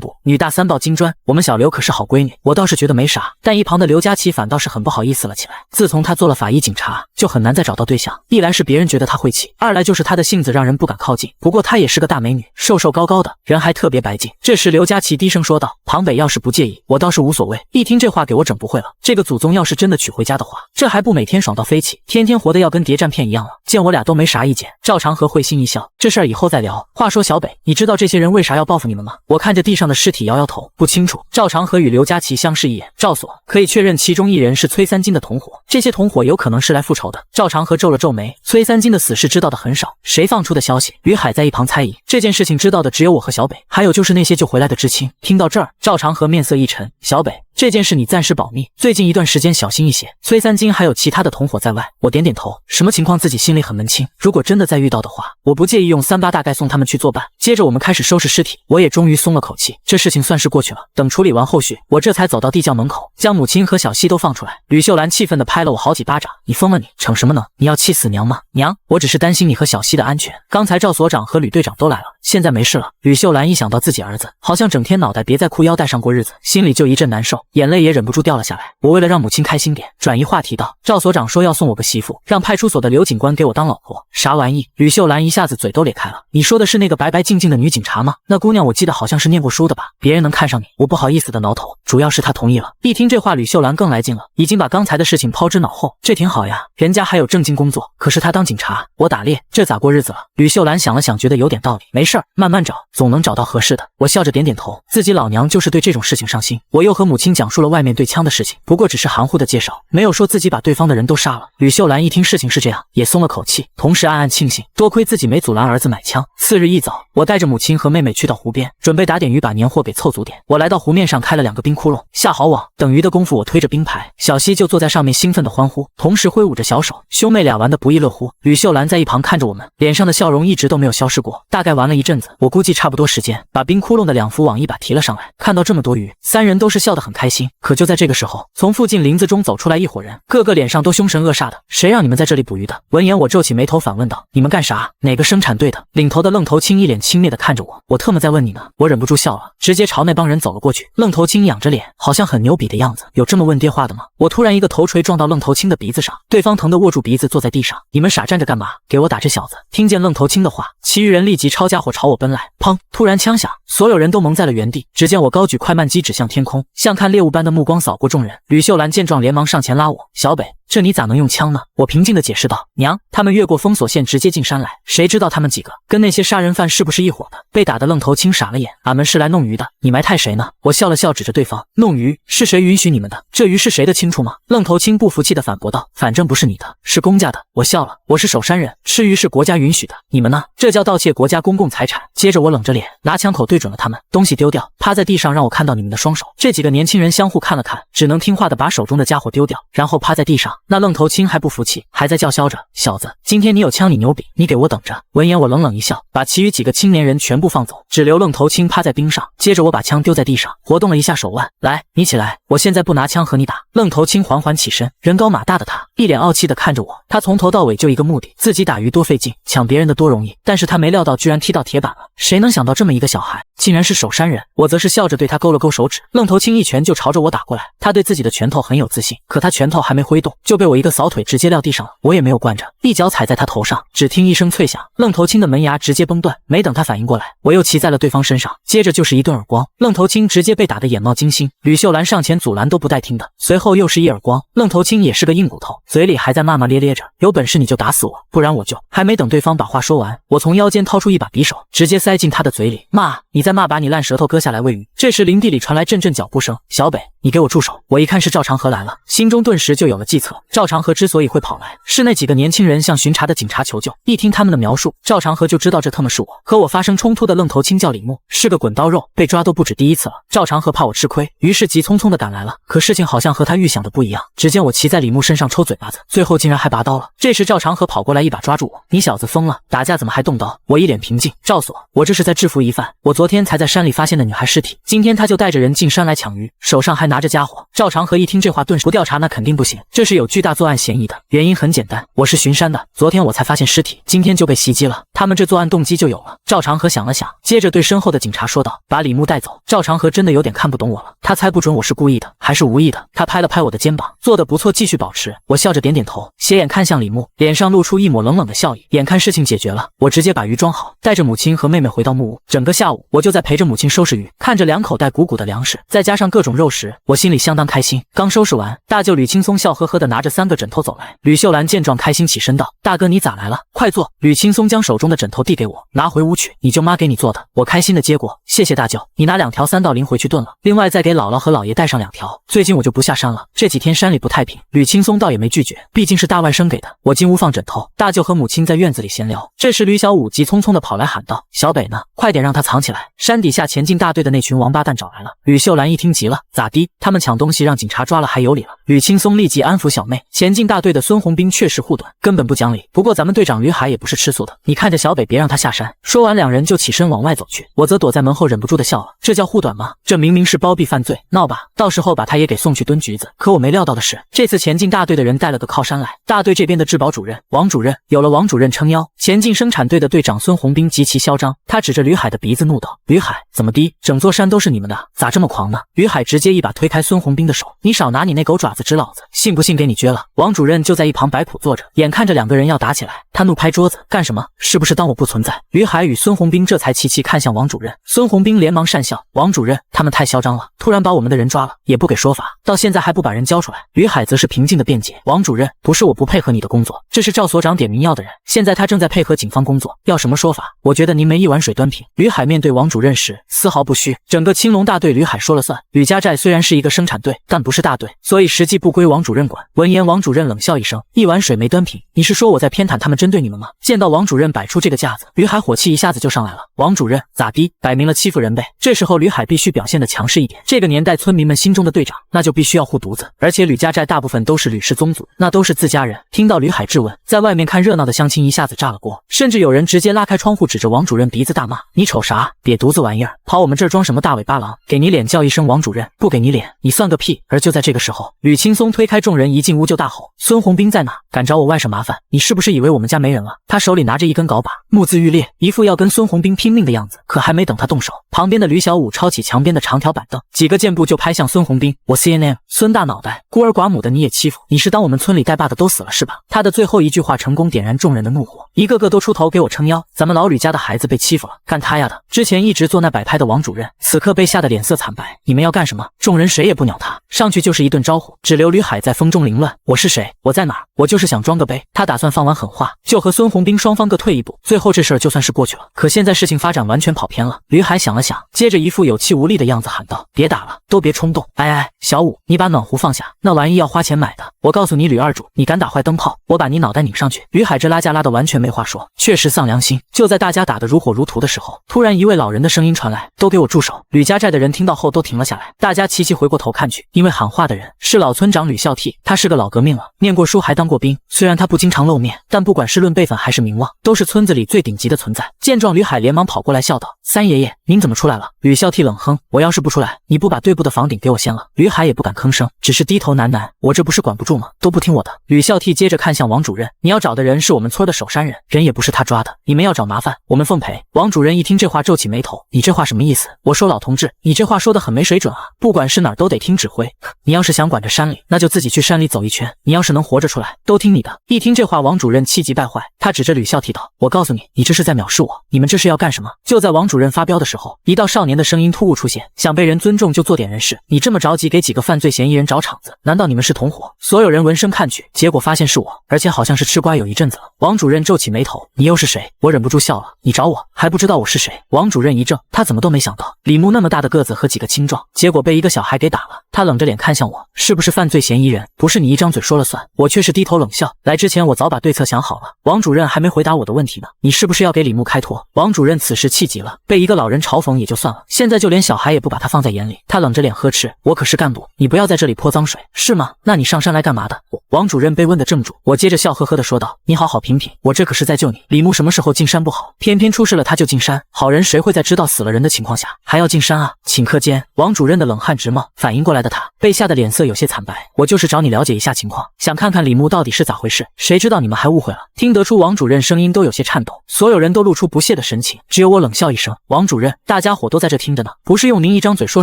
不？女大3抱金砖，我们小刘可是好闺女。我倒是觉得没啥，但一旁的刘佳琪反倒是很不好意思了起来。自从他做了法医警察，就很难再找到对象，一来是别人觉得他晦气，二来就是他的性子让人不敢靠近。不过她也是个大美女，瘦瘦高高的，人还特别白净。这时刘佳琪低声说道，庞北要是不介意，我倒是无所谓。一听这话给我整不会了，这个祖宗要是真的娶回家的话，这还不每天爽到飞起，天天活得要跟谍战片一样了。见我俩都没啥意见，赵长河会心一笑，这事儿以后再聊。话说小北，你知道这些人为啥要报复你们吗？我看着地上的尸体摇摇头，不清楚。赵长河与刘佳琪相视一眼，赵所可以确认其中一人是崔三金的同伙，这些同伙有可能是来复仇的。赵长河皱了皱眉，崔三金的死事知道的很少，谁放出的消息？吕海在一旁猜疑，这件事情知道的只有我和小北，还有就是那些救回来的知青。听到这儿，赵长河面色一沉，小北，这件事你暂时保密，最近一段时间小心一些。崔三金还有其他的同伙在外。我点点头，什么情况自己心里很门清，如果真的再遇到的话，我不介意用3-8大概送他们去作伴。接着我们开始收拾尸体，我也终于松了口气，这事情算是过去了。等处理完后续，我这才走到地窖门口，将母亲和小西都放出来。吕秀兰气愤地拍了我好几巴掌，你疯了你，逞什么呢？你要气死娘吗？娘，我只是担心你和小西的安全。刚才赵所长和吕队长都来了，现在没事了。吕秀兰一想到自己儿子好像整天脑袋别在裤腰带上过日子，心里就一阵难受，眼泪也忍不住掉了下来。我为了让母亲开心点，转移话题道：赵所长说要送我个媳妇，让派出所的刘警官给我当老婆。啥玩意？吕秀兰一下子嘴都咧开了。你说的是那个白白净净的女警察吗？那姑娘我记得好像是念过书的吧？别人能看上你，我不好意思的挠头。主要是她同意了。一听这话，吕秀兰更来劲了，已经把刚才的事情抛之脑后。这挺好呀，人家还有正经工作，可是她当警察，我打猎，这咋过日子了？吕秀兰想了想，觉得有点道理。没事儿，慢慢找，总能找到合适的。我笑着点点头，自己老娘就是对这种事情上心。我又和母亲讲述了外面对枪的事情，不过只是含糊的介绍，没有说自己把对方的人都杀了。吕秀兰一听事情是这样，也松了口气，同时暗暗庆幸，多亏自己没阻拦儿子买枪。次日一早，我带着母亲和妹妹去到湖边，准备打点鱼，把年货给凑足点。我来到湖面上开了2个冰窟窿，下好网，等鱼的功夫，我推着冰牌，小西就坐在上面兴奋的欢呼，同时挥舞着小手，兄妹俩玩得不亦乐乎。吕秀兰在一旁看着我们，脸上的笑容一直都没有消失过。大概玩了一阵子，我估计差不多时间，把冰窟窿的2幅网一把提了上来。看到这么多鱼，3人都是笑得很开心。可就在这个时候，从附近林子中走出来一伙人，个个脸上都凶神恶煞的。谁让你们在这里捕鱼的？闻言我皱起眉头反问道：你们干啥？哪个生产队的？领头的愣头青一脸轻蔑地看着我，我特么在问你呢。我忍不住笑了，直接朝那帮人走了过去。愣头青仰着脸，好像很牛逼的样子。有这么问爹话的吗？我突然一个头锤撞到愣头青的鼻子上，对方疼得握住鼻子坐在地上。你们傻站着干嘛？给我打这小子！听见愣头青的话，其余人立即抄家伙朝我奔来。砰！突然枪响，所有人都蒙在了原地。只见我高举快慢机指向天空，像看猎物般的目光扫过众人。吕秀兰见状连忙上前拉我：小北，这你咋能用枪呢？我平静地解释道：娘，他们越过封锁线直接进山来，谁知道他们几个跟那些杀人犯是不是一伙的？被打的愣头青傻了眼，俺们是来弄鱼的，你埋汰谁呢？我笑了笑指着对方，弄鱼？是谁允许你们的？这鱼是谁的清楚吗？愣头青不服气地反驳道：反正不是你的，是公家的。我笑了，我是守山人，吃鱼是国家允许的，你们呢？这叫盗窃国家公共财产。接着我冷着脸拿枪口对准了他们，东西丢掉，趴在地上让我看到你们的双手。这几个年轻人相互看了看，只能听话的把手中的家伙丢掉，然后趴在地上。那愣头青还不服气，还在叫嚣着：小子，今天你有枪你牛逼，你给我等着。闻言我冷冷一笑，把其余几个青年人全部放走，只留愣头青趴在冰上。接着我把枪丢在地上，活动了一下手腕，来，你起来，我现在不拿枪和你打。愣头青缓缓起身，人高马大的他一脸傲气的看着我，他从头到尾就一个目的，自己打鱼多费劲，抢别人的多容易，但是他没料到居然踢到铁板了。谁能想到这么一个小孩竟然是守山人？我则是笑着对他勾了勾手指，愣头青一拳就朝着我打过来。他对自己的拳头很有自信，可他拳头还没挥动，就被我一个扫腿直接撂地上了。我也没有惯着，一脚踩在他头上，只听一声脆响，愣头青的门牙直接崩断。没等他反应过来，我又骑在了对方身上，接着就是一顿耳光，愣头青直接被打得眼冒金星。吕秀兰上前阻拦都不带听的，随后又是一耳光。愣头青也是个硬骨头，嘴里还在骂骂咧咧着，有本事你就打死我，不然我就……还没等对方把话说完，我从腰间掏出一把匕首，直接塞进他的嘴里，骂：你再骂，把你烂舌头割下来喂鱼。这时林地里传来阵阵脚步声，小北，你给我住手！我一看是赵长河来了，心中顿时就有了计策。赵长河之所以会跑来，是那几个年轻人向巡查的警察求救。一听他们的描述，赵长河就知道这特么是我。和我发生冲突的愣头青叫李牧，是个滚刀肉，被抓都不止第一次了。赵长河怕我吃亏，于是急匆匆的赶来了。可事情好像和他预想的不一样，只见我骑在李牧身上抽嘴巴子，最后竟然还拔刀了。这时赵长河跑过来一把抓住我，你小子疯了，打架怎么还动刀？我一脸平静，赵所，我这是在制服疑犯。我昨天才在山里发现的女孩尸体，今天他就带着人进山来抢鱼，手上还拿着家伙。赵长河一听这话，顿时不调查那肯定不行，这是有巨大作案嫌疑的。原因很简单，我是巡山的，昨天我才发现尸体，今天就被袭击了，他们这作案动机就有了。赵长河想了想，接着对身后的警察说道：把李牧带走。赵长河真的有点看不懂我了，他猜不准我是故意的还是无意的。他拍了拍我的肩膀，做得不错，继续保持。我笑着点点头，斜眼看向李牧，脸上露出一抹冷冷的笑意。眼看事情解决了，我直接把鱼装好，带着母亲和妹妹回到木屋。整个下午我就在陪着母亲收拾鱼，看着2口袋鼓鼓的粮食，再加上各种肉食，我心里相当开心。刚收拾完，大舅吕青松笑呵呵的拿着3个枕头走来。吕秀兰见状开心起身道：大哥你咋来了？快坐。吕青松将手中的枕头递给我，拿回屋去，你舅妈给你做的。我开心的接过，谢谢大舅，你拿2条3道鳞回去炖了，另外再给姥姥和姥爷带上2条。最近我就不下山了，这几天山里不太平。吕青松倒也没拒绝，毕竟是大外甥给的。我进屋放枕头，大舅和母亲在院子里闲聊。这时吕小武急匆匆的跑来喊道：小北呢？快点让他藏起来，山底下前进大队的那群王八蛋找来了。吕秀兰一听急了，咋的？他们抢东西让警察抓了还有理了？吕青松立即安抚小妹，前进大队的孙红兵确实护短，根本不讲理。不过咱们队长吕海也不是吃素的，你看着小北别让他下山。说完，两人就起身往外走去，我则躲在门后忍不住的笑了。这叫护短吗？这明明是包庇犯罪，闹吧，到时候把他也给送去蹲局子。可我没料到的是，这次前进大队的人带了个靠山来。大队这边的质保主任王主任，有了王主任撑腰，前进生产队的队长孙宏斌极其嚣张，他指着吕海的鼻子怒道：吕海，怎么的？整座山都是你们的，咋这么狂呢？吕海直接一把推开孙宏斌的手，你少拿你那狗爪子指老子，信不信给你撅了？王主任就在一旁摆谱坐着，眼看着两个人要打起来，他怒拍桌子，干什么？是不是当我不存在？吕海与孙宏斌这才齐齐看向王主任，孙宏斌连忙讪笑，王主任，他们太嚣张了，突然把我们的人抓了，也不给说法，到现在还不把人交出来。吕海则是平静的辩解，王主任，不是我不配合你的工作，这是赵所长点名要的人，现在他正在配合警方工作，要什么说法？我觉得您没一碗水端平。吕海面对王主任时丝毫不虚，整个青龙大队吕海说了算。吕家寨虽然是一个生产队，但不是大队，所以实际不归王主任管。闻言，王主任冷笑一声，一碗水没端平，你是说我在偏袒他们针对你们吗？见到王主任摆出这个架子，吕海火气一下子就上来了。王主任咋的？摆明了欺负人呗。这时候吕海必须表现得强势一点，这个年代村民们心中的队长那就必须要护犊子，而且吕家寨大部分都是吕氏宗族，那都是自家人。听到吕海质问，在外面看热闹的乡亲一下子炸了锅，甚至有人直接拉开窗户指着王主任鼻子大骂，你瞅啥？瘪犊子玩意儿，跑我们这儿装什么大尾巴狼？给你脸叫一声王主任，不给你脸你算个屁。而就在这个时候，吕青松推开众人，一进屋就大吼，孙宏斌在哪？敢找我外甥麻烦？你是不是以为我们家没人了？他手里拿着一根镐把，目眦欲裂，一副要跟孙宏斌拼命的样子。可还没等他动手，旁边的吕小武抄起墙边的长条板凳，几个箭步就拍向孙宏斌。我 CNN 孙大脑袋，孤儿寡母的你也欺负？你是当我们村里带爸的都死了是吧？他的最后一句话成功点燃众人的怒火，一个个都出头给我撑腰，咱们老吕家的孩子被欺负了，干他丫的！之前一直坐那摆拍的王主任，此刻被吓得脸色惨白。你们要干什么？众人谁也不鸟他，上去就是一顿招呼，只留吕海在风中凌乱。我是谁？我在哪儿？我就是想装个杯。他打算放完狠话，就和孙宏斌双方各退一步，最后这事儿就算是过去了。可现在事情发展完全跑偏了。吕海想了想，接着一副有气无力的样子喊道：别打了，都别冲动。哎，小武，你把暖壶放下，那玩意要花钱买的。我告诉你吕二主，你敢打坏灯泡，我把你脑袋拧上去。吕海这拉架拉得完全没话说，确实丧良心。就在大家打得如火如荼的时候，突然一位老人的声音传来，都给我住手。吕家寨的人听到后都停了下来，大家齐齐回过头看去，因为喊话的人是老村长吕孝悌，他是个老革命了，念过书还当过兵，虽然他不经常露面，但不管是论辈分还是名望，都是村子里最顶级的存在。见状，吕海连忙跑过来笑道：三爷爷，您怎么出来了？吕孝悌冷哼，我要是不出来，你不把队部的房顶给我掀了？吕海也不敢吭声，只是低头喃喃，我这不是管不住吗？都不听我的。吕孝悌接着看向王主任，你要找的人是我们村的守山人，人也不是他抓的，你们要找麻烦，我们奉陪。王主任一听这话皱起眉头，你这话什么意思？我说老同志，你这话说的很没水准啊，不管是哪儿都得听指挥，你要是想管着山里，那就自己去山里走一圈，你要是能活着出来，都听你的。一听这话，王主任气急败坏，他指着吕孝悌道：我告诉你，你这是在藐视我，你们这是要干什么？就在王主任发飙的时候，一道少年的声音突兀出现，想被人尊重就做点人事，你这么着急给几个犯罪嫌疑人找场子，难道你们是同伙？所有人闻声看去，结果发现是我，而且好像是吃乖有一阵子了。王主任皱起眉头，你又是谁？我忍不住笑了，你找我还不知道我是谁？王主任一怔，他怎么都没想到李牧那么大的个子和几个青壮，结果被一个小孩给打了。他冷着脸看向我，是不是犯罪嫌疑人？不是你一张嘴说了算。我却是低头冷笑，来之前我早把对策想好了。王主任还没回答我的问题呢，你是不是要给李牧开脱？王主任此时气急了，被一个老人嘲讽也就算了，现在就连小孩也不把他放在眼里。他冷着脸呵斥，我可是干部，你不要在这里泼脏水，是吗？那你上山来干嘛的？王主任被问得怔住，我接着笑呵呵地说道，你好好品品，我这可是在救你。李牧什么时候进山不好，偏偏出事了他就进山，好人谁会在知道死了人的情况下还要进山啊？顷刻间，王主任的冷汗直冒，反应过来的他被吓得脸色有些惨白，我就是找你了解一下情况，想看看李牧到底是咋回事，谁知道你们还误会了。听得出王主任声音都有些颤抖，所有人都露出不屑的神情，只有我冷笑一声，王主任，大家伙都在这听着呢，不是用您一张嘴说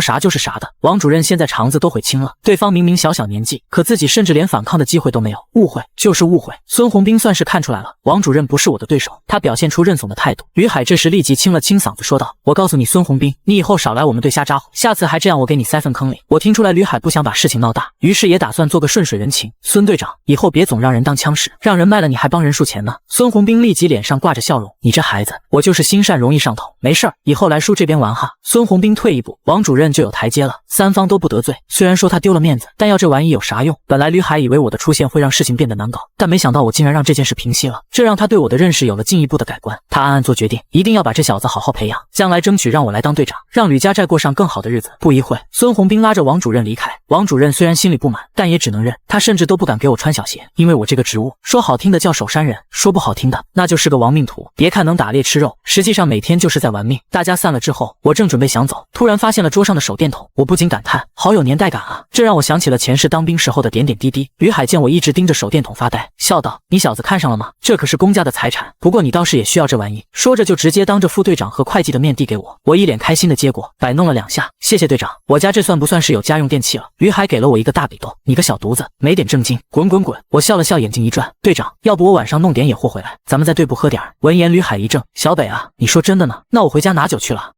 啥就是啥的。王主任现在肠子都悔青了，对方明明小小年纪，可自己甚至连反抗的机会都没有，误会就是误会。孙宏斌算是看出来了，王主任不是我的对手，他表现出认怂的态度。吕海这时立即清了清嗓子说道，我告诉你孙宏斌，你以后少来我们队瞎咋呼，下次还这样我给你塞粪坑里。我听出来吕海不想把事情闹大，于是也打算做个顺水人情。孙队长，以后别总让人当枪使，让人卖了你还帮人数钱呢。孙宏斌立即脸上挂着笑容，你这孩子，我就是心善容易上头，没事儿，以后来叔这边玩哈。孙宏斌退一步，王主任就有台阶了，三方都不得罪。虽然说他丢了面子，但要这玩意有啥用？本来吕海以为我的出现会让事情变得难搞，但没想到我竟然让这件事平息了，这让他对我的认识有了进一步的改观。他暗暗做决定，一一定要把这小子好好培养，将来争取让我来当队长，让吕家寨过上更好的日子。不一会，孙宏斌拉着王主任离开。王主任虽然心里不满，但也只能认。他甚至都不敢给我穿小鞋，因为我这个职务，说好听的叫守山人，说不好听的那就是个亡命徒。别看能打猎吃肉，实际上每天就是在玩命。大家散了之后，我正准备想走，突然发现了桌上的手电筒，我不禁感叹，好有年代感啊！这让我想起了前世当兵时候的点点滴滴。吕海见我一直盯着手电筒发呆，笑道：“你小子看上了吗？这可是公家的财产，不过你倒是也需要这玩意。”说着就直接当着副队长和会计的面递给我。我一脸开心的接过，摆弄了2下，谢谢队长，我家这算不算是有家用电器了？吕海给了我一个大比斗，你个小犊子，没点正经，滚滚滚！我笑了笑，眼睛一转，队长，要不我晚上弄点野货回来，咱们在队部喝点儿。闻言，吕海一怔，小北啊，你说真的呢？那我回家拿酒去了。